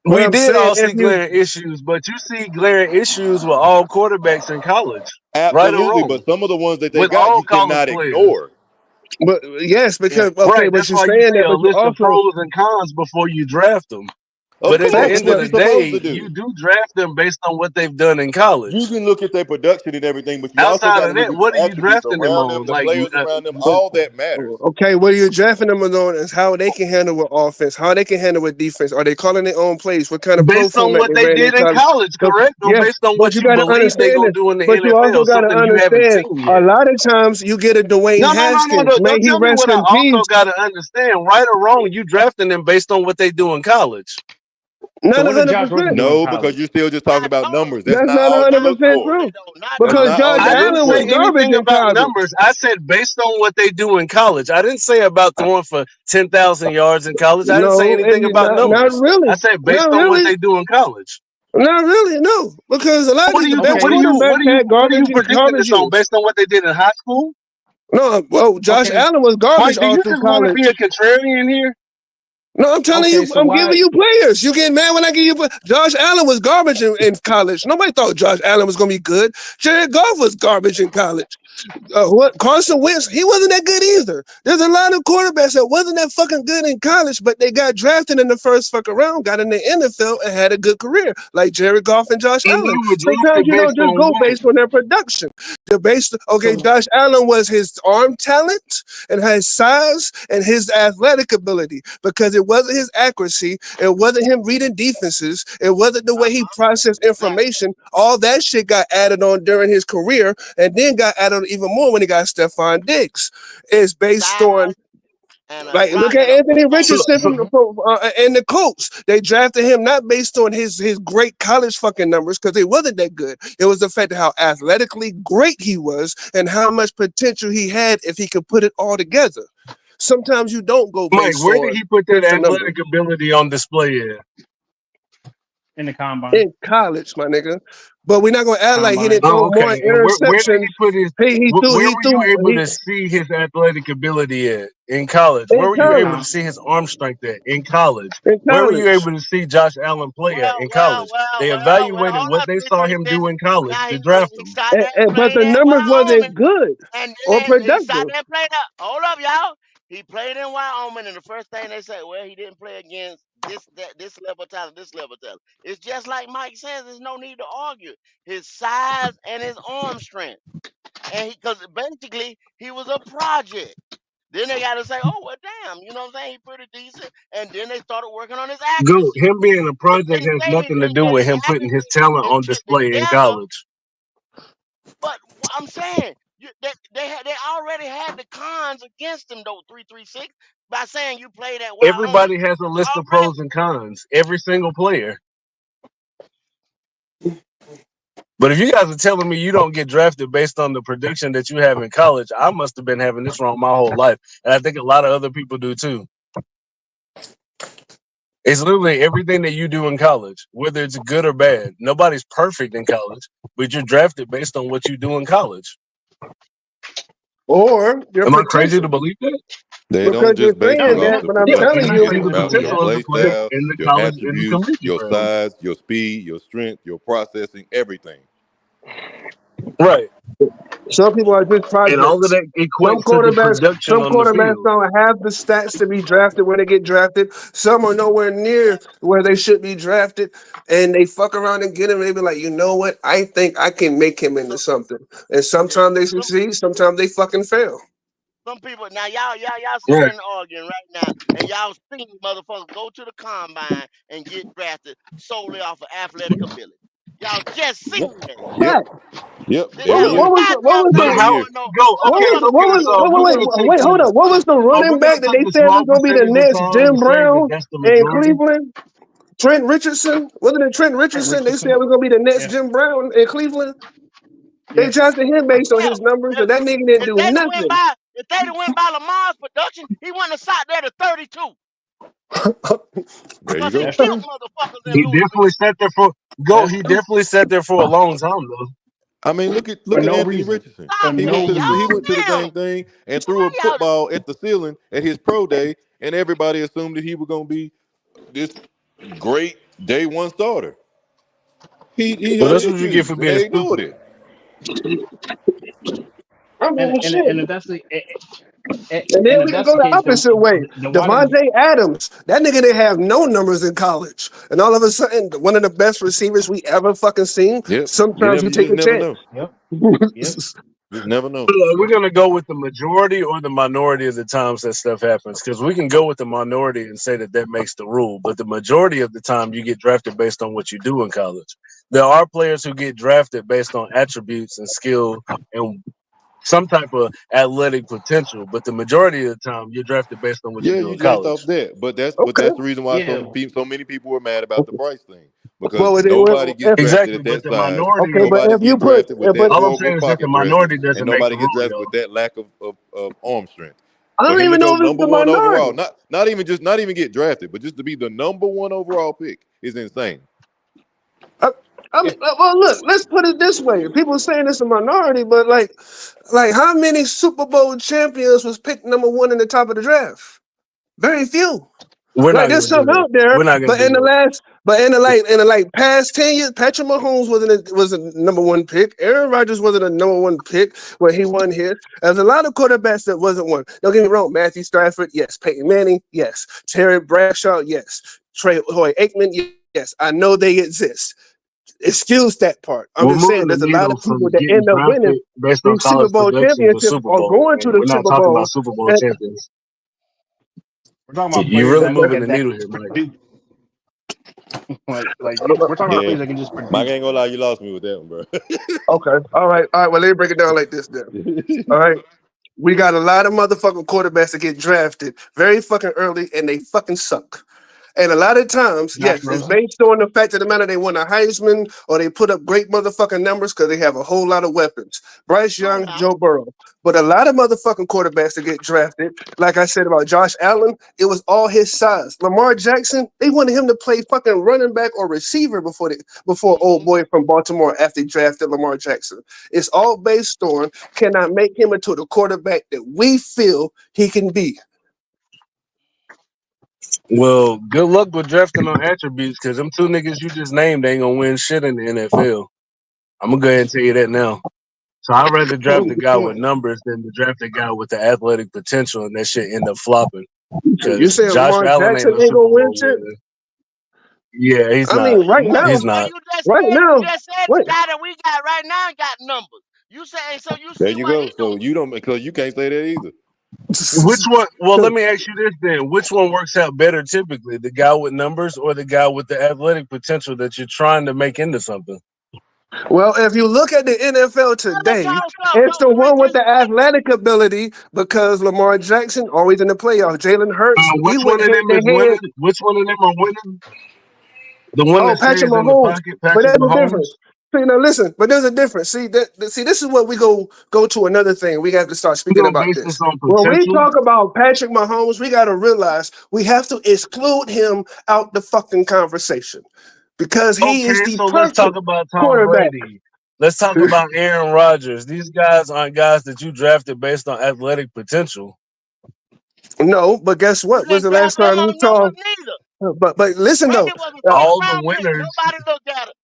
what we I'm did saying, all if see you glaring issues. But you see glaring issues with all quarterbacks in college, right or Absolutely, wrong, but some of the ones that they with got, all you college cannot players. ignore. but yes, because okay, Right. but That's you're why you saying see that, a but you list of also pros and cons before you draft them. Of But at the course, facts. that's end what of But the you're day, supposed to you do. do draft them based on what they've done in You college. can look at their production and everything, but you also Outside got to of look that, at what the are you attributes drafting them around them, on? the players around them. But All that matters. okay, what are you drafting them on is how they can handle with offense, how they can handle with defense. Are they calling their own plays? What kind of pro based on format what they they ran in did in college? college, But correct? Or yes, based on but what you you got to believe they're understand gonna it. do in the But you also NFL, got to something you haven't understand seen a yet. lot of times you get a Dwayne No, no, no, no, Haskins. no. May Don't he tell me rest what I in also peace. gotta understand. Right or wrong, you drafting them based on what they do in college. so Not what did Josh Rosen 100%. do in No, because college? you're still just talking I about told numbers. you. That's That's not not all you look 100% for. They true. do not That's Because not produce. all Josh you I look didn't Allen was say for. garbage anything in about college. numbers. I said based on what they do in college. I didn't say about throwing for 10,000 yards in college. I didn't say No, anything about not numbers. I really. said based Not on what really. they do in college. Not really, no. Because a lot of What do the you do? best Okay, quarterbacks had What are you predicting garbage this on? years. Based on what they did in high school? No, well, Josh okay, Allen was garbage Mike, do all you through just want to be college. a contrarian here? No, I'm telling okay. you, So I'm giving why? you players. You get mad when I give you Josh Allen was garbage in college. Nobody thought Josh Allen was gonna be good. Jared Goff was garbage in college. What Carson Wentz, he wasn't that good either. There's a lot of quarterbacks that wasn't that fucking good in college, but they got drafted in the first fucking round, got in the NFL, and had a good career, like Jared Goff and Josh And Allen. they were Sometimes drafted you don't based just on go what? based on their production. They're based. Okay, So Josh Allen was his arm talent and his size and his athletic ability because it wasn't his accuracy, it wasn't him reading defenses, it wasn't the way he processed Exactly. information. All that shit got added on during his career and then got added on even more when he got Stephon Diggs. It's based on Size and a like look rock at and a Anthony So, Richardson so and the Colts. They drafted him not based on his great college fucking numbers because they wasn't that good. It was the fact of how athletically great he was and how much potential he had if he could put it all together. Sometimes you don't go Mike, based where did on he put that just a number. athletic ability on display at? in the combine, In college, my nigga. But we're not gonna act like he combine. didn't Oh, throw okay. more And where did interceptions. he put his? Where He were you threw able he to see his athletic ability at in college? in Where were you able to college. see his arm strength at in college? In Where were you college. able to see Josh Allen play at in college? They evaluated Hold what up, they saw him 337. do in college Now to draft he him. started that But played the in numbers Wyoming, wasn't good and or then he productive. started that played up. Hold up, y'all. He played in Wyoming, and the first thing they say, well, he didn't play against this level of talent, this level of talent. It's just like Mike says. There's no need to argue his size and his arm strength, and because basically he was a project. Then they got to say, oh well, damn, you know what I'm saying? He pretty decent, and then they started working on his Go. accuracy. Him being a If project they has say nothing to his do with him putting his accuracy talent and on shit display in together, college. But I'm saying they already had the cons against them though. 336 by saying you played at Wyoming Everybody has a list of already. pros and cons. Every single player. But if you guys are telling me you don't get drafted based on the production that you have in college, I must have been having this wrong my whole life. And I think a lot of other people do too. It's literally everything that you do in college, whether it's good or bad. Nobody's perfect in college, but you're drafted based on what you do in college. Or your Am I crazy to potential. believe that? They don't Because you're just base No, it saying off that, the but I'm Yeah, telling and production. I you, see It's the about yeah, your potential of play the player style, in the your college in the attributes, collegiate your ranks. size, your speed, your strength, your processing, everything. Right. some people are just And all of projects. that equates to the production Some on the quarterbacks field. don't have the stats to be drafted when they get drafted. Some are nowhere near where they should be drafted, and they fuck around and get him. And they be like, you know what? I think I can make him into some, something. And yeah, sometimes they succeed, sometimes they fucking fail. some people now y'all sitting Right. there and arguing right now, and y'all see motherfuckers go to the combine and get drafted solely off of athletic ability. Y'all just Yep. seen that. Yep. Yep. They Every have a year. goddamn What But was thing how Every year. going on. go? Okay, Motherfuckers, okay. So we're gonna take hold this. up. What was the We're running gonna back that take they the said was small going to be the percentage of next time Jim and say that Brown that's the in majority. Cleveland? Trent Richardson? Wasn't it Trent Trent Richardson? They said Richardson. was going to be the next Yeah, Jim Brown in Cleveland. They yeah. drafted him based on his numbers, yeah. and that nigga didn't If do they'd have went nothing. by, if they'd have went by Lamar's production, he wouldn't have sat there to 32 There you because he go. That's killed true. motherfuckers in He definitely Louisville. sat there for go. That's He true. definitely sat there for a long time though. I mean, For look at no Anthony reason. Richardson. For Stop He it, went no to the he reason. went to the y'all. dang thing and threw a Why y'all? football at the ceiling at his pro day, and everybody assumed that he was gonna be this great day one starter. He Well, had that's what you get issues, for and being they ignored stupid. it. I mean, shit. And if that's the And then and if we can that's go the the case, opposite way. then why did Devontae Adams, that nigga didn't have no numbers in college, and all of a sudden, one of the best receivers we ever fucking seen. Yep. Sometimes you You take just a never chance. know. Yep. Yep. Just never know. We're gonna go with the majority or the minority of the times that stuff happens because we can go with the minority and say that that makes the rule, but the majority of the time you get drafted based on what you do in college. There are players who get drafted based on attributes and skill and some type of athletic potential, but the majority of the time you're drafted based on what you Yeah, do you in based off college. that, but Okay. that's the reason why Yeah. so many people were mad about the Bryce thing because Well, they nobody will. gets drafted Exactly, at but that the size, minority Okay, of but nobody if you gets put, drafted with but that all I'm horrible saying is that the pocket presence, minority and doesn't make the nobody gets rule, drafted yo. with that lack of arm strength. I For don't him to even go know if it's number the one overall, minority. not even get drafted, but just to be the number one overall pick is insane. I, I Yeah. mean, well, look, let's put it this way. People saying it's a minority, but like how many Super Bowl champions was picked number one in the top of the draft? Very few. We're Like not there's gonna do some that. out there, We're not gonna but do that. in the past 10 years, Patrick Mahomes was a number one pick. Aaron Rodgers wasn't a number one pick when he won here. There's a lot of quarterbacks that wasn't one. Don't get me wrong, Matthew Stafford, yes. Peyton Manning, yes. Terry Bradshaw, yes. Trey Hoy Aikman, yes. I know they exist. Excuse that part. I'm We're just saying moving the there's a lot needle of people from that getting end up winning drafted based on these Super college Bowl production to championships Super or Bowl, going to and the we're not Super talking about Bowl. Super Bowl And champions. We're talking about You're players really that moving the that needle can here, just Mike. produce. We're talking about Yeah, players that can just Mike, I produce, ain't gonna man. lie, you lost me with that one, bro. okay. All right. Well, let me break it down like this then. All right. We got a lot of motherfucking quarterbacks that get drafted very fucking early and they fucking suck. And a lot of times, Josh yes, it's Rosen. based on the fact of the matter they won a Heisman or they put up great motherfucking numbers because they have a whole lot of weapons. Bryce No, Young, now. Joe Burrow. But a lot of motherfucking quarterbacks that get drafted, like I said about Josh Allen, it was all his size. Lamar Jackson, they wanted him to play fucking running back or receiver before old Mm-hmm. boy from Baltimore after they drafted Lamar Jackson. It's all based on can I make him into the quarterback that we feel he can be. Well, good luck with drafting on attributes because them two niggas you just named ain't gonna win shit in the NFL. I'm gonna go ahead and tell you that now. So I'd rather draft a guy with numbers than to draft a guy with the athletic potential and that shit end up flopping. You Because saying Josh Lamar Allen ain't Jackson no ain't Super gonna win Bowl shit? winner. Yeah, he's I not. mean, right now, He's Well, not. right you now, just said the wait. guy that we got right now got numbers. You say so. You There see you what go. he So do. you don't because you can't say that either. Which one? Well, let me ask you this then: which one works out better typically, the guy with numbers or the guy with the athletic potential that you're trying to make into something? Well, if you look at the NFL All that today, tall stuff. it's No, the one with listen, the athletic ability because Lamar Jackson always in the playoffs. Jalen Hurts, he Which went one of head them to is head. winning? Which one of them are winning? The one Oh, that Patrick stays in the Mahomes. pocket, But Patrick there's a difference. Mahomes. See, now listen, but there's a difference. See, this is what we go to another thing. We have to start You speaking gonna about base this. this on When we potential? talk about Patrick Mahomes, we got to realize we have to exclude him out the fucking conversation because he is Okay, the so let's talk perfect about Tom quarterback. Brady. Let's talk about Aaron Rodgers. These guys aren't guys that you drafted based on athletic potential. No, but guess you what? When's didn't the last draft them time you on saw? numbers neither. But listen though, Brady was a uh, first All the round pick. winners. Nobody looked at it.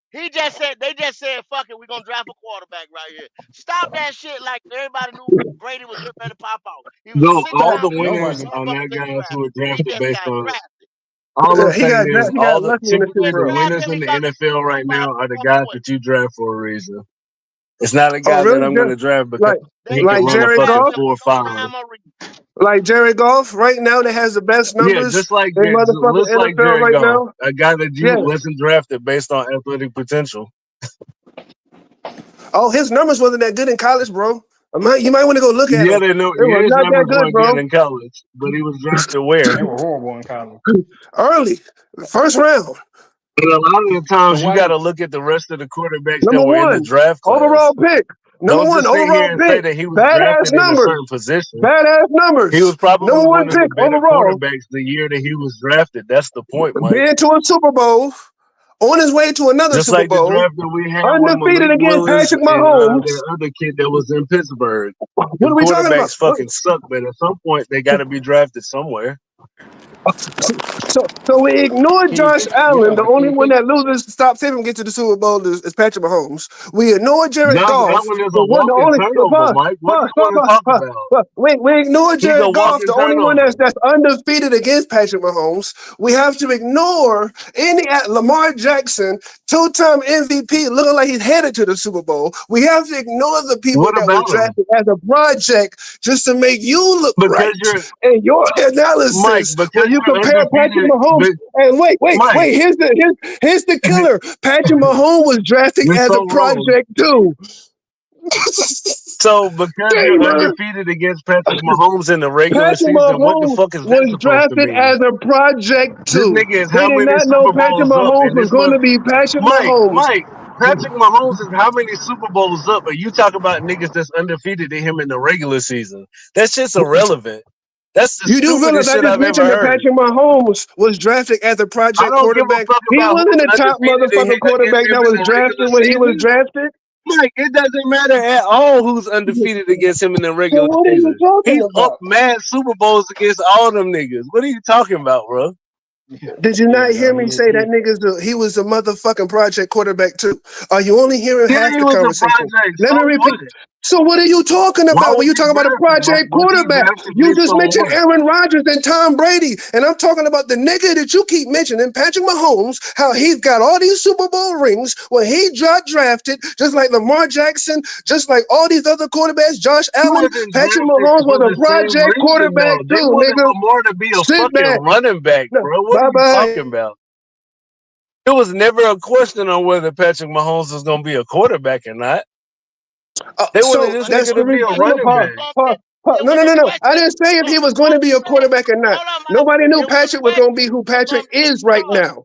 They just said, fuck it, we're gonna draft a quarterback right here. Stop that shit like everybody knew Brady was getting ready to pop off. He was a No, six all the round pick. winners Nobody. are Motherfuckers not didn't guys draft who him. are He drafted just based got on. drafted. All I'm saying is, he got all the lucky in the You typically Super didn't the Bowl. draft winners him in the because NFL right nobody now are the fucking guys with that him. you draft for a reason. It's not a Oh, guy that really? I'm going to draft because Like he They can like didn't run a Jared fucking draft Goff, him for no 4.5. rhyme or reason. like Jared Goff right now that has the best Yeah, numbers just like in motherfucking just like NFL Jared right Goff, now. a guy that you Yeah. wasn't drafted based on athletic potential. Oh, his numbers wasn't that good in college, bro. You might want to go look at Yeah, them. they know. It Yeah, was his not that numbers good, weren't good bro. in college, but he was drafted where? They were horrible in college. Early, first round, And a lot of the So times you got why? to look at the rest of the quarterbacks that number were in the one draft overall class. pick. Number Don't one just sit overall here and say pick. that he was Badass drafted in a numbers. certain position. Badass He was numbers. probably Number one one of the pick better overall. quarterbacks the year that he was drafted. That's the point, Mike. Been to a Super Bowl. On his way to another Just Super like the Bowl. draft that we had with Undefeated Malik against Willis Patrick and Mahomes. the other kid that was in Pittsburgh. What Them are we talking about? quarterbacks fucking suck, but at some point they got to be drafted somewhere. So we ignore Kenny Josh Pick. You Allen. talking The about only Kenny one Pick? that loses stops him and gets to the Super Bowl is Patrick Mahomes. We ignore Jared That Goff. one is a The one, the walking only turnover, Mike. What do you want to talk about? we ignore He's a Jared Goff. walking The only one turnover. that's undefeated against Patrick Mahomes. We have to ignore Lamar Jackson, two-time MVP, looking like he's headed to the Super Bowl. We have to ignore the people What that was about him? drafted as a project just to make you look Because right. you're And your Mike. analysis Because when you you're compare Patrick undefeated. Mahomes. But And wait. Mike, Here's the killer. Patrick Mahomes was drafted you're as a so wrong. project too. So because you're Gamer. undefeated against Patrick Mahomes in the regular Patrick season, what the Mahomes fuck is that was supposed to drafted mean? as a project This too. nigga is They how did many not know Super Patrick Bowls up? Mahomes And was this going was to be Patrick Mahomes. Mike, Patrick Mahomes is how many Super Bowls up? But you talk about niggas that's undefeated in him in the regular season. That shit's irrelevant. That's the You do realize stupidest I shit just I've ever mentioned that heard. Patrick Mahomes was drafted as a I project don't give a quarterback. fuck He about wasn't who's the top undefeated motherfucking against quarterback him that in was the drafted regular when he was season. drafted. Mike, it doesn't matter at all who's undefeated against him in the So regular what are you season. talking He's up about? mad Super Bowls against all them niggas. What are you talking about, bro? Yeah. Did you Yeah. not No, hear me say that he was a motherfucking project quarterback too? Are you only hearing Yeah, half he the was a conversation? project. Let So me repeat. what? So what are you talking Why about when was you he talking about a drafted, Mike? project Was he quarterback? drafted You based just on mentioned what? Aaron Rodgers and Tom Brady, and I'm talking about the nigga that you keep mentioning, Patrick Mahomes, how he's got all these Super Bowl rings when he got drafted, just like Lamar Jackson, just like all these other quarterbacks, Josh He Allen. wasn't Patrick drafted Mahomes for was a the same project reason, quarterback though. They too, wanted nigga. Lamar to be a Sit fucking back. running back, No, bro. What are bye you bye. talking about? It was never a question on whether Patrick Mahomes was going to be a quarterback or not. They wanted So this that's nigga the to be reason. a And Hold on, running pause, back. pause, pause. it No, was no, a no, no. I question. didn't say if he was going What to be a I'm saying, quarterback or not. hold on, Mike. Nobody knew It was a Patrick was going to be question. who Was gonna Patrick be is right hold on. now.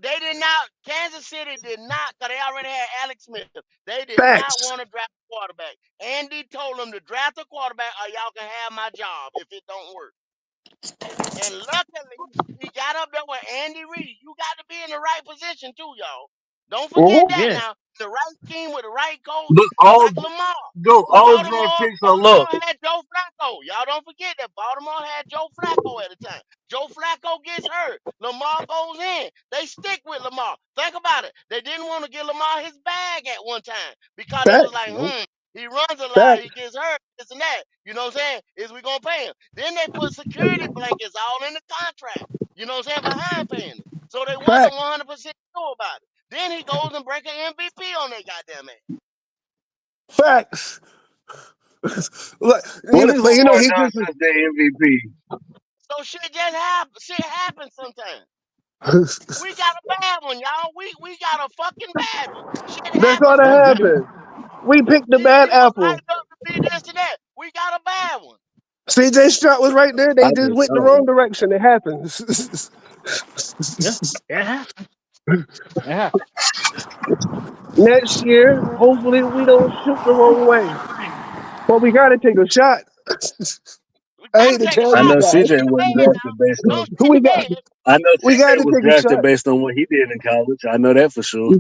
They did not. Kansas City did not, because they already had Alex Smith. They did not Facts. want to draft a quarterback. Andy told them to draft a quarterback, or y'all can have my job if it don't work. And luckily, he got up there with Andy Reid. You got to be in the right position too, y'all. Don't forget Mhm. that Yeah. now. The right team with the right coach, Look, all like Lamar. all draft picks are low. Baltimore had Joe Flacco. Y'all don't forget that Baltimore had Joe Flacco at the time. Joe Flacco gets hurt. Lamar goes in. They stick with Lamar. Think about it. They didn't want to give Lamar his bag at one time because they was Facts. like, he runs a lot, Facts. he gets hurt, this and that. You know what I'm saying? Is we gonna pay him? Then they put security blankets all in the contract. You know what I'm saying? Behind paying him. So they wasn't Facts. 100% sure about it. Then he goes and break an MVP on their goddamn ass. Facts. Look, What has but Lamar he done just since the MVP? So shit just happens. Shit happens sometimes. We got a bad one, y'all. We got a fucking bad one. Shit That's all happens, that That's man. good. happened. We picked the bad He was apple. hyped up to be this and that. We got a bad one. CJ Stroud was right there. They I just just went the saw wrong it. direction. It happens. Yeah, it happened. It happened. Next year, hopefully, we don't shoot the wrong way. But we got to take a shot. We I gotta hate to take a tell I you shot. know Don't guys. CJ shit the wasn't bed drafted now. based on. Don't shit We the got bed. I know we got CJ to was take a drafted shot. based on what he did in college. I know that for sure.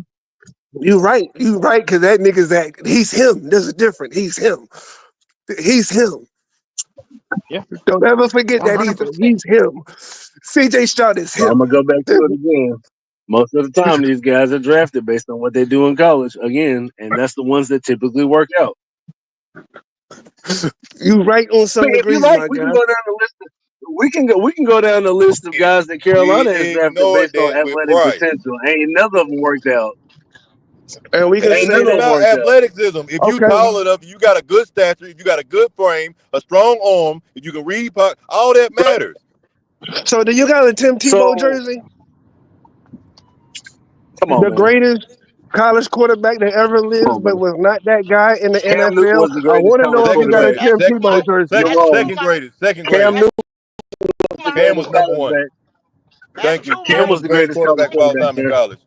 You right. You right. Because that nigga's that. He's him. There's a difference. He's him. He's him. Yeah, Don't ever forget that either. 100%. He's him. CJ Stroud is So I'm him. gonna go back to it again. Most of the time, these guys are drafted based on what they do in college again, and that's the ones that typically work out. You right on I some mean, if you degrees, like, my we can guy. go down the list. We can go down the list of guys that We Carolina has drafted ignored based on that with athletic Bryce. potential. Ain't none of them worked out. And we It can Ain't ain't say none just of them that. about worked out. athleticism. If you Okay. tall enough, you got a good stature, if you got a good frame, a strong arm, if you can read puck, all that matters. So do you got a Tim Tebow So jersey? come on, The man. greatest college quarterback that ever Come lived, on, but man. was not that guy in the Cam Newton NFL. was the I greatest want to college know if you Second got a quarterback. greatest, Tim That's too Tebow much. You're jersey. That's too wrong. second much. greatest, second Cam greatest. Newton Too was the much. Cam was greatest number college one. back. That's Thank you. too Cam Cam much. was was the the greatest greatest college quarterback of all quarterback, time in sir. college.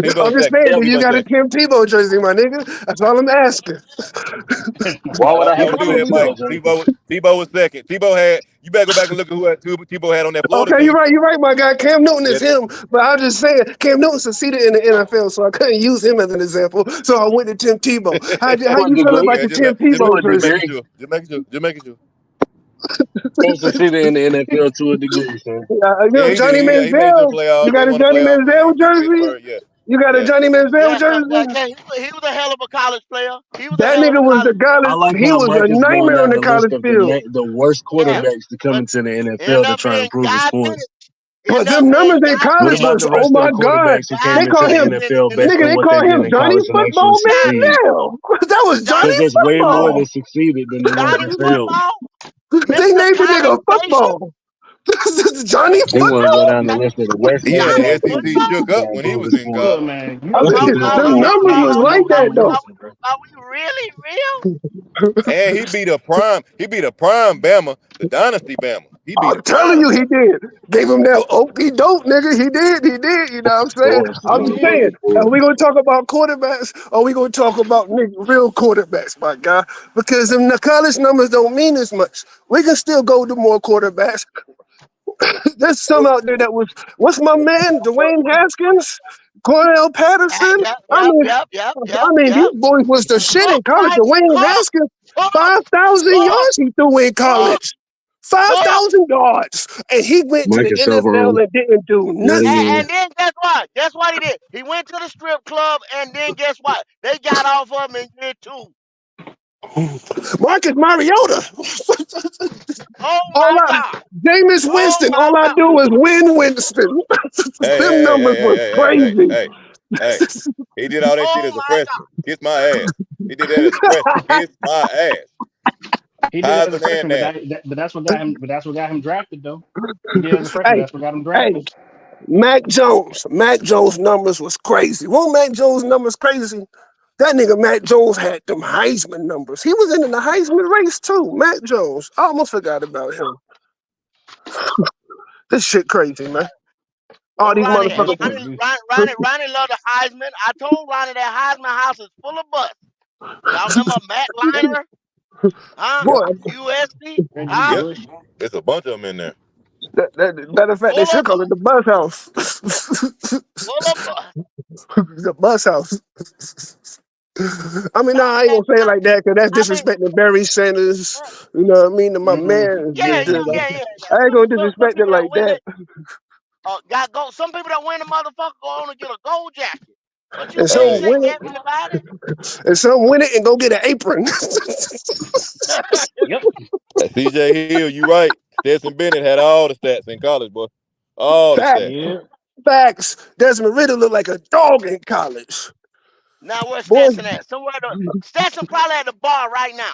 Tebow I'm just second. saying, do you Tebow got a second. Tim Tebow jersey, my nigga? That's all I'm asking. Why would I have a Don't do Tim that, Absolutely Tebow Mike. not. jersey? Tebow was second. Tebow had. You better go back and look at who Tebow had on that Florida Okay, team. you're right, my guy. Cam Newton Yeah, is him, but I'm just saying, Cam Newton succeeded in the NFL, so I couldn't use him as an example. So I went to Tim Tebow. How For a you feel degree. about okay, the Tim To Tebow a jersey? degree. Just making sure. He succeeded in the NFL to a degree, sir. You Yeah, know he Johnny did. He made it to the Manziel. You playoffs. They got a won the Johnny playoff Manziel in jersey? Pittsburgh. Yeah, You got a yeah. Johnny Manziel Yes, jersey? he was a hell of a college player. He was a That hell of nigga a was college the guy. player. I like He how was Mike a is going nightmare on down the the list college of field. the worst Yeah, But quarterbacks to come but into the end NFL to up try and being prove his God points. finished. End up them being numbers in God What college about was, the finished. oh rest of the my God. quarterbacks who God came They into call the him, finished NFL in the based nigga, on they what call they did him in Johnny college and actually Football God succeed? Manziel. That was Johnny Because there's way more Football. that succeeded than the ones Johnny that failed. Football, They Mr. named the nigga Commendation. Football. Johnny He want to go Football? down the list of the worst He had Johnny the quarterbacks in SEC the league to shook try up and when he prove was his in point. Look, college. man, you I don't mean, talk about the no numbers nobody was on like no that damn though. listen, bro. Are we really real? And he beat a prime. He beat a prime Bama, the dynasty Bama. He beat I'm a telling prime you, he Bama. did. Gave him that okey dope, nigga. He did. You know what I'm saying? Sports, I'm man. just Yeah. What saying, is sports? are we going to talk about quarterbacks or are we going to talk about real quarterbacks, my guy? Because them the college numbers don't mean as much. We can still go to more quarterbacks. There's some out there that was, what's my man, Dwayne Haskins, Cornell Patterson. Yep, I yep, mean, yep, yep, yep, these yep. boys was the shit in college. Bryce, Dwayne Haskins, Cook, 5,000 Cook, yards he threw in Cook, college. Cook. 5,000 yards. And he went to Mike the is so NFL wrong and didn't do yet nothing. again. And then guess what? Guess what he did? He went to the strip club, and then guess what? They got off of him in year two. Marcus Mariota. Oh all my I, God. Jameis Oh Winston, my all I God. do is win Winston. Hey, Them hey, hey, numbers hey, was hey, hey, hey, crazy. hey, hey. He did all that shit Oh as a my freshman. Kiss my ass. He did that as a freshman. Kiss my ass. He did it as a Heisman and freshman, Nasty. but that's what got him. But that's what got him drafted, though. He did it as a freshman. hey, That's what got him hey, drafted. Mac Jones. Mac Jones numbers was crazy. Won't Mac Jones numbers crazy? That nigga Mac Jones had them Heisman numbers. He was in the Heisman race too. Mac Jones. I almost forgot about him. This shit crazy, man. All Well, these Ronnie, Yeah, that's motherfuckers. pretty good. Ronnie loved the Heisman. I told Ronnie that Heisman house is full of butts. Y'all remember Matt Liner? Huh? Yep. Boy, USC? Reggie Huh? Yep. Bush. There's a bunch of them in there. matter of fact, they Full should of call it butts. the Buzz House. Full of butts. The Buzz House. I mean, nah, I ain't Man, gonna say it like that because that's I mean, disrespecting Barry Sanders. You know what I mean? To my Mm-mm. man. yeah, Yeah. yeah. I ain't gonna Some disrespect it people that like win that. it, got gold. Some people that win the motherfucker go on and get a gold jacket. But you And can't some Hey, say win everybody. it, and some win it and go get an apron. Yep. CJ Hill, you right. Stetson Bennett had all the stats in college, boy. All the Facts. stats. Yeah. Facts. Desmond Ritter looked like a dog in college. Now where's Boy, Stetson at? Stetson probably at the bar right now.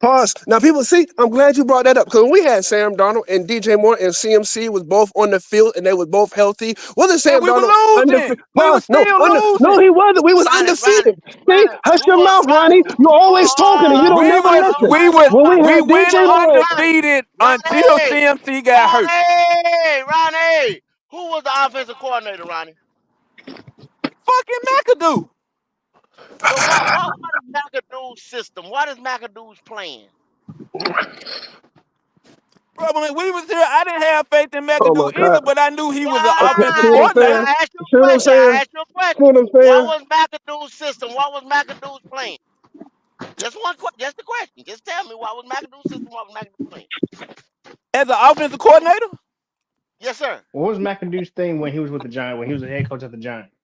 Pause. Now, people see, I'm glad you brought that up because when we had Sam Darnold and DJ Moore and CMC was both on the field and they were both healthy. Wasn't And Sam we were Darnold losing. undefeated? We were Pause. No, still no, losing. he wasn't. We was Ronnie, undefeated. See, hush who your was mouth, Ronnie. You're always talking and you don't We never was listen. we was When we we had went DJ Moore, undefeated until Ronnie, CMC got hurt. Ronnie, who was the offensive coordinator, Ronnie? Fucking McAdoo. So what is McAdoo's system? What is McAdoo's plan? Bro, when we was here, I didn't have faith in oh my McAdoo either, God. but I knew he was an Okay, see offensive what I'm Now saying? coordinator. I ask you See a what I'm question. saying? See what I'm What saying? was McAdoo's system? What was McAdoo's plan? Just one question. Just the question. Just tell me what was McAdoo's system? What was McAdoo's plan? As an offensive coordinator, Yes, sir. What was McAdoo's thing when he was with the Giants? When he was the head coach of the Giants?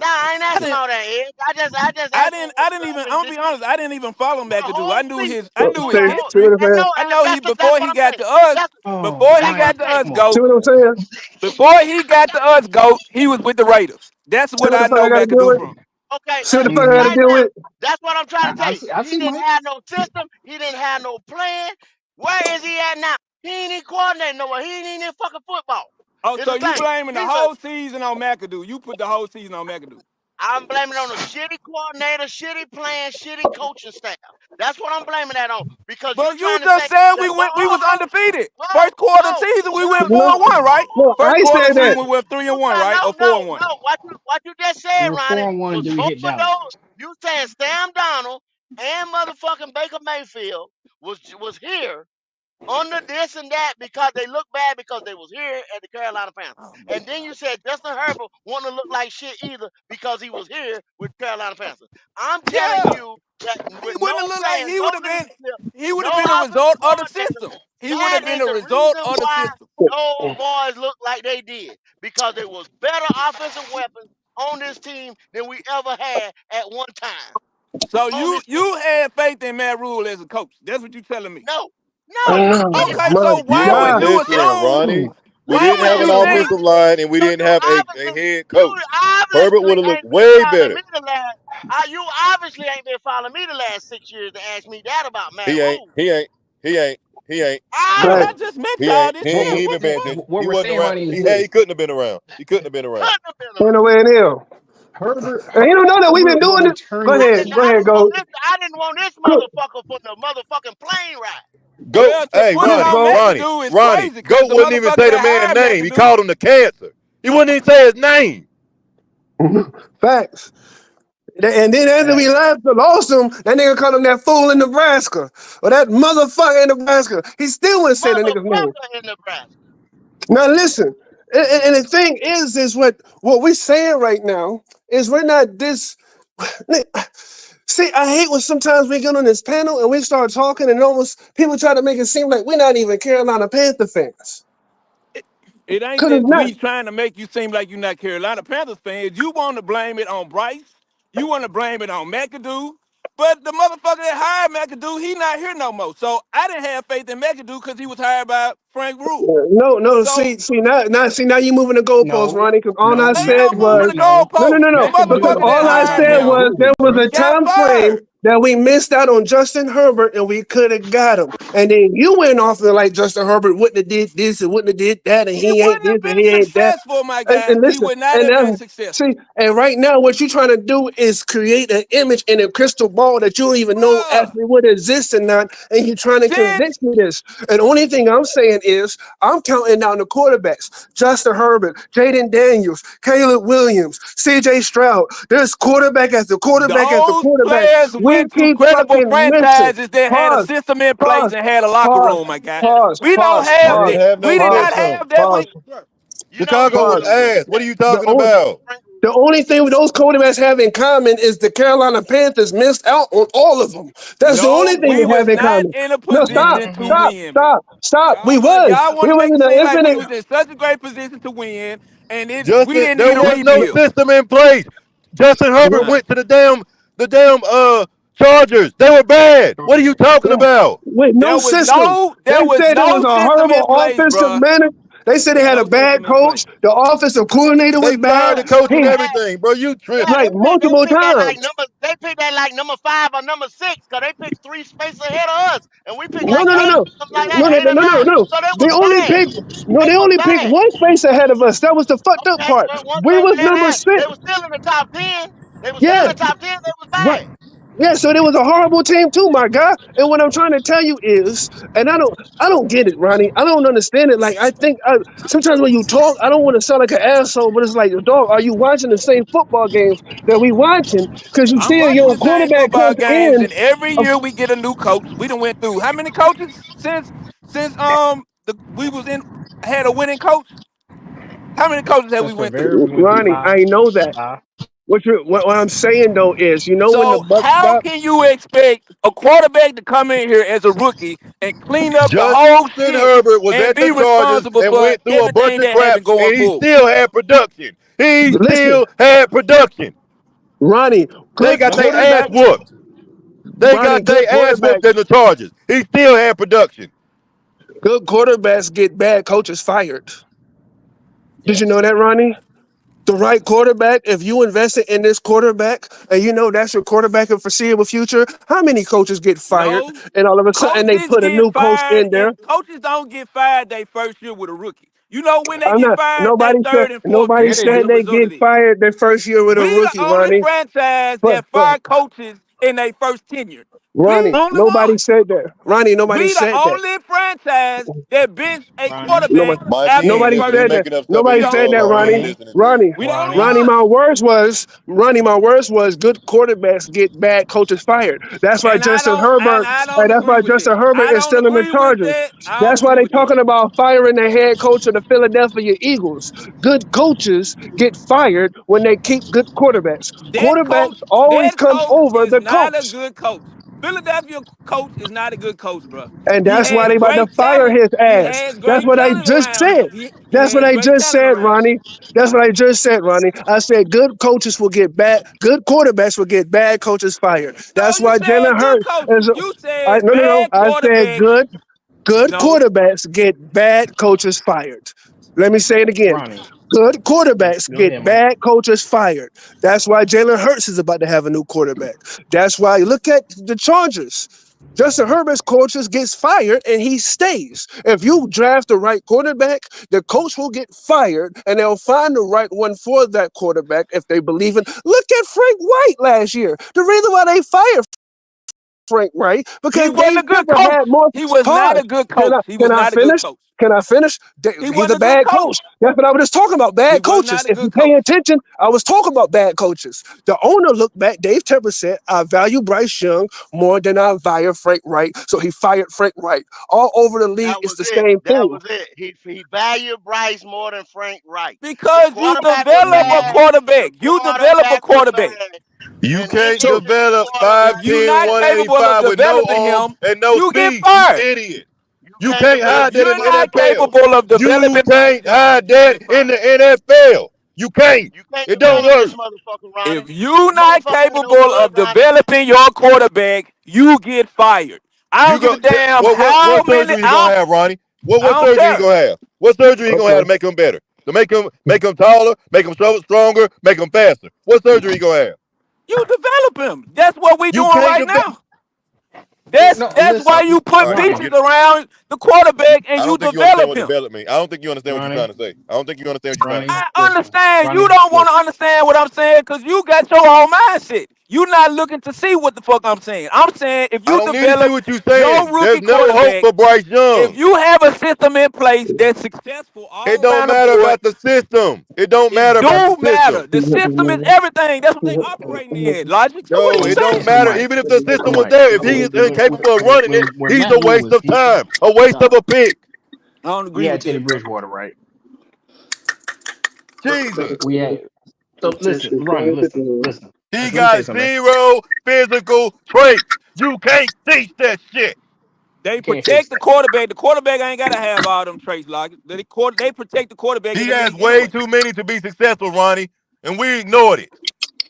Nah, I ain't I asking didn't all that, Ed. I just asked what I was didn't even I'm gonna McAdoo's be honest, I didn't even follow the McAdoo. whole season. I knew his The whole See history. what I'm and saying? no, I and know he that's before what he I'm got saying. to us, That's Oh before he that's what my! got I'm to saying. us, Come on. See GOAT. what I'm saying? Before he got to us, GOAT, he was with the Raiders. That's See what what the I fuck I know got to deal McAdoo with? from. Okay, See what the fuck I got to Mm-hmm. right deal now, with? that's what I'm trying to tell you. I He see, didn't Mike. have no system. He didn't have no plan. Where is he at now? He ain't even coordinating nowhere. He ain't even in fucking football. Oh, It's so the you thing. blaming the He's a whole season on McAdoo. You put the whole season on McAdoo. I'm blaming it on the shitty coordinator, shitty plan, shitty coaching staff. That's what I'm blaming that on. Because you But you trying to say just said that we was undefeated. whoa, First quarter whoa, season we went whoa, 4-1, right? No, First I quarter said that. season we went you 3-1, try right? no, Or no, 4-1. no. What you just We said, were Ronnie, 4-1 was until we both hit of Dallas. those. You saying Sam Donald and motherfucking Baker Mayfield was here under this and that because they look bad because they was here at the Carolina Panthers. And then you said Justin Herbert wouldn't look like shit either because he was here with Carolina Panthers. I'm telling Yeah. you that He with no wouldn't have looked like plan, no leadership, he would no have been a offensive result of the coordinator, system. He would that have been is a the result reason of the why system. those boys look like they did. Because there was better offensive weapons on this team than we ever had at one time So on this team. you had faith in Matt Rule as a coach. That's what you telling me. No, no, he Oh did Okay, not. my so You why don't would God. you listen, assume? Ronnie. We Why didn't would have an you You think? offensive line and we so didn't have a head coach. you Herbert obviously would have looked ain't been way following better. me the last. You obviously ain't been following me the last 6 years to ask me that about Matt He ain't. Rule. He ain't. He ain't. He ain't. He Bro, ain't. Right. I just met He y'all ain't. this He What, year. ain't what, even What's been. what, wrong? what He we're wasn't saying, around. Ronnie, is He this: couldn't have been around. He couldn't have been around. Couldn't have been Ain't around. no way in hell. And you don't know that we've been Herbert will doing it. return Go your ahead. Go I ahead, didn't want go. this. I didn't want this Cook. motherfucker for the motherfucking plane ride. Go. Well, to Hey, put it Cook, Ronnie. on go. Ronnie. McAdoo is Ronnie. crazy because Goat the wouldn't even motherfucker say the that man's hired name. He McAdoo. called him the cancer. He wouldn't even say his name. Facts. And then after we lost him, that nigga called him that fool in Nebraska. Or that motherfucker in Nebraska. He still wouldn't say the nigga's name. Motherfucker in Nebraska. Now listen, and the thing is what we're saying right now is we're not this. See, I hate when sometimes we get on this panel and we start talking and almost people try to make it seem like we're not even Carolina Panther fans. It ain't Cause it's that not. we trying to make you seem like you're not Carolina Panthers fans. You want to blame it on Bryce. You want to blame it on McAdoo. But the motherfucker that hired McAdoo, he not here no more. So I didn't have faith in McAdoo because he was hired by Frank Rule. No. So See now you moving the goalposts, no, Ronnie. Because all I no, ain't said no moving was the no. goalpost. The no. Because motherfucker McAdoo that all I hired hired said him was there Rule, was bro. a got time frame fired. that we missed out on Justin Herbert and we could have got him. And then you went off and like Justin Herbert wouldn't have did this and wouldn't have did that and He he ain't wouldn't this have and been he ain't that. successful, my guy. And He listen, would not and have been successful. see, and right now what you're trying to do is create an image in a crystal ball that you don't even know Bruh, actually what exists or not, and you're trying to since convince me this. And the only thing I'm saying is I'm counting down the quarterbacks: Justin Herbert, Jaden Daniels, Caleb Williams, C.J. Stroud. There's quarterback after quarterback after those quarterback. players We went to keep credible fucking missing. franchises that had a Pause. system in place Pause. and had a locker Pause. room, my guy. Pause. We don't Pause. They have didn't Pause. that. have We no did Pause. not system. have that when Pause. You know who Chicago you was Pause. need to ass. look What are at? you The talking only about? Frank the Rule. only thing those quarterbacks have in common is the Carolina Panthers missed out on all of them. That's the only no, thing we they have was in not common. in a No, stop, position to Mm-hmm. stop, win, bro. stop, stop. We was. Y'all want We to was make in it seem the like we infinite. was in such a great position to win, and we Justin, didn't there need a was no rebuild. system in place. Justin Herbert Uh, went to the damn Chargers. They were bad. What are you talking Yeah. about? With no system. They there was said it was no a system in horrible place, offensive bro. manager. They said they had a No bad system in place. coach. The offensive coordinator They was fired bad. the coach and He everything, bro. You Yeah, tripping? like they multiple picked that like times. picked that like number 5 or number 6 because they picked 3 spaces ahead of us, and we picked No, like no, no, 8 or no, something like that, no, no, 8 no, or no, 9. no, no. So they They was only bad. picked no, They they was only picked bad. one space ahead of us. That was the fucked up Okay, part. well, one We space was ahead of number that. six. They were still in the top 10. They were still in Yeah, the top 10. They was right. bad. Yeah, so it was a horrible team too, my guy. And what I'm trying to tell you is, and I don't get it, Ronnie. I don't understand it. Like I think sometimes when you talk, I don't want to sound like an asshole, but it's like, dog, are you watching the same football games that we watching? Because you I'm see watching your the same quarterback football comes games, in. and every Of, year we get a new coach. We done went through how many coaches since we was in had a winning coach? How many coaches have we Since went through? Rivera, we went through Ronnie, five. I know that. Five. What I'm saying though is, when the So buck how stops. can you expect a quarterback to come in here as a rookie and clean up the whole Justin shit Herbert was and at the be Chargers responsible and for went through a bunch everything of that crap, happened going and he forward? still had production. He Listen, still had production. Ronnie, They good got their ass quarterbacks. whooped. They Ronnie, got good their ass whooped quarterbacks. in the Chargers. He still had production. Good quarterbacks get bad coaches fired. Did you know Yes. that, Ronnie? The right quarterback, if you invested in this quarterback and you know that's your quarterback in foreseeable future, how many coaches get fired No. and all of a sudden they Coaches put a get new coach fired in and there? coaches don't get fired their first year with a rookie. You know when they I'm get not fired, they third and fourth nobody Yeah, they year as said a do. they result get of this. fired their first year with a We the rookie, only Ronnie. franchise But that fire coaches in their first tenure. We the Ronnie, only nobody one. said that. Ronnie, nobody We the said that. only franchise that benched a Ronnie. quarterback Nobody Mikey, after he his nobody first he said year. that. making up stuff as Nobody We he the said only go that, along. We one. ain't Ronnie. listening to you. Ronnie. We the only Ronnie. Ronnie, one. my words was good quarterbacks get bad coaches fired. That's why And Justin Herbert, I don't that's agree why with Justin that. Herbert I is don't still in the agree with Chargers. that. I don't That's why agree they with that. talking about firing the head coach of the Philadelphia Eagles. Good coaches get fired when they keep good quarterbacks. Quarterbacks always That come coach over is the not a coach. good coach. Philadelphia coach is not a good coach, bro. And He that's why has they about to great fire talent. his He ass. has That's great what I talent just around him. said. He That's what has I great just talent said, around him. Ronnie. That's what I just said, Ronnie. I said good coaches will get bad, good quarterbacks will get bad coaches fired. No, That's you why said Jalen good Hurts coaches. is. You said No. bad I said quarterbacks. good No, quarterbacks get bad coaches fired. Let me say it again. Ronnie. Good quarterbacks Go get ahead, Mike. bad coaches fired. That's why Jalen Hurts is about to have a new quarterback. That's why you look at the Chargers. Justin Herbert's coaches gets fired and he stays. If you draft the right quarterback, the coach will get fired and they'll find the right one for that quarterback if they believe in. Look at Frank White last year. The reason why they fired Frank Wright he because wasn't Dave a good Tepper coach. had more. He was not Pause. a good Can coach. I He can was I not a good finish? coach. Can I finish? He He's a wasn't a good bad coach. coach. That's what I was talking about. He Bad was coaches. not a If you good pay coach. attention, I was talking about bad coaches. The owner looked back. Dave Tepper said, "I value Bryce Young more than I value Frank Wright." So he fired Frank Wright. All over the league, That it's was the it. same That thing. was it. He valued Bryce more than Frank Wright. The Because you quarterback was develop a bad. The quarterback. You develop a quarterback was quarterback. bad. You An can't So inconsistent develop If quarterback you're is 5'10", not bad. capable of 185 with no developing arm him, and no you get speed. You fired. idiot. You You can't can't If hide develop that him. in you're the not NFL. capable of You developing Bryce can't Young, hide you that get in the fired. NFL. You can't. You can't It don't develop work. this motherfucker, If Ronnie. you're The not motherfucker ain't no capable good, of Ronnie. developing your quarterback, you get fired. I You don't give go. a damn how What many. surgery he gonna have, Ronnie? I What don't surgery he care. gonna have? What surgery he gonna have okay. to make him better? To make him taller, make him stronger, make him faster. What surgery he gonna have? You develop him. That's what we You doing can't right develop. now. That's No, that's why listen, you All put right, Ronnie. pieces around the quarterback and I you don't think you understand develop what him. development means. I don't think you understand what you're Ronnie. trying to say. I don't think you understand what you're trying to say. Ronnie. I Listen. understand you Ronnie. don't want to Listen. understand what I'm saying because you got your own mindset. You not looking to see what the fuck I'm saying. I'm saying if I you don't need to see develop what you're your saying. rookie There's no hope quarterback, for Bryce if Young. you have a system in place that's successful It all don't around the matter board, about the system. It don't it matter about the do system. matter. The system is everything. That's what they operating in. Logic. So what are No, you it don't saying? So matter. Mike. Even if the So system was Mike. there, if So he is incapable of running it, when he's Matt a Rule waste was of DC, time, a waste of a pick. I don't we agree had with Teddy that, bro. Bridgewater, right? Jesus. We had. So listen, Ronnie. Listen. Listen. He Let me tell you got something, man. zero physical traits. You can't teach that shit. They You can't protect fix the that. quarterback. The quarterback ain't gotta have all them traits, Logic. They protect the quarterback in He the has league way anyway. too many to be successful, Ronnie, and we ignored it.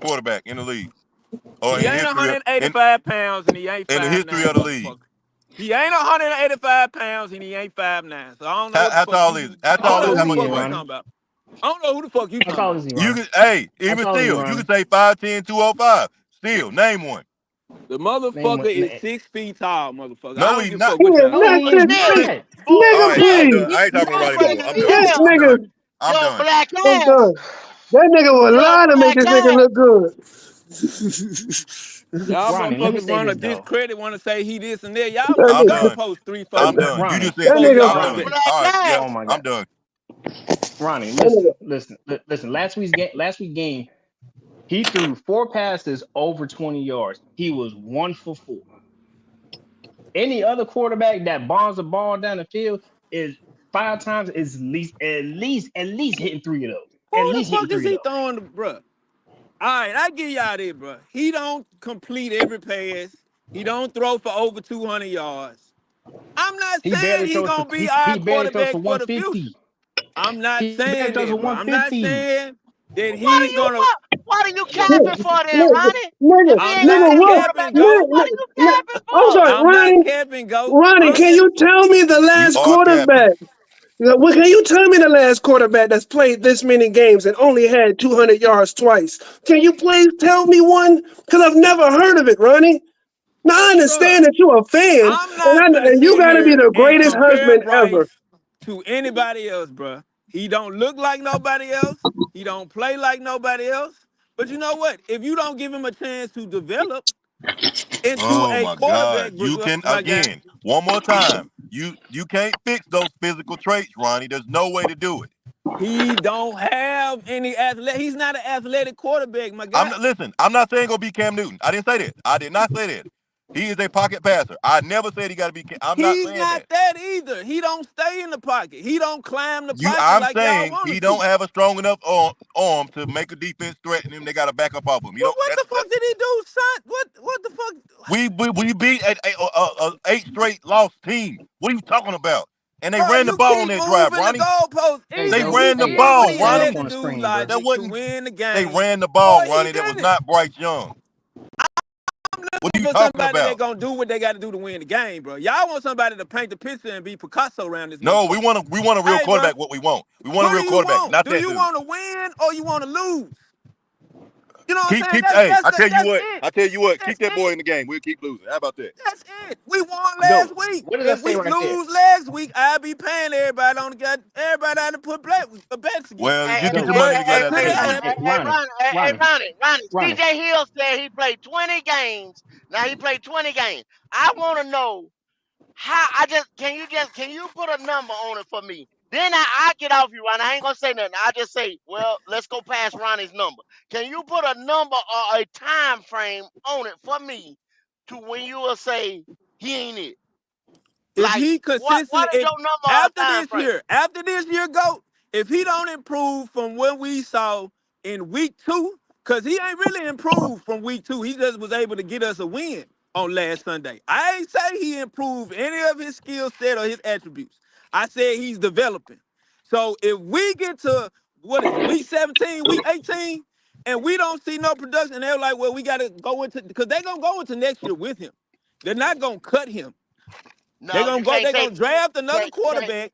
quarterback in the league or He in ain't history 185 pounds and he ain't in the 5'9", history of the league. motherfucker. He ain't 185 pounds and he ain't 5'9". So I don't know what the How fuck tall is you. he? How I don't tall How know is tall how who is the he, much he fuck you weigh? Ronnie? talking about. I don't know who the fuck you How talking tall about. is he, You Ronnie? can hey, How even tall is he, still, you Ronnie? can say 5'10", 205. Still, name one. The Name motherfucker a is 6 feet tall, motherfucker. I No, don't he's give a not. fuck what Nigga, y'all No, say. he But is still, nigga, not. but All nigga, right, I'm still, please. done. he I ain't talking about not Ronnie no what more. you I'm hear done. This him. I'm done. nigga, I'm Your done. black I'm ass, done. That nigga will your lie to make black this nigga ass. look good. Y'all Ronnie, let me motherfuckers say want to this though. discredit, want to say he this and that. Y'all That watch I'm nigga, done. goalposts 3, 4 I'm that, done. months You just Ronnie, said that before six. we nigga, I'm all do Your done. that. black All right. Yep. oh ass. my I'm God, done. Ronnie, that listen, nigga, listen. Last week's game, he threw 4 passes over 20 yards. He was 1 for 4. Any other quarterback that bombs the ball down the field is 5 times is at least hitting 3 of those. At Who the least hitting fuck is 3 of he those. throwing to, bruh? All right, I give y'all this, bruh. He don't complete every pass. He don't throw for over 200 yards. I'm not He saying barely he throws for gonna be our he barely throws for quarterback for the future. 150. I'm not He barely saying throws for that, bro. I'm not 150. saying that What he's are you gonna. what? What are you nigga, capping for then, nigga, Ronnie? nigga, If he I'm ain't gonna be not nigga, a what? quarterback capping, no more, goat. what are you Nigga, capping I'm for? sorry, I'm not Ronnie. capping, goat. Ronnie, I'm can just you tell me the You last are capping. quarterback? Can you tell me the last quarterback that's played this many games and only had 200 yards twice? Can you please tell me one? Because I've never heard of it, Ronnie. Now I bruh. understand that you're a fan, I'm not finna and you sit got to be here the and greatest compare husband ever. Bryce to anybody else, bruh. He don't look like nobody else. He don't play like nobody else. But you know what? If you don't give him a chance to develop into Oh a my God. quarterback, You can my guy, again, one more time. You can't fix those physical traits, Ronnie. There's no way to do it. he don't have any athletic. He's not an athletic quarterback, my I'm guy. not listen, I'm not saying go be Cam Newton. I didn't say that. I did not say that. He is a pocket passer. I never said he gotta be I'm not He's saying not that. that either. He don't stay in the pocket. He don't climb the You pocket I'm like y'all saying want he him don't to. have a strong enough arm to make a defense threaten him. They gotta back up off him. You What, don't what that's the fuck did he do, son? What the fuck? we beat a 8 straight lost team. What are you talking about? And they Bro, ran the you ball on keep that drive, moving the Ronnie. goalposts. Hey, They go. He ran the Hey, did what ball, he pull it had up Ronnie. to on the do, screen, bro. That Logic, to wasn't win the they game. ran the Or ball, he Ronnie. That was didn't. not Bryce Young. What are Looking you for talking somebody that about? gonna do what they gotta do to win the game, bro. Y'all want somebody to paint the picture and be Picasso around this No, motherfucker. we want a real Hey, bro, quarterback. What we want. We want a what do real you quarterback, want? not Do that you dude. want to win or you want to lose? You know what I'm saying? Keep. Hey, I tell you That's what. it. I tell you what. Keep That's that boy it. in the game. We'll keep losing. How about that? That's it. We won Go. last week. What does that If say we right there? lose last week, I'll be paying everybody on the everybody out to put bets again. Well, if you get Go. your money But together, I until think Hey, you'll that lose. hey, happens, Ronnie, Ronnie, Ronnie. Ronnie. CJ Hill said he played 20 games. Now he played 20 games. I want to know how. Can you put a number on it for me? Then I get off you, Ronnie. I ain't gonna say nothing. I just say, well, let's go past Ronnie's number. Can you put a number or a time frame on it for me to when you will say he ain't it? if Like he what consistently, is if your number or time frame? after this year go, if he don't improve from what we saw in week 2, because he ain't really improved from week 2, he just was able to get us a win on last Sunday. I ain't say he improved any of his skill set or his attributes. I said he's developing. So if we get to what is it, week 17, week 18, and we don't see no production, they're like, well, we gotta go into because they're gonna go into next year with him. They're not gonna cut him. They're No, gonna you go. can't They're say gonna draft another you can't quarterback.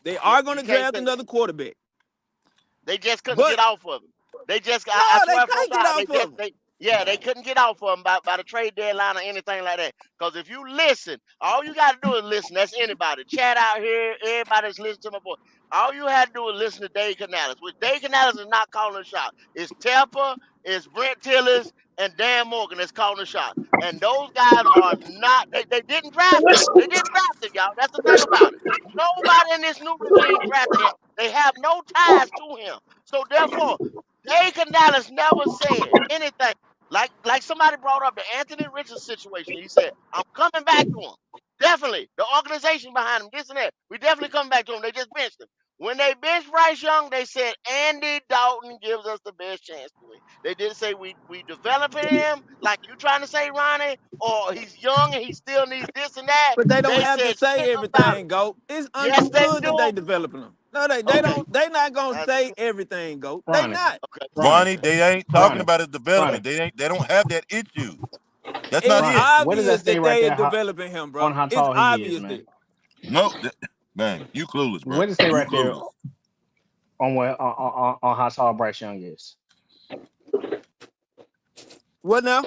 They are you gonna can't draft say another quarterback. they just couldn't But get off of him. They just no, I they swear from can't get God, off of him. they couldn't get off of him by the trade deadline or anything like that. Because if you listen, all you gotta do is listen. That's anybody. Chat out here, everybody's listening to my boy. All you had to do is listen to Dave Canales, which Dave Canales is not calling the shot. It's Tepper, it's Brent Tillis, and Dan Morgan that's calling the shot. And those guys are not they didn't draft him. They didn't draft him, y'all. That's the thing about it. Nobody in this new regime drafted him. They have no ties to him. So therefore, Dave Canales never said anything. Like somebody brought up the Anthony Richardson situation. He said, I'm coming back to him. Definitely. The organization behind him, this and that. We definitely come back to him. They just benched him. When they benched Bryce Young, they said Andy Dalton gives us the best chance to win. They didn't say we developing him like you trying to say, Ronnie, or he's young and he still needs this and that. But they don't They have to said say shit about it. everything, go. It's Yes, they understood that do. they developing them. No, they Okay. don't. They not gonna That's say everything, go. They Ronnie, not. okay. Ronnie, Ronnie, they ain't talking Ronnie, about his Ronnie, development. They don't have that issue. That's not It's it. Ronnie. What does that obvious say that right they are there developing him, on bro. how It's tall he is, obvious man? that. No, man, you clueless, bro. What does it say You right there clueless. on how tall Bryce Young is? What now?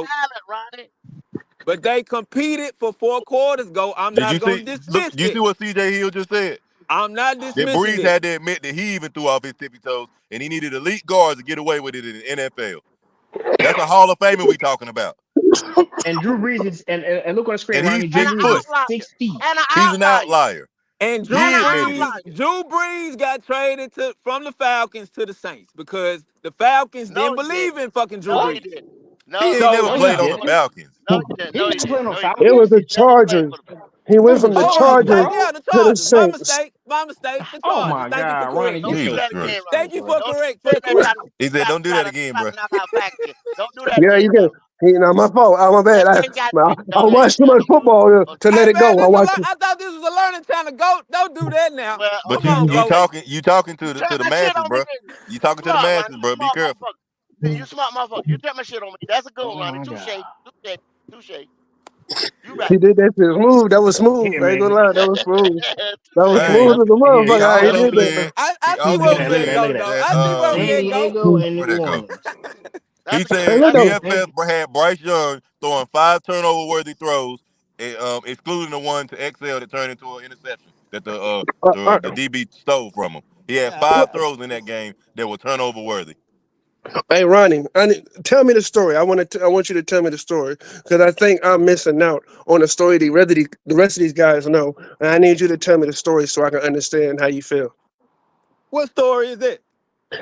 coach. talent, Ronnie. But they competed for 4 quarters. Go. I'm Did not you gonna see? Look, dismiss you see it. what CJ Hill just said? I'm not Then dismissing Breeze it. had to admit that he even threw off his tippy toes, and he needed elite guards to get away with it in the NFL. That's a Hall of Famer we talking about. And Drew Brees is and look on the screen, And he's Ronnie. Drew And an 6 Brees foot. is outlier. 6 feet. And an He's an outlier. outlier. And And Drew an He admitted it. Brees, outlier. Drew Brees got traded from the Falcons to the Saints because the Falcons No, didn't he believe didn't. in fucking Drew No, he Brees. didn't. He No, ain't no, So never No, no, he played no, on the no, he didn't. didn't. Falcons. No, he didn't. He No, he didn't play didn't. on the No, he didn't. Falcons. It was the He never played for Chargers. the Falcons. He went from the oh, my bad. Chargers Yeah, the to the Chargers. My Saints. mistake. My mistake. The Oh Chargers. my Thank you for God, Ronnie, correcting get me. your Jesus That Christ. again, face Ronnie. Thank out, you bro. for Don't for sit the there and correct. He said, "Don't do that again, try bro." to knock out facts here. Don't do that Yeah, again, you can. bro. My fault. My bad. That ain't got I no, that watched ain't too got much no football to Hey let it man, go. I thought this was a learning channel. Go, don't do that now. well, But Come okay, on, you Goat. okay. talking You to turn the my shit masses, on me, bro. then. You talking to the Smart, Ronnie. masses, You bro. Be smart careful. motherfucker. You smart motherfucker. You turn my shit on me. That's a good one, Oh Ronnie. my Touche. God. Touche. Touche. You right. He did that shit smooth. That was smooth. Here, I ain't gonna man. lie. That was smooth. That was Touche, Hey, smooth brother. as a he motherfucker. How he also did that. said I see Look where at we that. Look at finna that. Look go at that. though. that I see where we San finna go. Diego and New where'd that go? Orleans. He That's a said Hey, good. look That's a though. good. PFF had Bryce Young throwing 5 turnover worthy throws, excluding the one to XL that turned into an interception that Uh, uh, the DB stole from him. He had Yeah, 5 yeah. throws in that game that were turnover worthy. hey, Ronnie. Tell me the story. I want you to tell me the story because I think I'm missing out on a story the rest of these guys know, and I need you to tell me the story so I can understand how you feel. What story is it?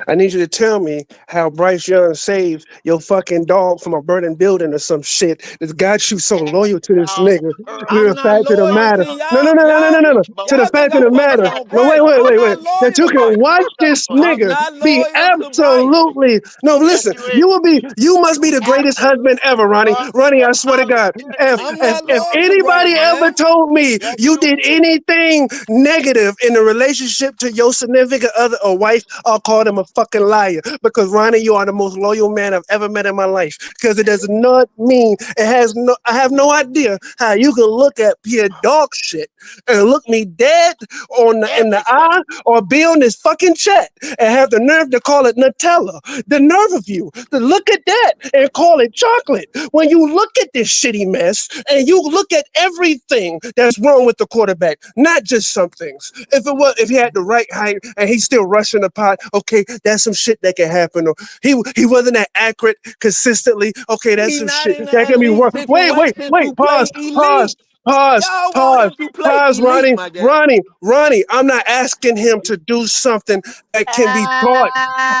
I need you to tell me how Bryce Young saved your fucking dog from a burning building or some shit that's got you so loyal to this Dog, nigga. To I'm the not fact of the loyal. matter. See No, no, y'all, no, no, no, no, y'all, no, no. To the y'all think fact of I'm the focused matter. that on No, Bryce. I'm wait. not That loyal you to can Bryce. watch this I'm nigga not be loyal to Bryce. absolutely. No, yes, listen. you is. You must be You the greatest absolutely husband ever, Ronnie. Ronnie, I swear to God. positively I'm not If loyal to Bryce, anybody ever man. told me yes, you you did is. anything negative in a relationship to your significant other or wife, I'll call them a fucking liar. Because Ronnie, you are the most loyal man I've ever met in my life. Because it does not mean I have no idea how you can look at pure dog shit and look me dead in the Every time. eye or be on this fucking chat and have the nerve to call it Nutella. The nerve of you to look at that and call it chocolate. When you look at this shitty mess and you look at everything that's wrong with the quarterback, not just some things. If he had the right height and he's still rushing the pot, okay, that's some shit that can happen. Or he wasn't that accurate consistently. Okay, that's He some not shit in that an can be elite worked. situation to play Pause, elite. pause, Y'all want pause, him to play pause, elite, Ronnie, my guy. Ronnie. I'm not asking him to do something that can be taught.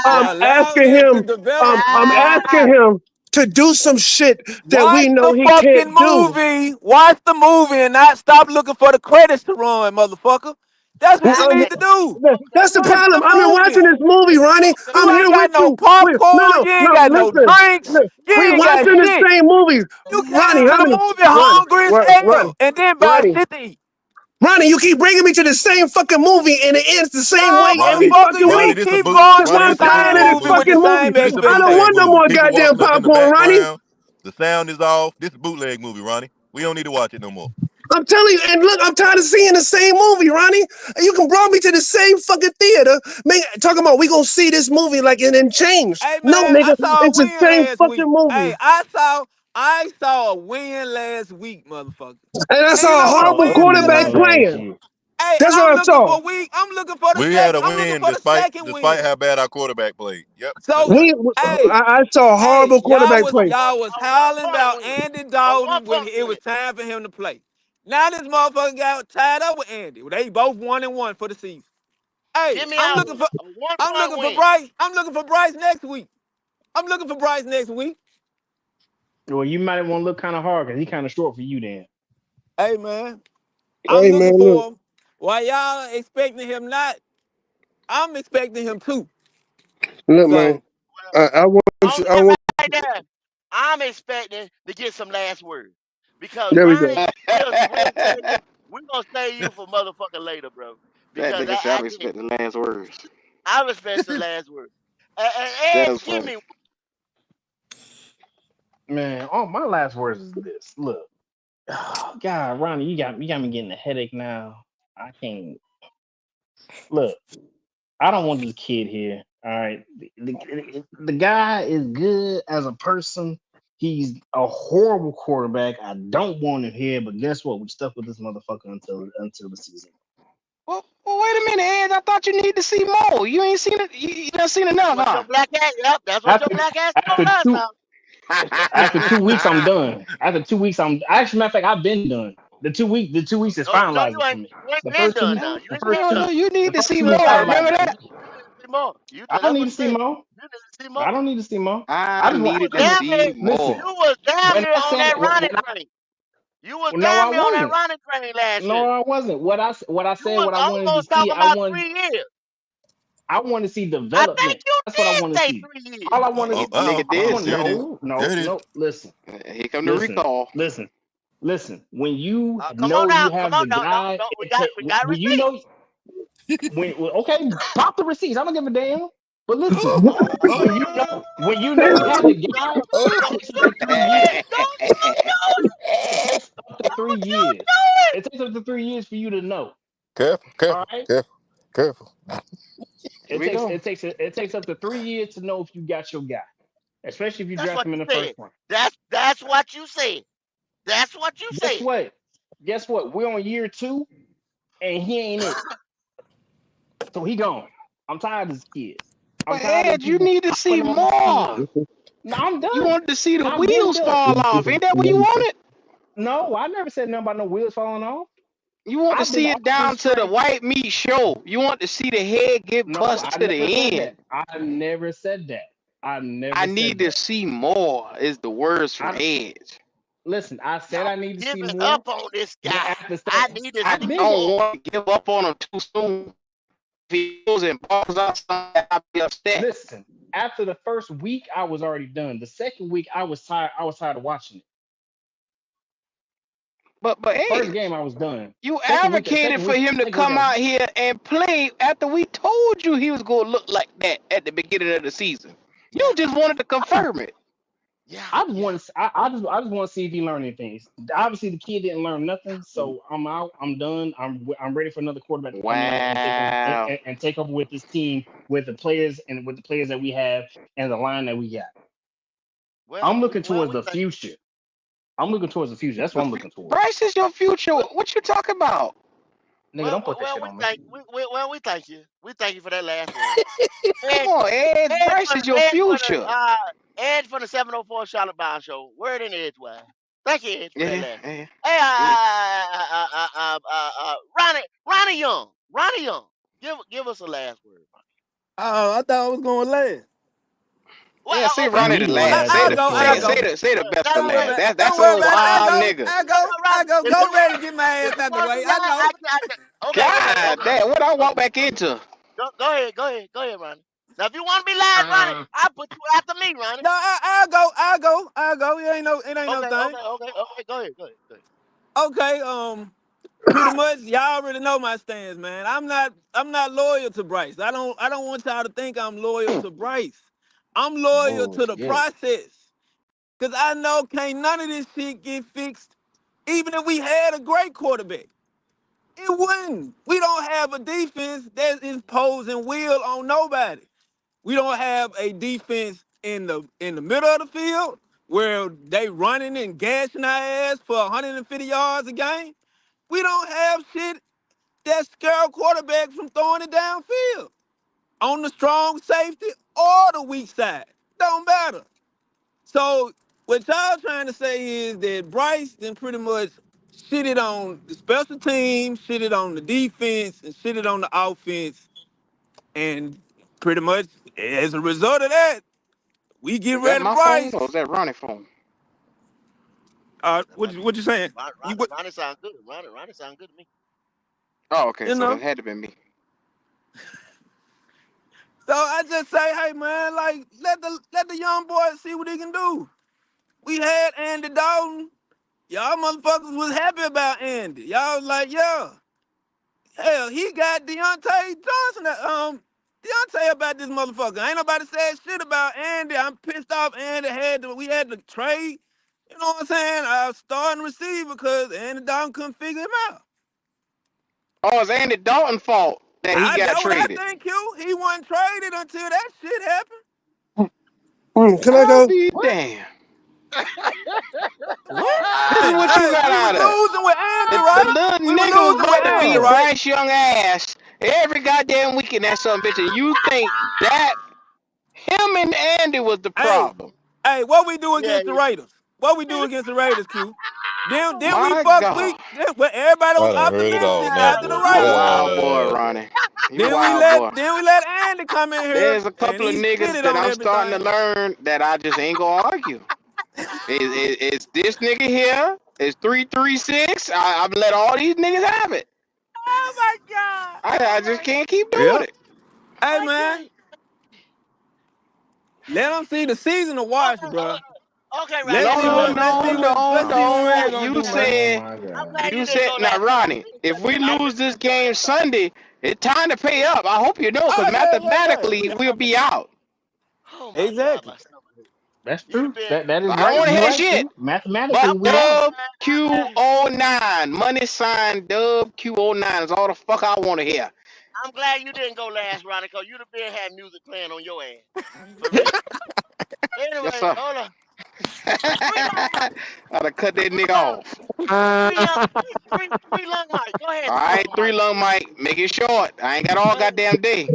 I'm Yeah, allow asking him to him. develop, my I'm guy. asking him to do some shit that we Watch know the he fucking can't do. movie. Watch the movie and not stop looking for the credits to run, motherfucker. That's what you need to do. That's the Watch problem. the I've been watching movie. this movie, Ronnie. I'm You here ain't with got no you. popcorn. You ain't got no Listen. drinks. You We ain't got watching the shit. same movie. You came Ronnie, to how the many? movie Ronnie, hungry as hell and then buy Ronnie, shit to eat. Ronnie, you keep bringing me to the same fucking movie and it ends the same No, way every motherfucker, fucking you week. This a keep boot. going That's to why Ronnie, the I'm this a same tired of bootleg this movie with movie. the fucking movie. same This a I don't bootleg want no movie. more People goddamn walking up in the popcorn, Ronnie. background. The sound is off. This a bootleg movie, Ronnie. We don't need to watch it no more. I'm telling you, and look, I'm tired of seeing the same movie, Ronnie. You can bring me to the same fucking theater, man, talking about we gonna see this movie like it didn't change. Hey No, man, I nigga, saw a it's the win same last fucking week. movie. Hey, I saw a win last week, motherfucker. And I And you saw a know what a horrible Oh, win you feel quarterback won like? last playing. year. Hey, and That's what I saw. We had a I'm looking win for the despite second despite win. how bad our quarterback played. Yep, that's So, right. hey, I saw a hey, horrible quarterback play. y'all was A 1 howling point about win. Andy A 1 Dalton when point it win. was time for him to play. Now this motherfucker got tied up with Andy. They both 1-1 for the season. Hey, Jimmy Allen. A 1 I'm point looking for win. Bryce. I'm looking for Bryce next week. I'm looking for Bryce next week. Well, you might want to look kind of hard because he kind of short for you then. Hey man, I'm Hey looking man, look, for him. While y'all expecting him not, I'm expecting him too. man. So I want On you. I that want. right there, I'm expecting to get some last words. Because There we go. Ronnie, we'll save you. We're gonna save you for motherfucking later, bro. That Because nigga said I I'm can't. expecting last words. I respect the last word. And That Ed, was give funny. me Man, all my last words is this. Look, God, Ronnie, you got me getting a headache now. I can't look. I don't want this kid here. All right, the guy is good as a person. He's a horrible quarterback. I don't want him here, but guess what? We stuck with this motherfucker until the season. Well, wait a minute, Ed. I thought you need to see more. You ain't seen it. You done seen That's enough, what your huh? black ass. Yep, that's what your After black ass told after us. two Now, after 2 weeks, I'm done. After 2 weeks, I'm actually, matter of fact, I've been done. The 2 weeks is no, finalizing for me. you ain't The been first two done. weeks, Now you the ain't first been No, two, no, done. you the need to first see 2 weeks more. Remember finalizing for that? me. You need to see more. I don't That's need what to he see said. more. You need to see I more. don't need to see more. I I just You want was needed to damn listen, near, see listen. more. you was damn When near I on said that it, running train. You was no, I damn near on that wasn't. running train last No, year. I wasn't. What I You said, was what I wanted to almost see, talking about 3 years. I want to see I think development. you That's what I want to did say see. 3 years. All I want to, Nigga all I did want, say There it is. that. There it is. no. Listen, Here come the listen, recall. listen, listen. When you Come on know you now. Come have on. the Don't. guy, We got when you receipts. know okay, pop the receipts. I don't give a damn. But listen, when you know you have the guy, it Don't takes up to 3 years. you do it. It takes up to three Don't you years. do it. It takes up to 3 years for you to know. Careful, All careful, right. careful, careful. Here we go. It takes up to 3 years to know if you got your guy, especially if you That's draft what him in you the said. first round. That's what you said. That's what you Guess said. what? Guess what? We're on year 2, and he ain't it. So he gone. I'm tired of this kid. I'm But tired of Ed, you people need to see popping on this kid. more. No, I'm You done. wanted to see the I've been wheels done. fall off. Ain't that what you wanted? No, I never said nothing about no wheels falling off. You want to I've been see on it down this to the train. white meat show. You want to see the head get No, busted I to never the said end. that. I never said that. I I never need said to that. see more is the words from I Edge. listen. I said Y'all I need to see giving more, up on this but guy. after I that, need to I I've see been. don't more. want to give up on him too soon. If he goes and balls out something, I'll be upset. Listen. After the first week, I was already done. The second week, I was tired. I was tired of watching it. But First game, Edge, I was done. you advocated for him to Second week, come out here and play after we told you he was going to look like that at the beginning of the season. You Yeah, just wanted to I, confirm it. yeah, I just yeah. want to. I just want to see if he learned anything. Obviously, the kid didn't learn nothing, so I'm out. I'm done. I'm ready for another quarterback to come in and take over Wow. and take over with this team, with the players and with the players that we have and the line that we got. Well, I'm looking towards we the thank future. I'm looking towards the future. That's what I'm looking towards. Bryce is your future. well, What you talking about? Nigga, don't put that shit on me. we thank you. We thank you for that last word. Come Ed, on, Edge. Ed Bryce for is your Ed for the future. Ed for the 704 Charlotte Bound Show. Word in edgewise. Thank you, Ed, for that Yeah, last word. yeah, Hey, yeah. Ronnie Young, Ronnie Young, give us a last word. Oh, I thought I was going last. Yeah, say Okay, You Ronnie need the the Well, last. last Say I'll word the go. for say I'll it. Say go. real. the say the best that's for Don't worry good. last. about. That's Don't a worry That's about it. good. I'll wild go. nigga. I'll Hey, go. I'll go. If you Go want, ready to get my ass if you out the want to way. be I live, know. God okay. damn, what I walk Okay. back into? Go ahead, Ronnie. Now, if you want to be live, Ronnie, I'll put you after me, Ronnie. No, I'll go. I'll go. I'll go. It ain't no. It ain't no thing. Okay. Go ahead. Okay. Pretty much, y'all already know my stance, man. I'm not loyal to Bryce. I don't want y'all to think I'm loyal to Bryce. I'm loyal Oh to the shit. process. Cause I know can't none of this shit get fixed. Even if we had a great quarterback, it wouldn't. We don't have a defense that is posing will on nobody. We don't have a defense in the middle of the field where they running and gashing our ass for 150 yards a game. We don't have shit that scare quarterbacks from throwing it downfield on the strong safety or the weak side. Don't matter. So what y'all trying to say is that Bryce then pretty much shitted on the special team, shitted on the defense, and shitted on the offense, and pretty much as a result of that, we get Is that rid of my phone or Bryce. is that Ronnie phone? That might What you saying? You what? Ronnie sound good. Ronnie sound good to me. Oh, okay, You so that know? had to be me. So I just say, hey man, like let the young boy see what he can do. We had Andy Dalton. Y'all motherfuckers was happy about Andy. Y'all was like, yeah. Hell, he got Deontay Johnson. Deontay about this motherfucker. Ain't nobody said shit about Andy. I'm pissed off. We had to trade. You know what I'm saying? Starting receiver because Andy Dalton couldn't figure him out. Oh, it's Andy Dalton's fault that he got That's what I traded. think, Q. He wasn't traded until that shit happened. Can I I'll go? be What? damned. What? This is what you Hey, got we was out of it. losing with Andy, The right? little We were nigga was losing with about to Andy, beat right? Bryce Young ass every goddamn weekend. That son bitch, and you think that him and Andy was the Hey, problem? hey, what we do Yeah, against the Raiders? What we do against the Raiders, Q? Then we My fuck we God, then, well, everybody I was done heard it all optimistic now, after the boy. you a Raiders. wild boy, Ronnie. You Then we wild let boy. then we let Andy come in here There's a and couple of he spit niggas it that on I'm starting to everything. learn that I just ain't gonna argue. Is this nigga here? Is 336? I've let all these niggas have it. Oh my God. I Oh just my. can't keep doing Yep. it. Hey I man, can't. let them see the season to watch, Okay, bro. okay, Ronnie. Let's see No, what So let's no, see what let's no, see what no. Red gonna You do, man. Oh said my I'm god. glad you you didn't said go now, last because I Ronnie. think If we I lose just this didn't go game last time. Sunday, it's time to pay up. I hope you know, because Oh yeah. mathematically we'll be out. Oh my God, Exactly. my stomach hurt. That's You'd have true. been. That So is I don't right. want to You're hear right, shit. Q. Mathematically, But we out. Dub Q09, money sign Dub Q09 is all the fuck I want to hear. I'm glad you didn't go last, Ronnie, because you'd have been had music playing on your ass. For real. Yes, Anyway, sir. hold on. Three long I'd mic. have cut that Three nigga long. off. Three long mic. Go ahead, All three long right, three mic. lung mic. Make it short. I ain't got all Go ahead. goddamn day.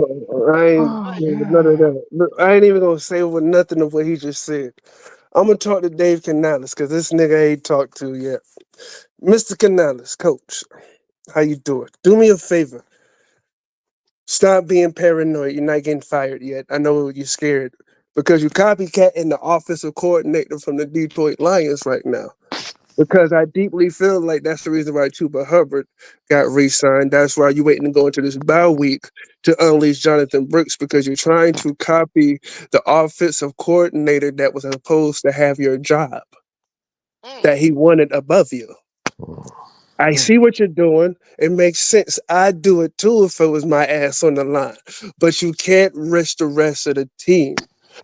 I ain't Go Oh ahead. doing none of god. that. Look, I ain't even gonna say over nothing of what he just said. I'm gonna talk to Dave Canales because this nigga ain't talked to yet. Mr. Canales, coach, how you doing? Do me a favor. Stop being paranoid. You're not getting fired yet. I know you're scared because you copycatting the offensive coordinator from the Detroit Lions right now. Because I deeply feel like that's the reason why Chuba Hubbard got re-signed. That's why you're waiting to go into this bye week to unleash Jonathan Brooks because you're trying to copy the offensive coordinator that was supposed to have your job Mm. that he wanted above you. I Mm. see what you're doing. It makes sense. I'd do it too if it was my ass on the line. But you can't risk the rest of the team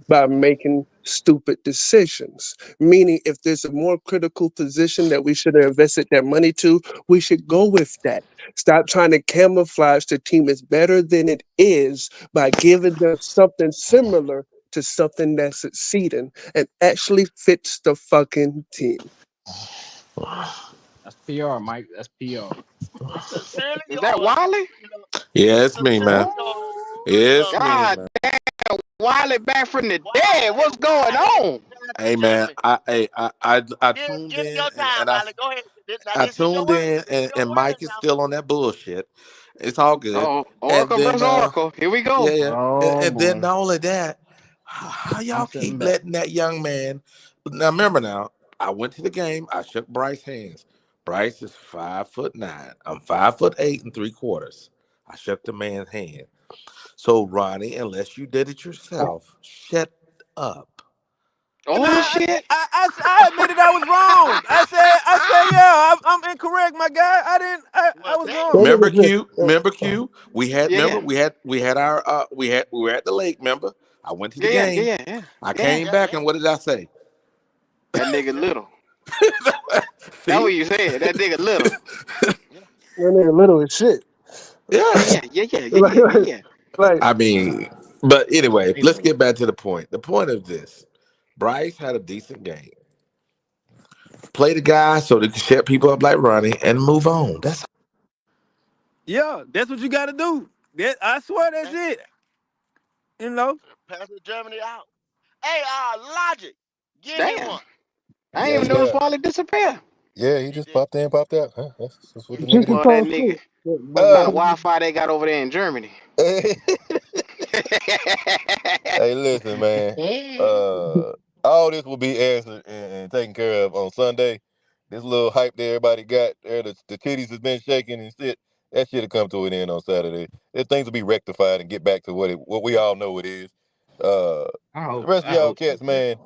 by making stupid decisions. Meaning, if there's a more critical position that we should have invested that money to, we should go with that. Stop trying to camouflage the team is better than it is by giving them something similar to something that's succeeding and actually fits the fucking team. That's PR, Mike. That's PR. Sincerely Is that yours. Wiley? Yeah, it's me, Sincerely man. yours. It's me, God man. damn, Wiley back from the dead. Wiley, What's going Wiley, on? Hey, man. Germany. I tuned Give in your time, and Wiley. Go ahead. Now I this is tuned yours. in This is your and word Mike is now. still on that bullshit. It's all good. Oh, And Oracle then versus Oracle. Here we yeah, go. yeah. Oh And then boy. not only that, how I'm y'all sitting keep back. letting that young man now remember now, I went to the game, I shook Bryce's hands. Bryce is 5'9". I'm 5'8 3/4. I shook the man's hand. So Ronnie, unless you did it yourself, shut up. Hey, man, Oh shit. I admitted I was wrong. I said, yeah, I'm incorrect, my guy. I Well, was damn. wrong. That Remember nigga just Q? Remember Q? Yeah, yeah. We had our we were at the lake, remember? I went to the Yeah, yeah, yeah, game. yeah, yeah. I Yeah. came Yeah, back yeah, and what did I say? That nigga yeah, little. That's See? what you said. That nigga little. yeah. that nigga little as shit. Yeah, Yeah. yeah, yeah, yeah, yeah, like, yeah, yeah, yeah. like, I mean, but anyway, let's Amazing. get back to the point. The point of this. Bryce had a decent game. Play the guy so they can shut people up like Ronnie and move on. That's Yeah, that's what you got to do. I swear that's Okay. it. You know. Pastor Germany out. Hey, Logic. Give me Damn. one. I ain't Yeah, even noticed yeah. Wally disappear. Yeah, he You just did. popped in, popped out. Huh? That's what the just nigga do. Well, that because nigga. too. What kind of Uh, Wi-Fi they got over there in Germany? hey, listen, man. Uh, all this will be answered and taken care of on Sunday. This little hype that everybody got there, the titties has been shaking and shit. That shit'll come to an end on Saturday. Things will be rectified and get back to what we all know it is. Uh, the rest of I y'all hope so, cats, man. man,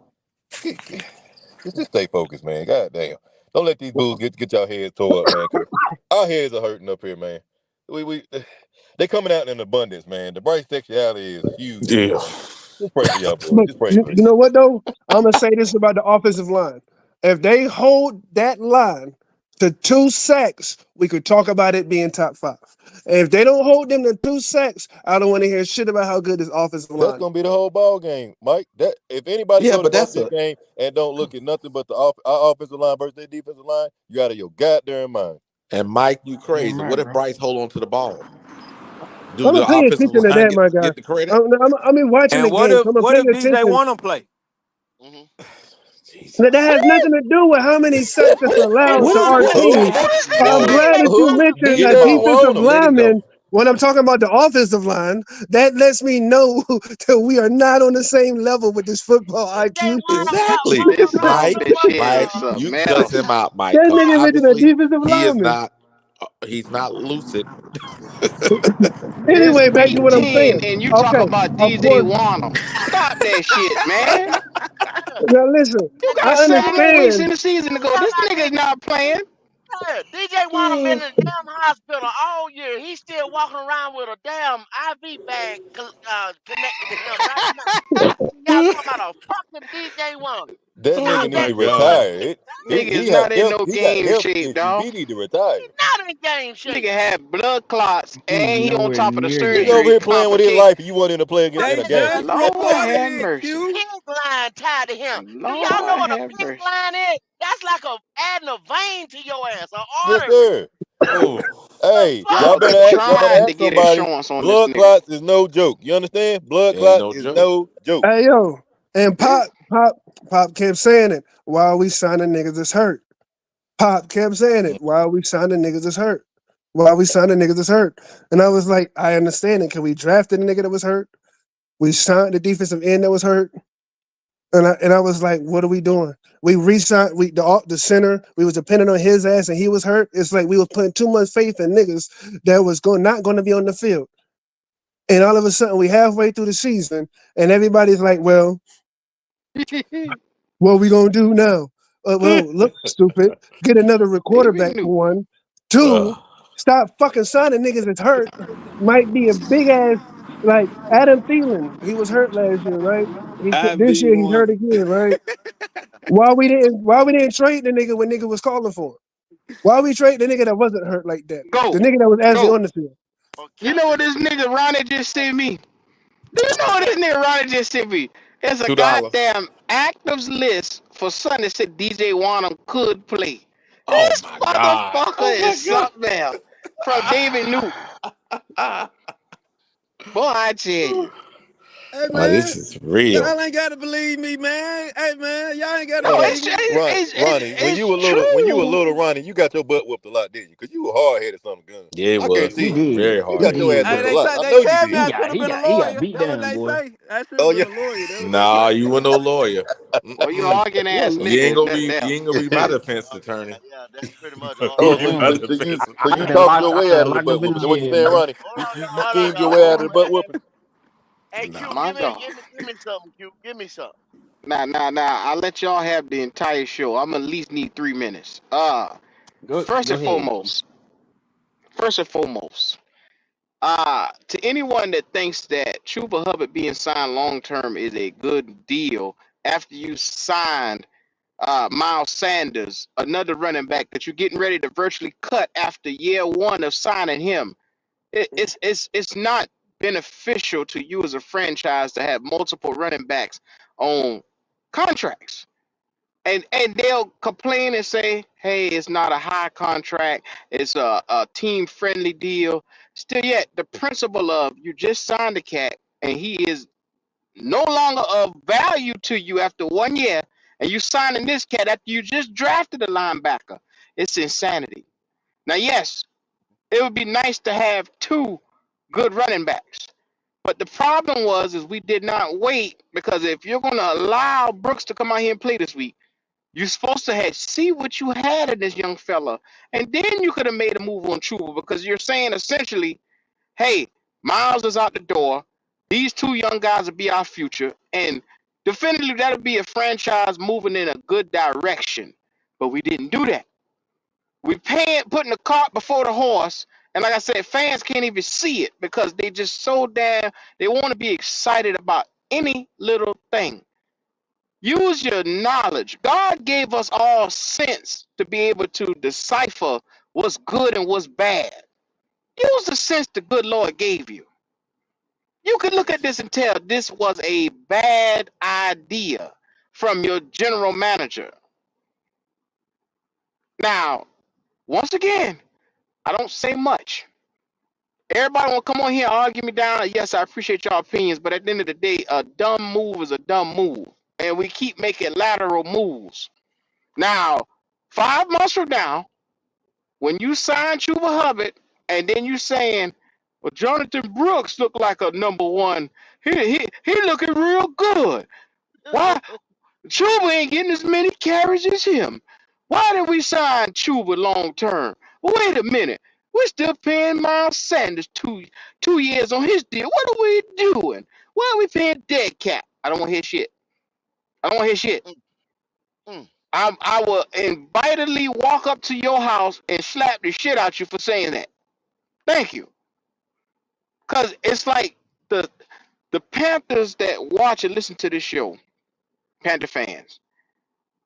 just stay focused, man. God damn, don't let these bulls get y'all heads tore up, man. Cause our heads are hurting up here, man. We they coming out in abundance, man. The bright sexuality is huge, man. yeah. Just pray for y'all boys. But Just pray you, for you know what though? I'm gonna say this about the offensive line. If they hold that line to 2 sacks, we could talk about it being top 5. And if they don't hold them to 2 sacks, I don't want to hear shit about how good this offensive That's line is. gonna be the whole ball game, Mike. That if anybody Yeah, go to but watch that's this a game and don't look at nothing but our offensive line versus their defensive line, you out of your goddamn mind. and Mike, you Damn crazy. right, What if bro. Bryce hold on to the ball? Do I'm the paying offensive attention to line that, my guy. get the credit? I'm watching And the what game, if so I'm what if paying DJ attention. wanna play? Hmm. That Jesus. has nothing to do with how many sacks is allowed to our Who? team. What What? does that I'm Whoa. glad mean? that you Who? mentioned Get a it DJ off. defensive want him. Let it go. lineman. When I'm talking about the offensive line, that lets me know that we are not on the same level with this football DJ IQ shit. Wana got Exactly. walking This around Mike, the offense here Mike, is football. something you cuss else. him out, Mike, That because nigga mentioned a obviously defensive lineman. he's not lucid. It's Anyway, back to week what I'm 10 saying. and you talk Okay, about of DJ course. Wanham. Stop that shit, man. Now listen, You And got I 7 more weeks in understand. the season to you go. talking This about nigga is not playing. DJ Wana been in the damn hospital all year. He's still walking around with a damn IV bag connected to him right now. Y'all talking about a fucking DJ Wana. That How Oh nigga that need my to God. retire. Nigga is He have not in health. no He got game health shape, issues. dog. He need to retire. He's not in game Nigga shape. had blood clots He's and he on nowhere top of the near Nigga game. over surgery here playing with his complicated. life, and you want him to play against in They a Nigga game. just Lord got have reported it, mercy. Q. pink line tied to him. Do y'all know Lord what a have pink mercy. line is? That's like adding a vein to your ass, an Yes, artery. sir. Oh. The Hey, fuck? Y'all done y'all better tried to ask get somebody. insurance on this Blood nigga. clots is no joke. You understand? Blood Ain't clots no is joke. no joke. Hey yo, and Pop kept saying it while we signing niggas that's hurt. Pop kept saying it while we signing niggas that's hurt. While we signing niggas that's hurt. And I was like, I understand it. Can we draft a nigga that was hurt? We signed the defensive end that was hurt. And I was like, what are we doing? We re-signed the center. We was depending on his ass, and he was hurt. It's like we was putting too much faith in niggas that was not going to be on the field. And all of a sudden, we halfway through the season, and everybody's like, well, what we gonna do now? Well, look, stupid. Get another Even quarterback new. for one. Two, Ugh. stop fucking signing niggas that's hurt. Might be a big ass like Adam Thielen. He was hurt last year, right? This year he's hurt IV1. again, right? Why we didn't trade the nigga when nigga was calling for him? Why we trade the nigga that wasn't hurt like that? Go. The nigga that was actually Go. on the field. For You know what Keenum. this nigga Ronnie just sent me? Do you know What's what this that? nigga Ronnie just sent me? It's a $2. goddamn actives list for Sunday that said DJ Wanham could play. Oh This my God. Oh motherfucker is my God. something else. From David Newton. Boy, I tell you. Hey Oh, man, this is real. y'all ain't gotta believe me, man. Hey man, y'all ain't gotta No, Man, believe it's me. Ronnie, it's when you were true. little, Ronnie, you got your butt whooped a lot, didn't you? Because you were hard headed son of a gun. Yeah, it I was. He guarantee you. did. Very You hard He got headed. your ass did, Hey, whooped a boy. they lot. say I they know you tell me did. I could have been a He got lawyer. beat That's what down, they boy. say. I should have Oh been yeah. a lawyer. That's what they Nah, say. you were no lawyer. Boy, you Mm-mm. arguing ass You ain't nigga gonna at be. You that. ain't gonna be my defense Oh attorney. yeah. That's pretty much You Oh, ain't so, my Mm-mm. so, defense so I you attorney. done talked locked your I way out done of the locked butt up in whooping. the Is that what you jail, saying, boy. Ronnie? Hold on, You hold on, schemed your y'all. way Hold out on. of the butt whooping? Hey, Q, Nah. My God. give me something, Q. Give me something. Nah. I'll let y'all have the entire show. I'm at least need 3 minutes. First Go and ahead. foremost, first and foremost, to anyone that thinks that Chuba Hubbard being signed long term is a good deal after you signed Miles Sanders, another running back that you're getting ready to virtually cut after year one of signing him, it's not beneficial to you as a franchise to have multiple running backs on contracts. And they'll complain and say, hey, it's not a high contract, it's a team friendly deal. Still yet, the principle of you just signed the cat and he is no longer of value to you after 1 year, and you signing this cat after you just drafted a linebacker. It's insanity. Now, yes, it would be nice to have two good running backs. But the problem was is we did not wait, because if you're gonna allow Brooks to come out here and play this week, you're supposed to have see what you had in this young fella, and then you could have made a move on Chuba, because you're saying essentially, hey, Miles is out the door. These two young guys will be our future, and definitively that'll be a franchise moving in a good direction. But we didn't do that. We putting the cart before the horse, and like I said, fans can't even see it because they just so damn they want to be excited about any little thing. Use your knowledge. God gave us all sense to be able to decipher what's good and what's bad. Use the sense the good Lord gave you. You could look at this and tell this was a bad idea from your general manager. Now, once again, I don't say much. Everybody will come on here and argue me down. Yes, I appreciate y'all opinions, but at the end of the day, a dumb move is a dumb move. And we keep making lateral moves. Now, 5 months from now, when you sign Chuba Hubbard, and then you saying, well, Jonathan Brooks look like a number one. He looking real good. Why Chuba ain't getting as many carries as him? Why did we sign Chuba long term? Wait a minute. We're still paying Miles Sanders 2 years on his deal. What are we doing? Why are we paying dead cap? I don't want to hear shit. I don't want to hear shit. Mm, mm. I will invitedly walk up to your house and slap the shit out you for saying that. Thank you. Cause it's like the Panthers that watch and listen to this show, Panther fans,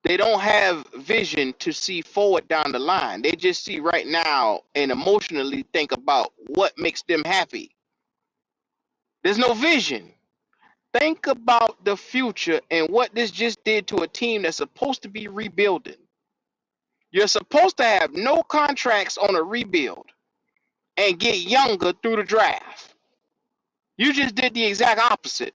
they don't have vision to see forward down the line. They just see right now and emotionally think about what makes them happy. There's no vision. Think about the future and what this just did to a team that's supposed to be rebuilding. You're supposed to have no contracts on a rebuild and get younger through the draft. You just did the exact opposite.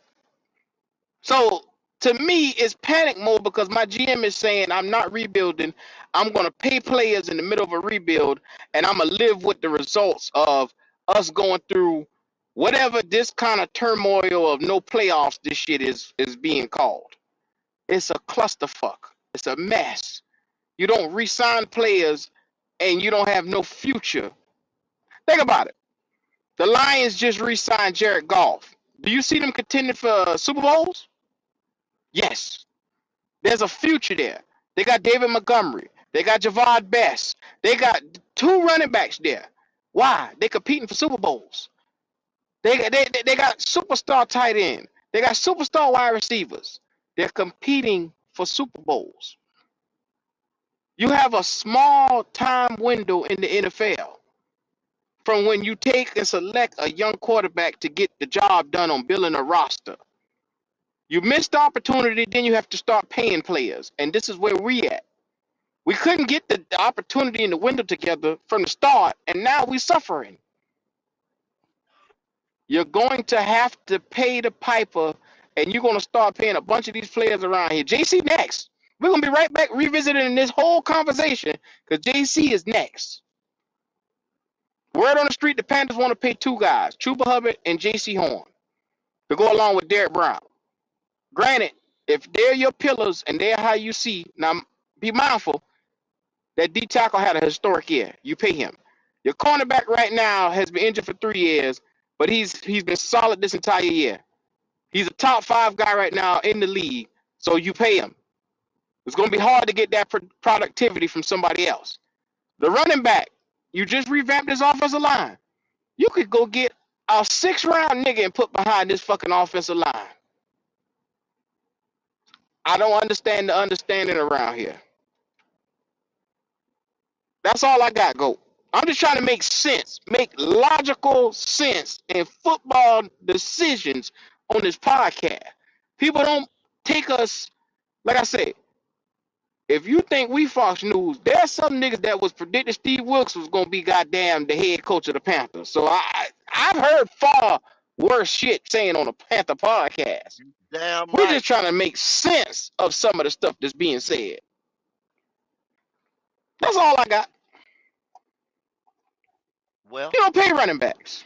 So to me, it's panic mode because my GM is saying I'm not rebuilding. I'm going to pay players in the middle of a rebuild, and I'm going to live with the results of us going through whatever this kind of turmoil of no playoffs this shit is being called. It's a clusterfuck. It's a mess. You don't re-sign players, and you don't have no future. Think about it. The Lions just re-signed Jared Goff. Do you see them contending for Super Bowls? Yes. There's a future there. They got David Montgomery. They got Javad Best. They got two running backs there. Why? They competing for Super Bowls. They got superstar tight end. They got superstar wide receivers. They're competing for Super Bowls. You have a small time window in the NFL from when you take and select a young quarterback to get the job done on building a roster. You missed the opportunity, then you have to start paying players. And this is where we at. We couldn't get the opportunity in the window together from the start, and now we're suffering. You're going to have to pay the piper, and you're going to start paying a bunch of these players around here. JC next. We're going to be right back revisiting this whole conversation because JC is next. Word on the street, the Panthers want to pay two guys, Chuba Hubbard and JC Horn, to go along with Derek Brown. Granted, if they're your pillars and they're how you see, now be mindful, that D tackle had a historic year. You pay him. Your cornerback right now has been injured for 3 years, but he's been solid this entire year. He's a top 5 guy right now in the league, so you pay him. It's going to be hard to get that productivity from somebody else. The running back, you just revamped this offensive line. You could go get a 6th-round nigga and put behind this fucking offensive line. I don't understand the understanding around here. That's all I got, Go. I'm just trying to make sense, make logical sense in football decisions on this podcast. People don't take us, like I said, if you think we Fox News, there's some niggas that was predicting Steve Wilkes was going to be goddamn the head coach of the Panthers. So I've heard far worse shit saying on the Panther podcast. Damn We're right. just trying to make sense of some of the stuff that's being said. That's all I got. Well, You don't pay running backs.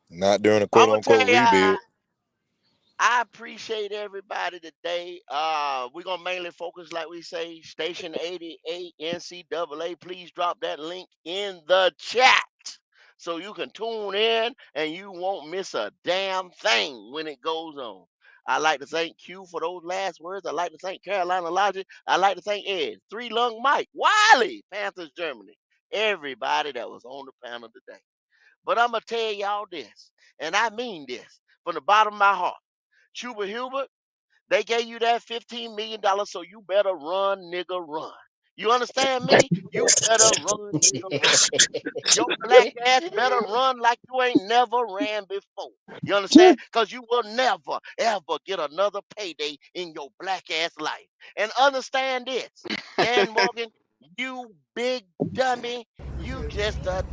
Not during a I'm quote gonna tell unquote you, rebuild. I appreciate everybody today. We're gonna mainly focus, like we say, Station 88 NCAA. Please drop that link in the chat so you can tune in and you won't miss a damn thing when it goes on. I'd like to thank Q for those last words. I'd like to thank Carolina Logic. I'd like to thank Ed, Three Lung Mike, Wiley, Panthers Germany, everybody that was on the panel today. But I'm gonna tell y'all this, and I mean this from the bottom of my heart. Chuba Hubbard, They gave you that $15 million, so you better run, nigga, run. You understand me? You better run, nigga, run. Your black ass better run like you ain't never ran before. You understand? Because you will never, ever get another payday in your black ass life. And understand this, Dan Morgan, you big dummy, you Appreciate it. just a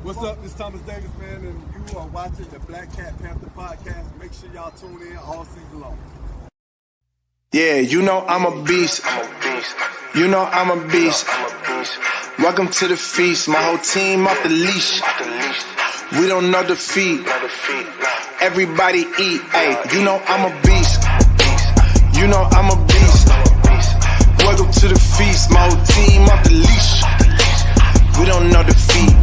What's up? This is Thomas Davis, man, and you are watching the Black Cat Panther podcast. Make sure y'all tune in all season long. Yeah, you know I'm a beast. You know I'm a beast. Welcome to the feast. My whole team off the leash. We don't know defeat. Everybody eat. Hey, you know I'm a beast. You know I'm a beast. Welcome to the feast. My whole team off the leash. We don't know defeat.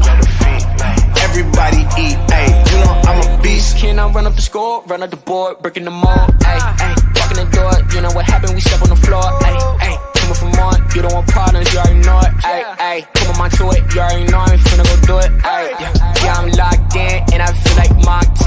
Everybody eat. Hey, you know I'm a beast. Can I run up the score, run up the board, breaking them all? Ay, ay, walking the door, you know what happened? We step on the floor. Ay, ay, coming from on, you don't want partners, you already know it. Ay, ay, come on, my to it, you already know I'm finna go do it. Ay, yeah, I'm locked in, and I feel like Mark 10.